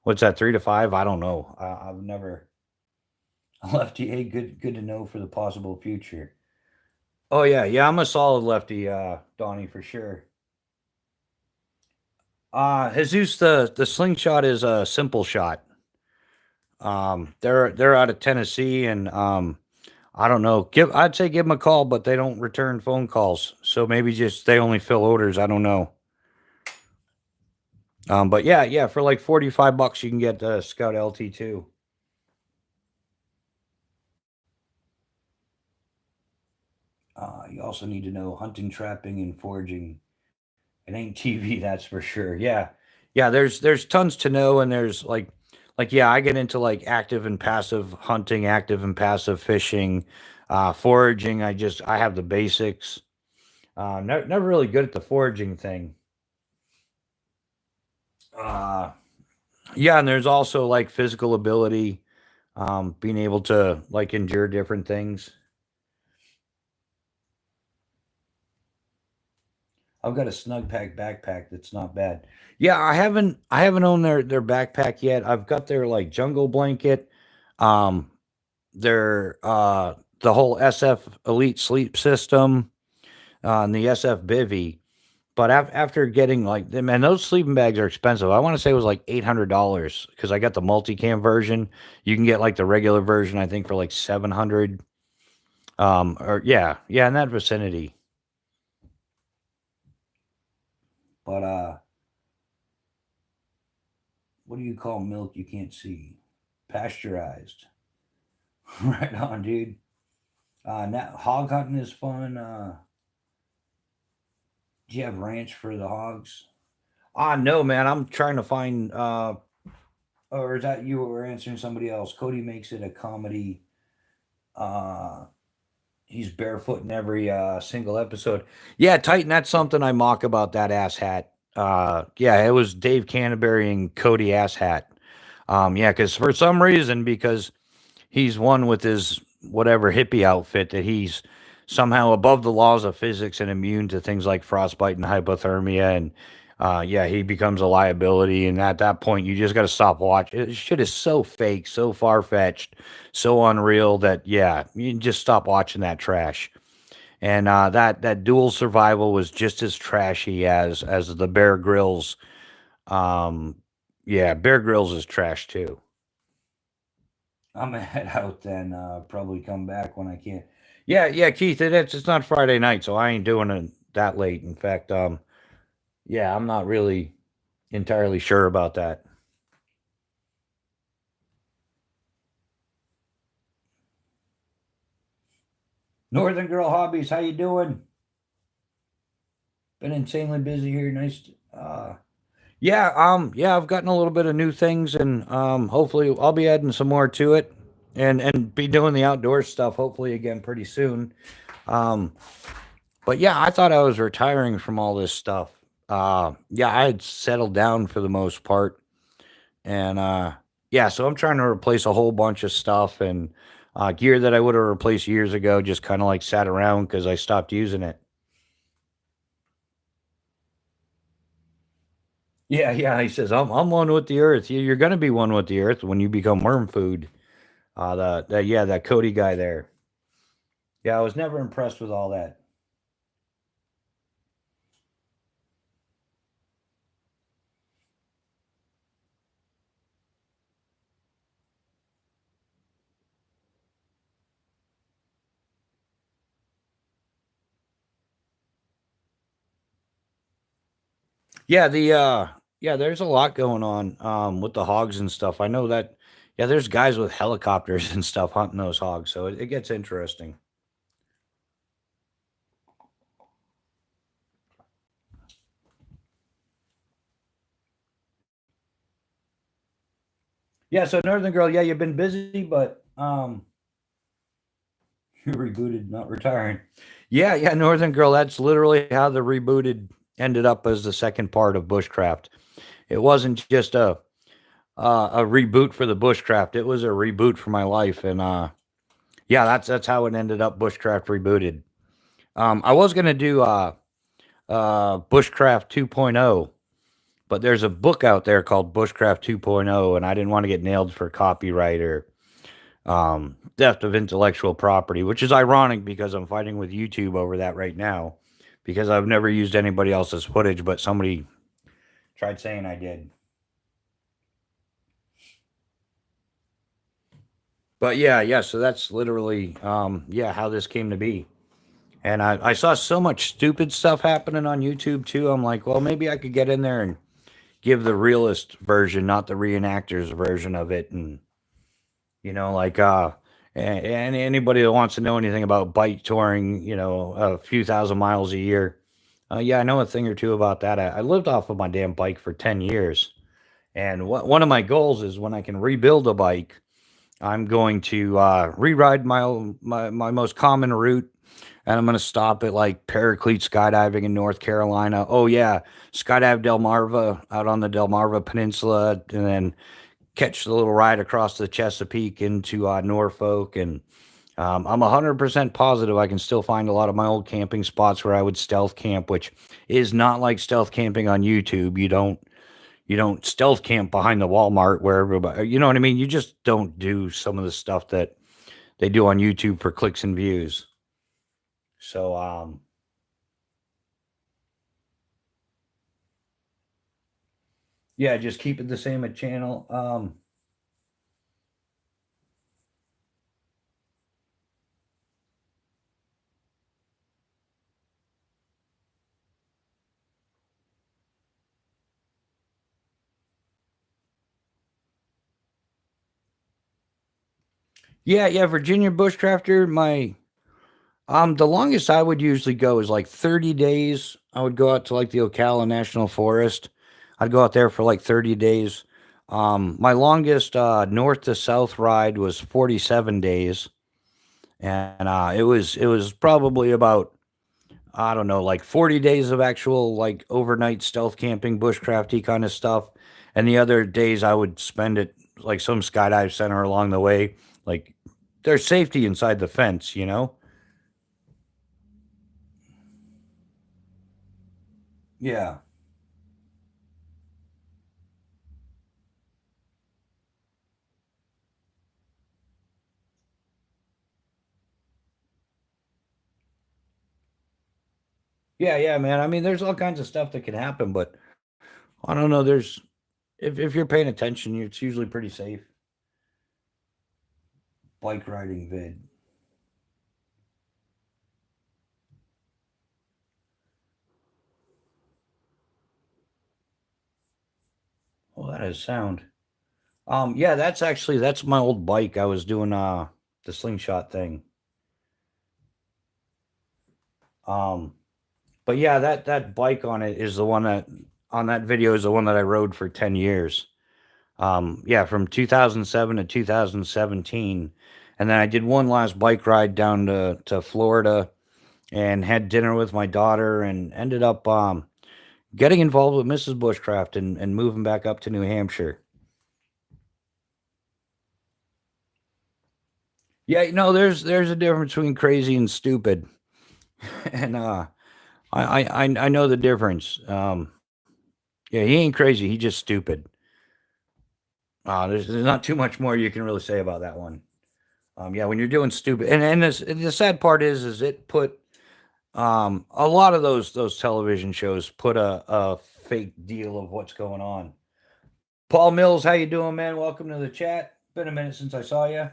what's that, 3 to 5? I don't know. I've never lefty. Hey, good to know for the possible future. Oh yeah, yeah, I'm a solid lefty, Donnie, for sure. Jesus, the slingshot is a simple shot. They're out of Tennessee, and I don't know. I'd say give them a call, but they don't return phone calls, so maybe just they only fill orders. I don't know. But yeah, yeah, for like $45, you can get the Scout LT2. You also need to know hunting, trapping, and foraging. It ain't TV, that's for sure. Yeah, yeah. There's tons to know, and there's like yeah, I get into like active and passive hunting, active and passive fishing, foraging. I have the basics. Never really good at the foraging thing. Uh, yeah, and there's also like physical ability, being able to like endure different things. I've got a snug pack backpack that's not bad. Yeah, I haven't owned their backpack yet. I've got their like jungle blanket, um, their the whole SF Elite sleep system, and the SF bivy. But after getting like them, and those sleeping bags are expensive. I want to say it was like $800 because I got the multicam version. You can get like the regular version, I think, for like 700. Or yeah, yeah, in that vicinity. But what do you call milk you can't see? Pasteurized. Right on, dude. Now hog hunting is fun. Do you have ranch for the hogs? No, man. I'm trying to find. Or is that you were answering somebody else? Cody makes it a comedy. Uh, he's barefoot in every single episode. Yeah, Titan. That's something I mock about that ass hat. Yeah, it was Dave Canterbury and Cody ass hat. Yeah, because for some reason, because he's one with his whatever hippie outfit that he's somehow above the laws of physics and immune to things like frostbite and hypothermia and yeah, he becomes a liability, and at that point you just got to stop watching. Shit is so fake, so far-fetched, so unreal that yeah, you just stop watching that trash. And that dual survival was just as trashy as the Bear Grylls. um yeah, Bear Grylls is trash too. I'm gonna head out then. Probably come back when I can. Yeah, yeah, Keith. It's not Friday night, so I ain't doing it that late. In fact, yeah, I'm not really entirely sure about that. Northern Girl Hobbies, how you doing? Been insanely busy here. Nice. Yeah, yeah, I've gotten a little bit of new things, and hopefully I'll be adding some more to it, and be doing the outdoor stuff hopefully again pretty soon. Um, But yeah, I thought I was retiring from all this stuff. Yeah, I had settled down for the most part, and yeah, so I'm trying to replace a whole bunch of stuff and gear that I would have replaced years ago. Just kind of like sat around because I stopped using it. Yeah, yeah. He says I'm one with the earth. You're gonna be one with the earth when you become worm food. Yeah, that Cody guy there. Yeah, I was never impressed with all that. Yeah, yeah, there's a lot going on with the hogs and stuff. I know that yeah, there's guys with helicopters and stuff hunting those hogs, so it gets interesting. Yeah, so Northern Girl, yeah, you've been busy, but you rebooted, not retiring. Yeah, yeah, Northern Girl. That's literally how the rebooted ended up as the second part of Bushcraft. It wasn't just a reboot for the Bushcraft. It was a reboot for my life, and yeah, that's how it ended up. Bushcraft rebooted. I was gonna do Bushcraft 2.0, but there's a book out there called Bushcraft 2.0, and I didn't want to get nailed for copyright or theft of intellectual property, which is ironic because I'm fighting with YouTube over that right now because I've never used anybody else's footage, but somebody tried saying I did. But yeah, yeah, so that's literally yeah, how this came to be. And I saw so much stupid stuff happening on YouTube too. I'm like, well, maybe I could get in there and give the realist version, not the reenactors version of it. And like and anybody that wants to know anything about bike touring, a few thousand miles a year, yeah, I know a thing or two about that. I lived off of my damn bike for 10 years, and one of my goals is when I can rebuild a bike, I'm going to re-ride my most common route, and I'm going to stop at like Paraclete Skydiving in North Carolina. Oh yeah, skydive Delmarva out on the Delmarva Peninsula, and then catch the little ride across the Chesapeake into Norfolk. And I'm 100% positive I can still find a lot of my old camping spots where I would stealth camp, which is not like stealth camping on YouTube. You don't stealth camp behind the Walmart where everybody, you know what I mean? You just don't do some of the stuff that they do on YouTube for clicks and views. So yeah, just keep it the same at channel. Yeah, yeah, Virginia Bushcrafter, the longest I would usually go is like 30 days. I would go out to like the Ocala National Forest. I'd go out there for like 30 days. My longest north to south ride was 47 days, and it was probably about, I don't know, like 40 days of actual like overnight stealth camping, bushcrafty kind of stuff, and the other days I would spend at like some skydive center along the way. Like there's safety inside the fence. Yeah. Yeah, yeah, man. I mean, there's all kinds of stuff that can happen, but I don't know. If you're paying attention, it's usually pretty safe. Bike riding vid. Oh, that is sound. Yeah, that's my old bike. I was doing the slingshot thing. Um, but yeah, that bike on it is the one that on that video is the one that I rode for 10 years. Yeah, from 2007 to 2017, and then I did one last bike ride down to Florida and had dinner with my daughter and ended up getting involved with Mrs. Bushcraft and moving back up to New Hampshire. Yeah, there's a difference between crazy and stupid, and I know the difference. Yeah, he ain't crazy. He just stupid. There's not too much more you can really say about that one. Yeah, when you're doing stupid, and the sad part is it put a lot of those television shows put a fake deal of what's going on. Paul Mills, how you doing, man? Welcome to the chat. Been a minute since I saw you.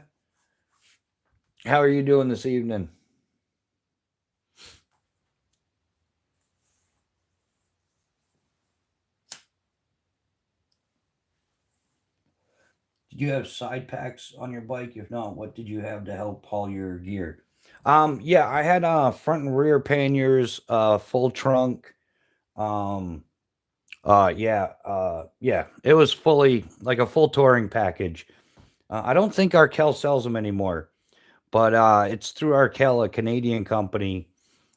How are you doing this evening? Did you have side packs on your bike? If not, what did you have to help haul your gear? Yeah, I had front and rear panniers, full trunk, um, Yeah, it was fully like a full touring package. I don't think Arkell sells them anymore, but it's through Arkell, a Canadian company,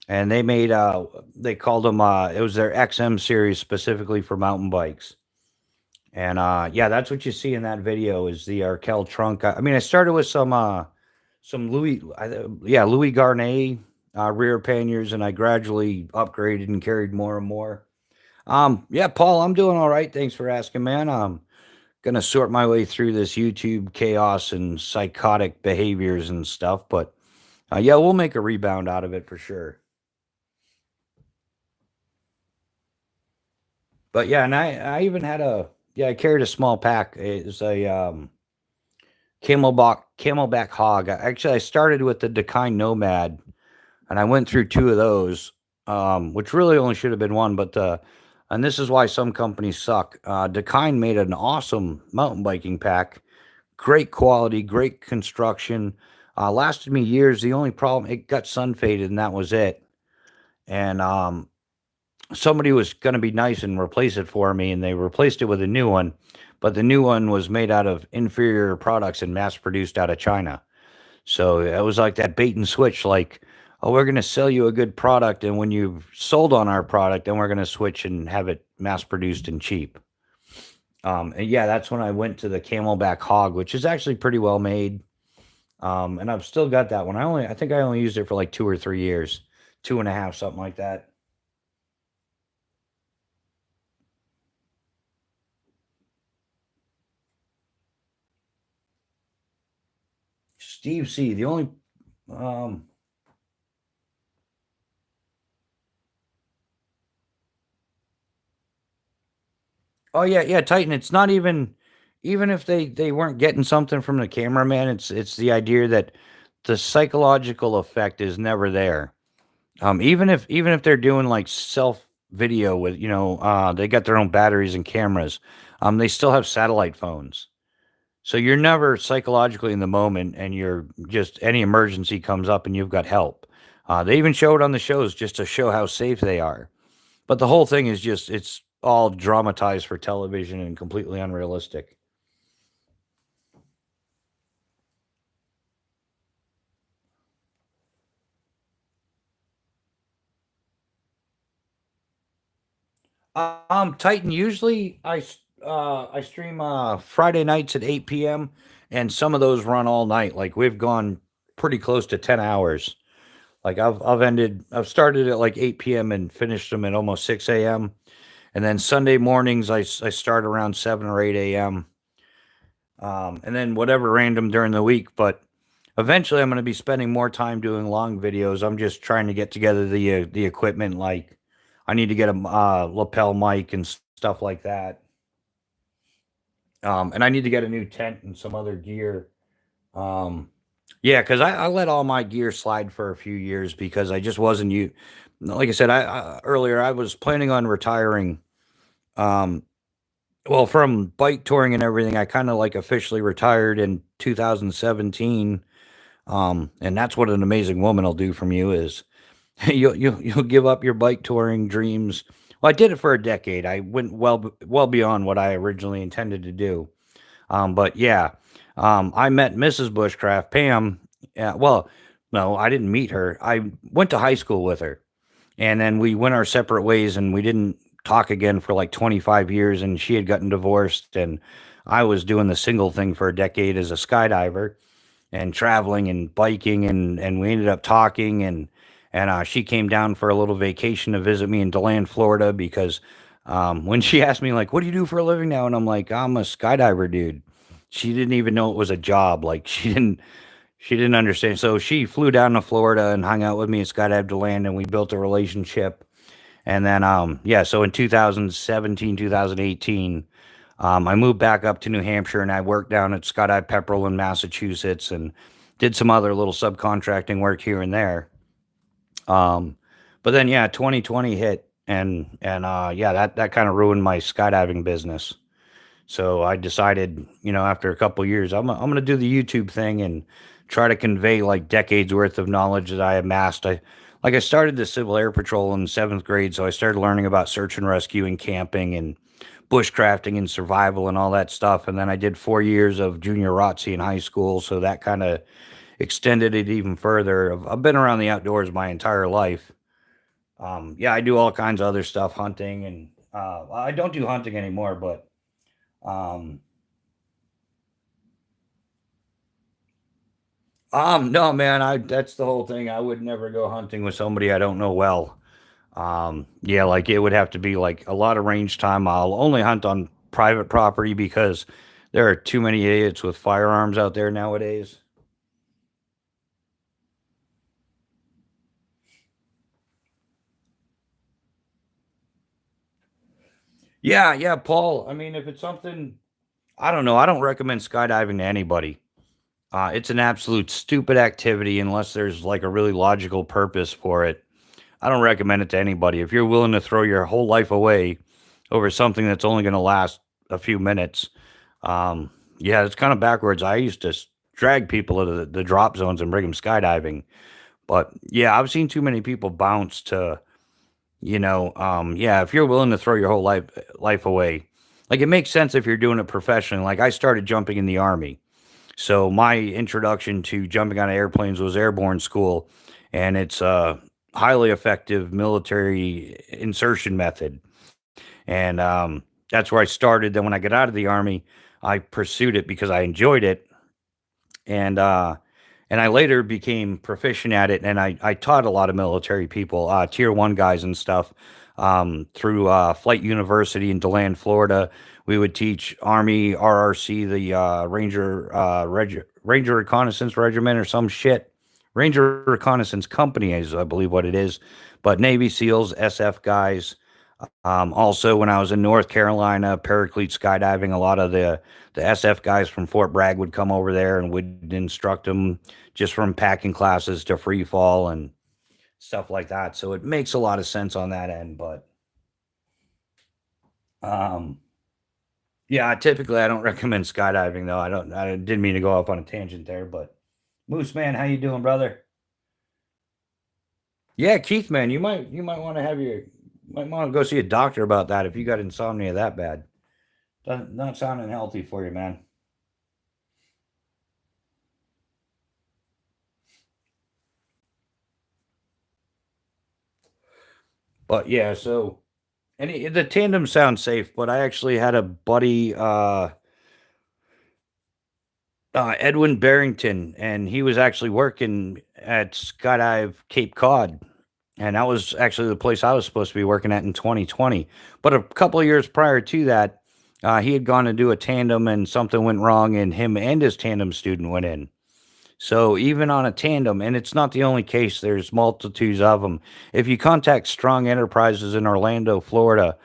and they called them it was their XM series specifically for mountain bikes. And yeah, that's what you see in that video is the Arkell trunk. I mean, I started with some Louis Garnet rear panniers, and I gradually upgraded and carried more and more. Yeah, Paul, I'm doing all right. Thanks for asking, man. I'm gonna sort my way through this YouTube chaos and psychotic behaviors and stuff, but yeah, we'll make a rebound out of it for sure. But yeah, and I even had I carried a small pack. It's a camelback hog. Actually, I started with the Dakine Nomad, and I went through two of those, which really only should have been one. But and this is why some companies suck. Dakine made an awesome mountain biking pack, great quality, great construction, lasted me years. The only problem, it got sun faded, and that was it. And somebody was going to be nice and replace it for me, and they replaced it with a new one. But the new one was made out of inferior products and mass produced out of China. So it was like that bait and switch, like, oh, we're going to sell you a good product, and when you've sold on our product, then we're going to switch and have it mass produced and cheap. And yeah, that's when I went to the Camelback Hog, which is actually pretty well made. And I've still got that one. I think I only used it for like 2 or 3 years, two and a half, something like that. Steve C. The only, um, oh yeah, Titan. It's not even if they weren't getting something from the cameraman. It's the idea that the psychological effect is never there. Even if they're doing like self video with they got their own batteries and cameras. They still have satellite phones. So you're never psychologically in the moment, and you're just any emergency comes up and you've got help. They even show it on the shows just to show how safe they are. But the whole thing is just it's all dramatized for television and completely unrealistic. Titan. Usually I stream Friday nights at 8 p.m. and some of those run all night. Like we've gone pretty close to 10 hours. Like I've started at like 8 p.m. and finished them at almost 6 a.m. And then Sunday mornings I start around 7 or 8 a.m. And then whatever random during the week. But eventually I'm going to be spending more time doing long videos. I'm just trying to get together the equipment. Like I need to get a lapel mic and stuff like that. And I need to get a new tent and some other gear. Um, yeah, because I let all my gear slide for a few years because I just wasn't you. Like I said, I earlier I was planning on retiring. Um, well, from bike touring and everything, I kind of like officially retired in 2017. And that's what an amazing woman will do from you is you'll give up your bike touring dreams. Well, I did it for a decade. I went well beyond what I originally intended to do. But yeah, I met Mrs. Bushcraft, Pam. Well, no, I didn't meet her. I went to high school with her, and then we went our separate ways, and we didn't talk again for like 25 years. And she had gotten divorced, and I was doing the single thing for a decade as a skydiver and traveling and biking, and we ended up talking, and she came down for a little vacation to visit me in DeLand, Florida, because when she asked me like, "What do you do for a living now?" and I'm like, "I'm a skydiver, dude." She didn't even know it was a job. Like she didn't understand. So she flew down to Florida and hung out with me at Skydive DeLand, and we built a relationship. And then yeah, so in 2017, 2018. I moved back up to New Hampshire, and I worked down at Skydive Pepperell in Massachusetts and did some other little subcontracting work here and there. Um, but then yeah, 2020 hit, and yeah, that kind of ruined my skydiving business. So I decided, after a couple years, I'm going to do the YouTube thing and try to convey like decades worth of knowledge that I amassed. like I started the Civil Air Patrol in 7th grade, so I started learning about search and rescue and camping and bushcrafting and survival and all that stuff. And then I did 4 years of junior ROTC in high school, so that kind of extended it even further. I've been around the outdoors my entire life. Yeah, I do all kinds of other stuff, hunting, and I don't do hunting anymore, but um, no, man, I that's the whole thing. I would never go hunting with somebody I don't know well. Yeah, like it would have to be like a lot of range time. I'll only hunt on private property because there are too many idiots with firearms out there nowadays. Yeah, yeah, Paul. I mean, if it's something, I don't know. I don't recommend skydiving to anybody. It's an absolute stupid activity unless there's like a really logical purpose for it. I don't recommend it to anybody. If you're willing to throw your whole life away over something that's only going to last a few minutes, yeah, it's kind of backwards. I used to drag people to the drop zones and bring them skydiving, but yeah, I've seen too many people bounce to, yeah. If you're willing to throw your whole life away, like it makes sense if you're doing it professionally. Like I started jumping in the army. So my introduction to jumping out of airplanes was airborne school, and it's a highly effective military insertion method. And that's where I started. Then when I got out of the army, I pursued it because I enjoyed it, and I later became proficient at it. And I taught a lot of military people, tier one guys and stuff, through Flight University in DeLand, Florida. We would teach Army RRC, the Ranger Reconnaissance Regiment or some shit. Ranger Reconnaissance Company is, I believe, what it is. But Navy SEALs, SF guys. Also, when I was in North Carolina, paraclete skydiving, a lot of the SF guys from Fort Bragg would come over there and would instruct them just from packing classes to free fall and stuff like that. So it makes a lot of sense on that end. But um, yeah, typically I don't recommend skydiving though. I didn't mean to go off on a tangent there, but Moose man, how you doing, brother? Yeah, Keith man, you might want to have your might want to go see a doctor about that if you got insomnia that bad. Doesn't not sounding healthy for you, man. But yeah, so the tandem sounds safe, but I actually had a buddy, Edwin Barrington, and he was actually working at Skydive Cape Cod, and that was actually the place I was supposed to be working at in 2020. But a couple of years prior to that, he had gone to do a tandem, and something went wrong, and him and his tandem student went in. So even on a tandem, and it's not the only case, there's multitudes of them. If you contact Strong Enterprises in Orlando, Florida,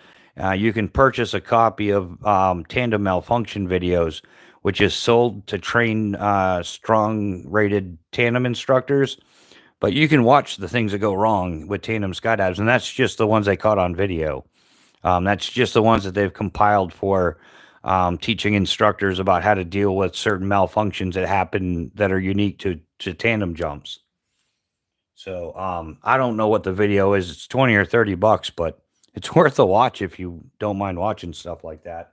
you can purchase a copy of tandem malfunction videos, which is sold to train strong rated tandem instructors. But you can watch the things that go wrong with tandem skydives, and that's just the ones they caught on video. That's just the ones that they've compiled for teaching instructors about how to deal with certain malfunctions that happen that are unique to tandem jumps. So I don't know what the video is. It's 20 or $30, but it's worth a watch if you don't mind watching stuff like that.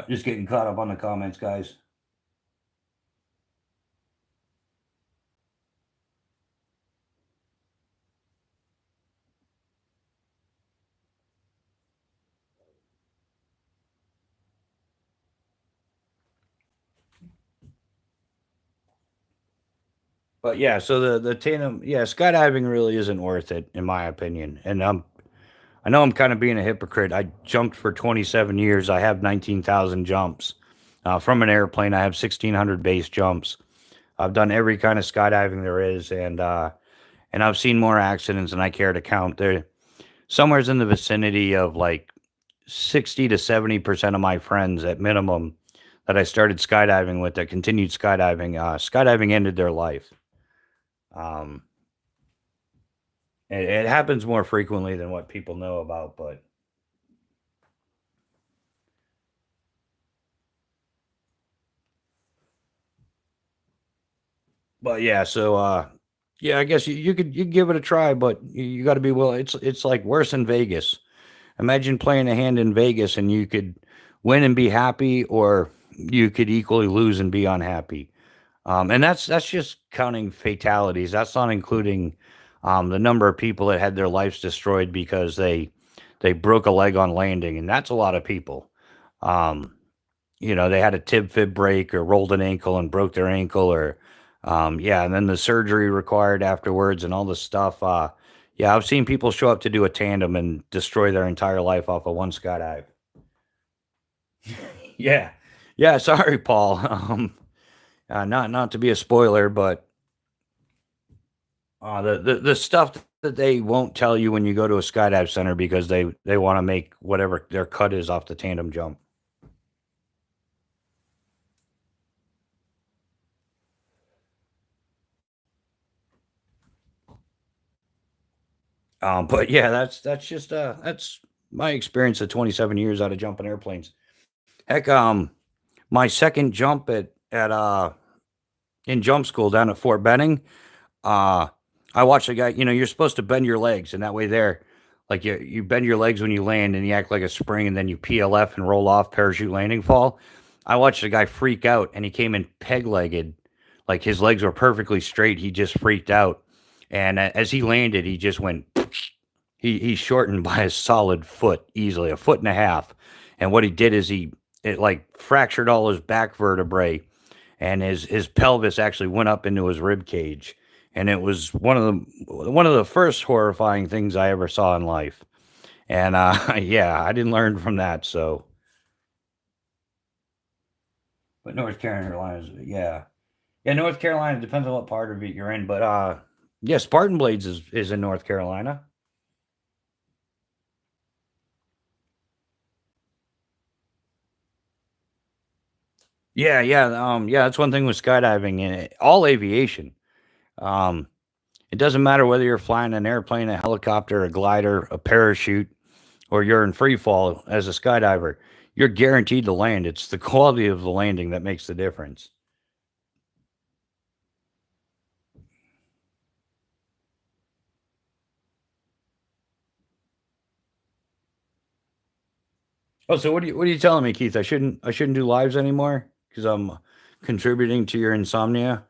Just getting caught up on the comments, guys. But yeah, so the tandem, yeah, skydiving really isn't worth it in my opinion. And I know I'm kind of being a hypocrite. I jumped for 27 years. I have 19,000 jumps. From an airplane, I have 1,600 base jumps. I've done every kind of skydiving there is, and I've seen more accidents than I care to count. There, somewhere's in the vicinity of like 60 to 70% of my friends at minimum that I started skydiving with that continued skydiving. Skydiving ended their life. Um, it happens more frequently than what people know about, but But yeah, so yeah, I guess you could give it a try, but you got to be willing. It's like worse than Vegas. Imagine playing a hand in Vegas and you could win and be happy, or you could equally lose and be unhappy. And that's just counting fatalities. That's not including the number of people that had their lives destroyed because they broke a leg on landing, and that's a lot of people. Um, they had a tib fib break or rolled an ankle and broke their ankle, or yeah, and then the surgery required afterwards and all this stuff. Yeah, I've seen people show up to do a tandem and destroy their entire life off of one skydive. Yeah, yeah. Sorry, Paul. Not to be a spoiler, but the stuff that they won't tell you when you go to a skydive center because they want to make whatever their cut is off the tandem jump. But yeah, that's just that's my experience of 27 years out of jumping airplanes. Heck, my second jump at in jump school down at Fort Benning, uh, I watched a guy. You're supposed to bend your legs, and that way there, like you bend your legs when you land, and you act like a spring, and then you PLF and roll off parachute landing fall. I watched a guy freak out, and he came in peg legged, like his legs were perfectly straight. He just freaked out, and as he landed, he just went. He shortened by a solid foot, easily a foot and a half. And what he did is it like fractured all his back vertebrae, and his pelvis actually went up into his rib cage. And it was one of the first horrifying things I ever saw in life. And yeah, I didn't learn from that. So, but North Carolina is, yeah, North Carolina depends on what part of it you're in. But yeah, Spartan Blades is in North Carolina. Yeah, yeah, yeah. That's one thing with skydiving and all aviation. Um, it doesn't matter whether you're flying an airplane, a helicopter, a glider, a parachute, or you're in free fall as a skydiver. You're guaranteed to land. It's the quality of the landing that makes the difference. Oh, so what are you telling me, Keith? I shouldn't do lives anymore because I'm contributing to your insomnia.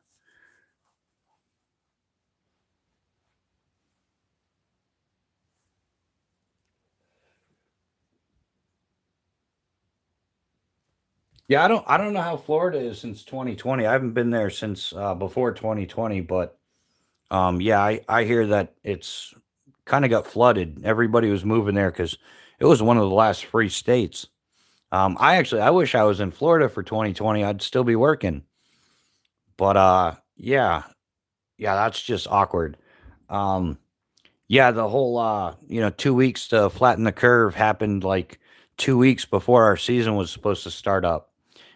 Yeah, I don't know how Florida is since 2020. I haven't been there since before 2020, but yeah, I hear that it's kind of got flooded. Everybody was moving there because it was one of the last free states. I wish I was in Florida for 2020. I'd still be working, but yeah, yeah, that's just awkward. Um, yeah, the whole 2 weeks to flatten the curve happened like 2 weeks before our season was supposed to start up,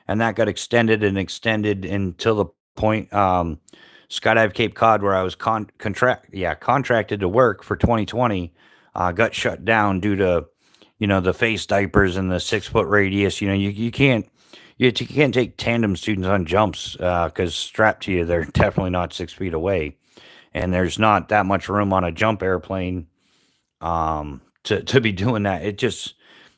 and that got extended and extended until the point Skydive Cape Cod, where I was contracted to work for 2020, got shut down due to the face diapers and the 6 foot radius. You can't take tandem students on jumps because strapped to you, they're definitely not 6 feet away, and there's not that much room on a jump airplane to be doing that. It just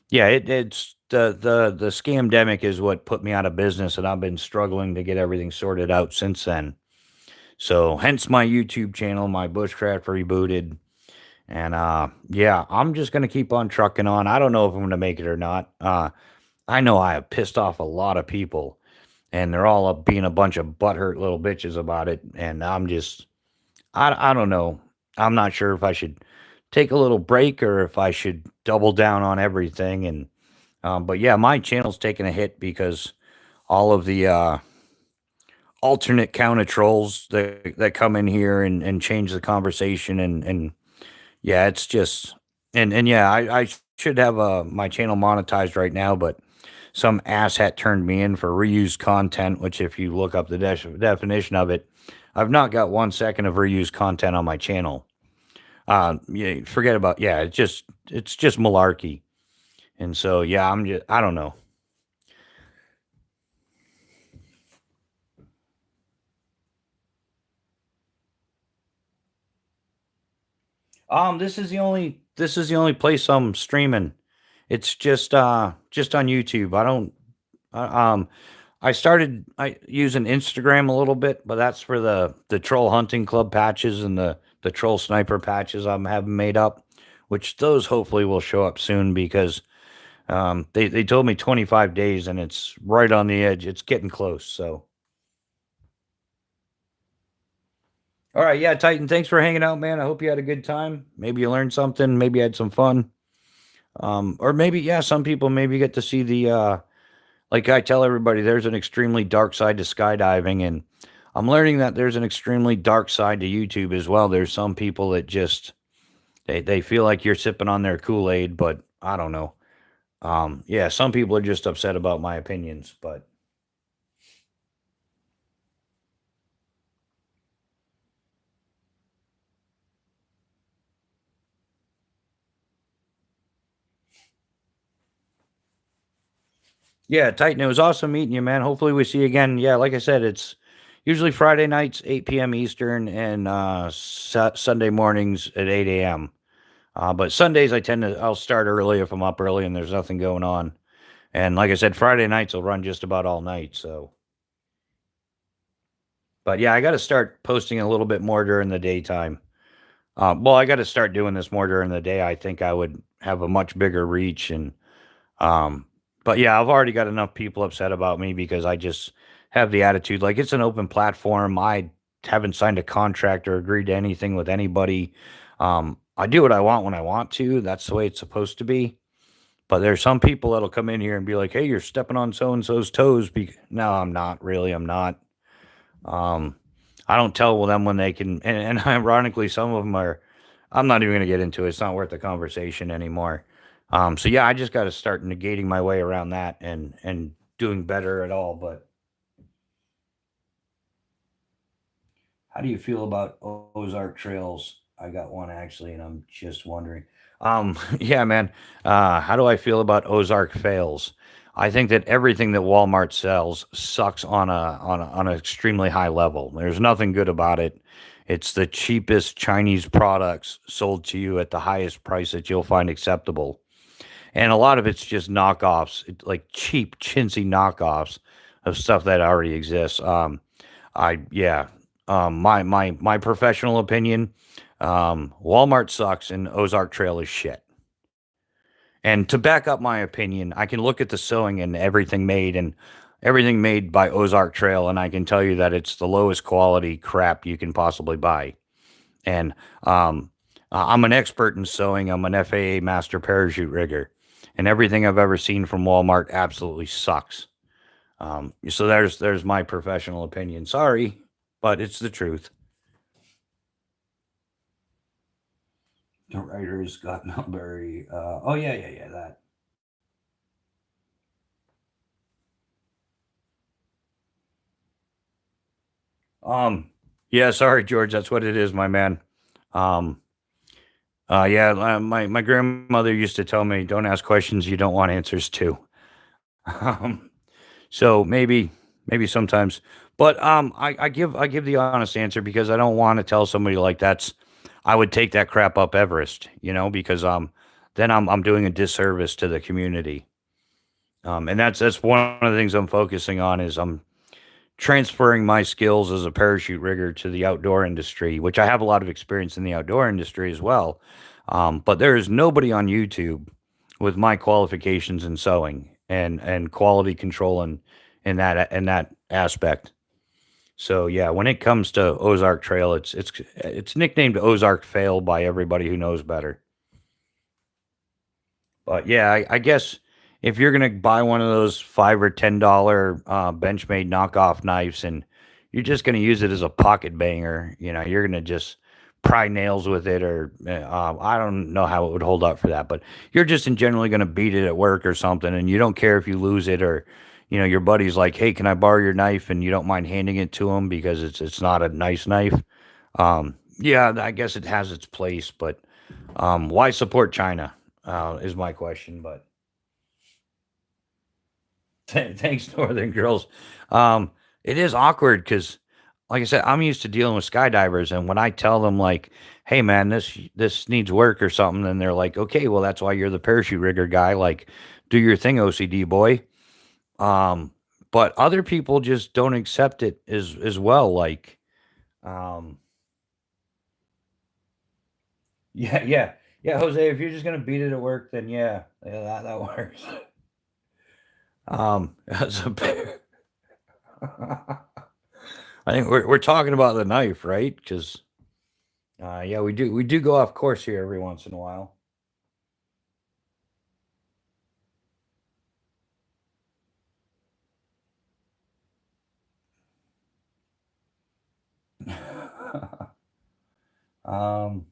yeah, it's the scamdemic is what put me out of business, and I've been struggling to get everything sorted out since then. So hence my YouTube channel, my Bushcraft Rebooted. And yeah, I'm just gonna keep on trucking on. I don't know if I'm gonna make it or not. I know I have pissed off a lot of people, and they're all up being a bunch of butthurt little bitches about it. And I don't know. I'm not sure if I should take a little break or if I should double down on everything. And but yeah, my channel's taking a hit because all of the alternate counter trolls that come in here and change the conversation, and yeah, it's just and yeah, I should have my channel monetized right now, but some asshat turned me in for reused content, which if you look up the definition of it, I've not got 1 second of reused content on my channel. Yeah, forget about yeah, it's just malarkey. And so yeah, I don't know. This is the only place I'm streaming. It's just on YouTube. I don't um I started I using Instagram a little bit, but that's for the troll hunting club patches and the troll sniper patches I'm having made up, which those hopefully will show up soon because they told me 25 days and it's right on the edge. It's getting close. So all right, yeah, Titan, thanks for hanging out, man. I hope you had a good time. Maybe you learned something, maybe you had some fun. Or maybe, yeah, some people maybe get to see like I tell everybody, there's an extremely dark side to skydiving, and I'm learning that there's an extremely dark side to YouTube as well. There's some people that just they feel like you're sipping on their Kool-Aid, but I don't know. Yeah, some people are just upset about my opinions, but yeah, Titan, it was awesome meeting you, man. Hopefully we see you again. Yeah, like I said, it's usually Friday nights, 8 p.m. Eastern, and Sunday mornings at 8 a.m. But Sundays I'll start early if I'm up early and there's nothing going on. And like I said, Friday nights will run just about all night. So, but yeah, I got to start posting a little bit more during the daytime. Well, I got to start doing this more during the day. I think I would have a much bigger reach. And, um, but yeah, I've already got enough people upset about me because I just have the attitude like it's an open platform. I haven't signed a contract or agreed to anything with anybody. I do what I want when I want to. That's the way it's supposed to be. But there's some people that'll come in here and be like, "Hey, you're stepping on so and so's toes." No, I'm not really. I'm not. Um, I don't tell them when they can. And ironically, some of them are. I'm not even going to get into it. It's not worth the conversation anymore. So yeah, I just got to start negating my way around that and doing better at all. But how do you feel about Ozark Trails? I got one actually, and I'm just wondering. Yeah, man. How do I feel about Ozark fails? I think that everything that Walmart sells sucks on an extremely high level. There's nothing good about it. It's the cheapest Chinese products sold to you at the highest price that you'll find acceptable, and a lot of it's just knockoffs, like cheap, chintzy knockoffs of stuff that already exists. I yeah. My professional opinion, Walmart sucks and Ozark Trail is shit. And to back up my opinion, I can look at the sewing and everything made by Ozark Trail, and I can tell you that it's the lowest quality crap you can possibly buy. And I'm an expert in sewing. I'm an FAA master parachute rigger, and everything I've ever seen from Walmart absolutely sucks. So there's my professional opinion. Sorry, but it's the truth. The writer is Scott Melberry. Oh yeah, yeah, yeah. That. Um. Yeah. Sorry, George. That's what it is, my man. Um. Yeah. My grandmother used to tell me, "Don't ask questions you don't want answers to." Um. So maybe sometimes, but I give the honest answer because I don't want to tell somebody like that's. I would take that crap up Everest, because then I'm doing a disservice to the community. And that's one of the things I'm focusing on is I'm transferring my skills as a parachute rigger to the outdoor industry, which I have a lot of experience in the outdoor industry as well. But there is nobody on YouTube with my qualifications in sewing and quality control in that aspect. So yeah, when it comes to Ozark Trail, it's nicknamed Ozark Fail by everybody who knows better. But yeah, I guess if you're gonna buy one of those $5 or $10 Benchmade knockoff knives and you're just gonna use it as a pocket banger, you're gonna just pry nails with it, or I don't know how it would hold up for that, but you're just in generally gonna beat it at work or something, and you don't care if you lose it or your buddy's like, "Hey, can I borrow your knife?" and you don't mind handing it to him because it's not a nice knife. Yeah, I guess it has its place, but why support China? Is my question. But thanks, Northern Girls. It is awkward because like I said, I'm used to dealing with skydivers, and when I tell them like, "Hey, man, this needs work or something," then they're like, "Okay, well, that's why you're the parachute rigger guy. Like, do your thing, OCD boy." Um, but other people just don't accept it as well. Like, um, yeah, yeah, yeah, Jose. If you're just gonna beat it at work, then yeah, that works. As a bear. I think we're talking about the knife, right? Because yeah, we do go off course here every once in a while. um,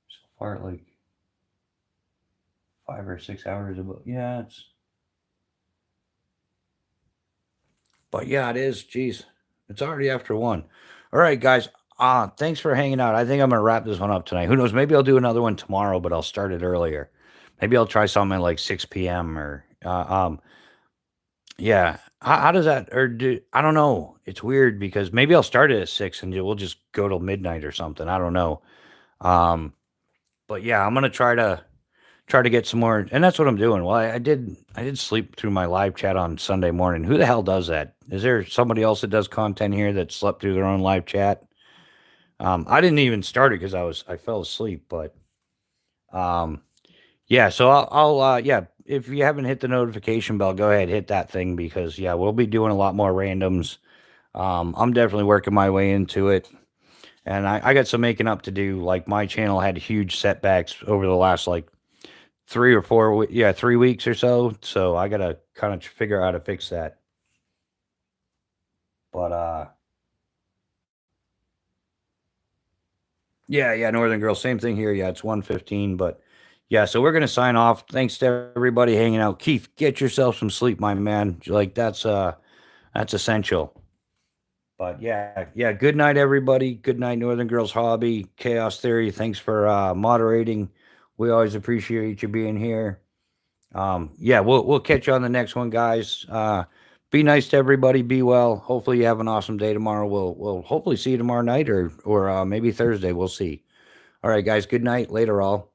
so far like 5 or 6 hours about. Yeah, but yeah, it is. Jeez, it's already after 1. All right, guys. Thanks for hanging out. I think I'm gonna wrap this one up tonight. Who knows? Maybe I'll do another one tomorrow, but I'll start it earlier. Maybe I'll try something at like 6 p.m. or yeah. How does that or do I don't know. It's weird because maybe I'll start it at 6 and we'll just go till midnight or something. I don't know. Um, but yeah, I'm gonna try to get some more, and that's what I'm doing. Well, I did sleep through my live chat on Sunday morning. Who the hell does that? Is there somebody else that does content here that slept through their own live chat? I didn't even start it because I fell asleep, but um, yeah. So yeah. If you haven't hit the notification bell, go ahead hit that thing because yeah, we'll be doing a lot more randoms. I'm definitely working my way into it. And I got some making up to do. Like my channel had huge setbacks over the last like 3 weeks or so. So I gotta kind of figure out how to fix that. But yeah, Northern Girl, same thing here. Yeah, it's 1:15. But yeah, so we're gonna sign off. Thanks to everybody hanging out. Keith, get yourself some sleep, my man. Like that's essential. But yeah. Good night, everybody. Good night, Northern Girls Hobby, Chaos Theory. Thanks for moderating. We always appreciate you being here. Yeah, we'll catch you on the next one, guys. Be nice to everybody. Be well. Hopefully, you have an awesome day tomorrow. We'll hopefully see you tomorrow night or maybe Thursday. We'll see. All right, guys. Good night. Later, all.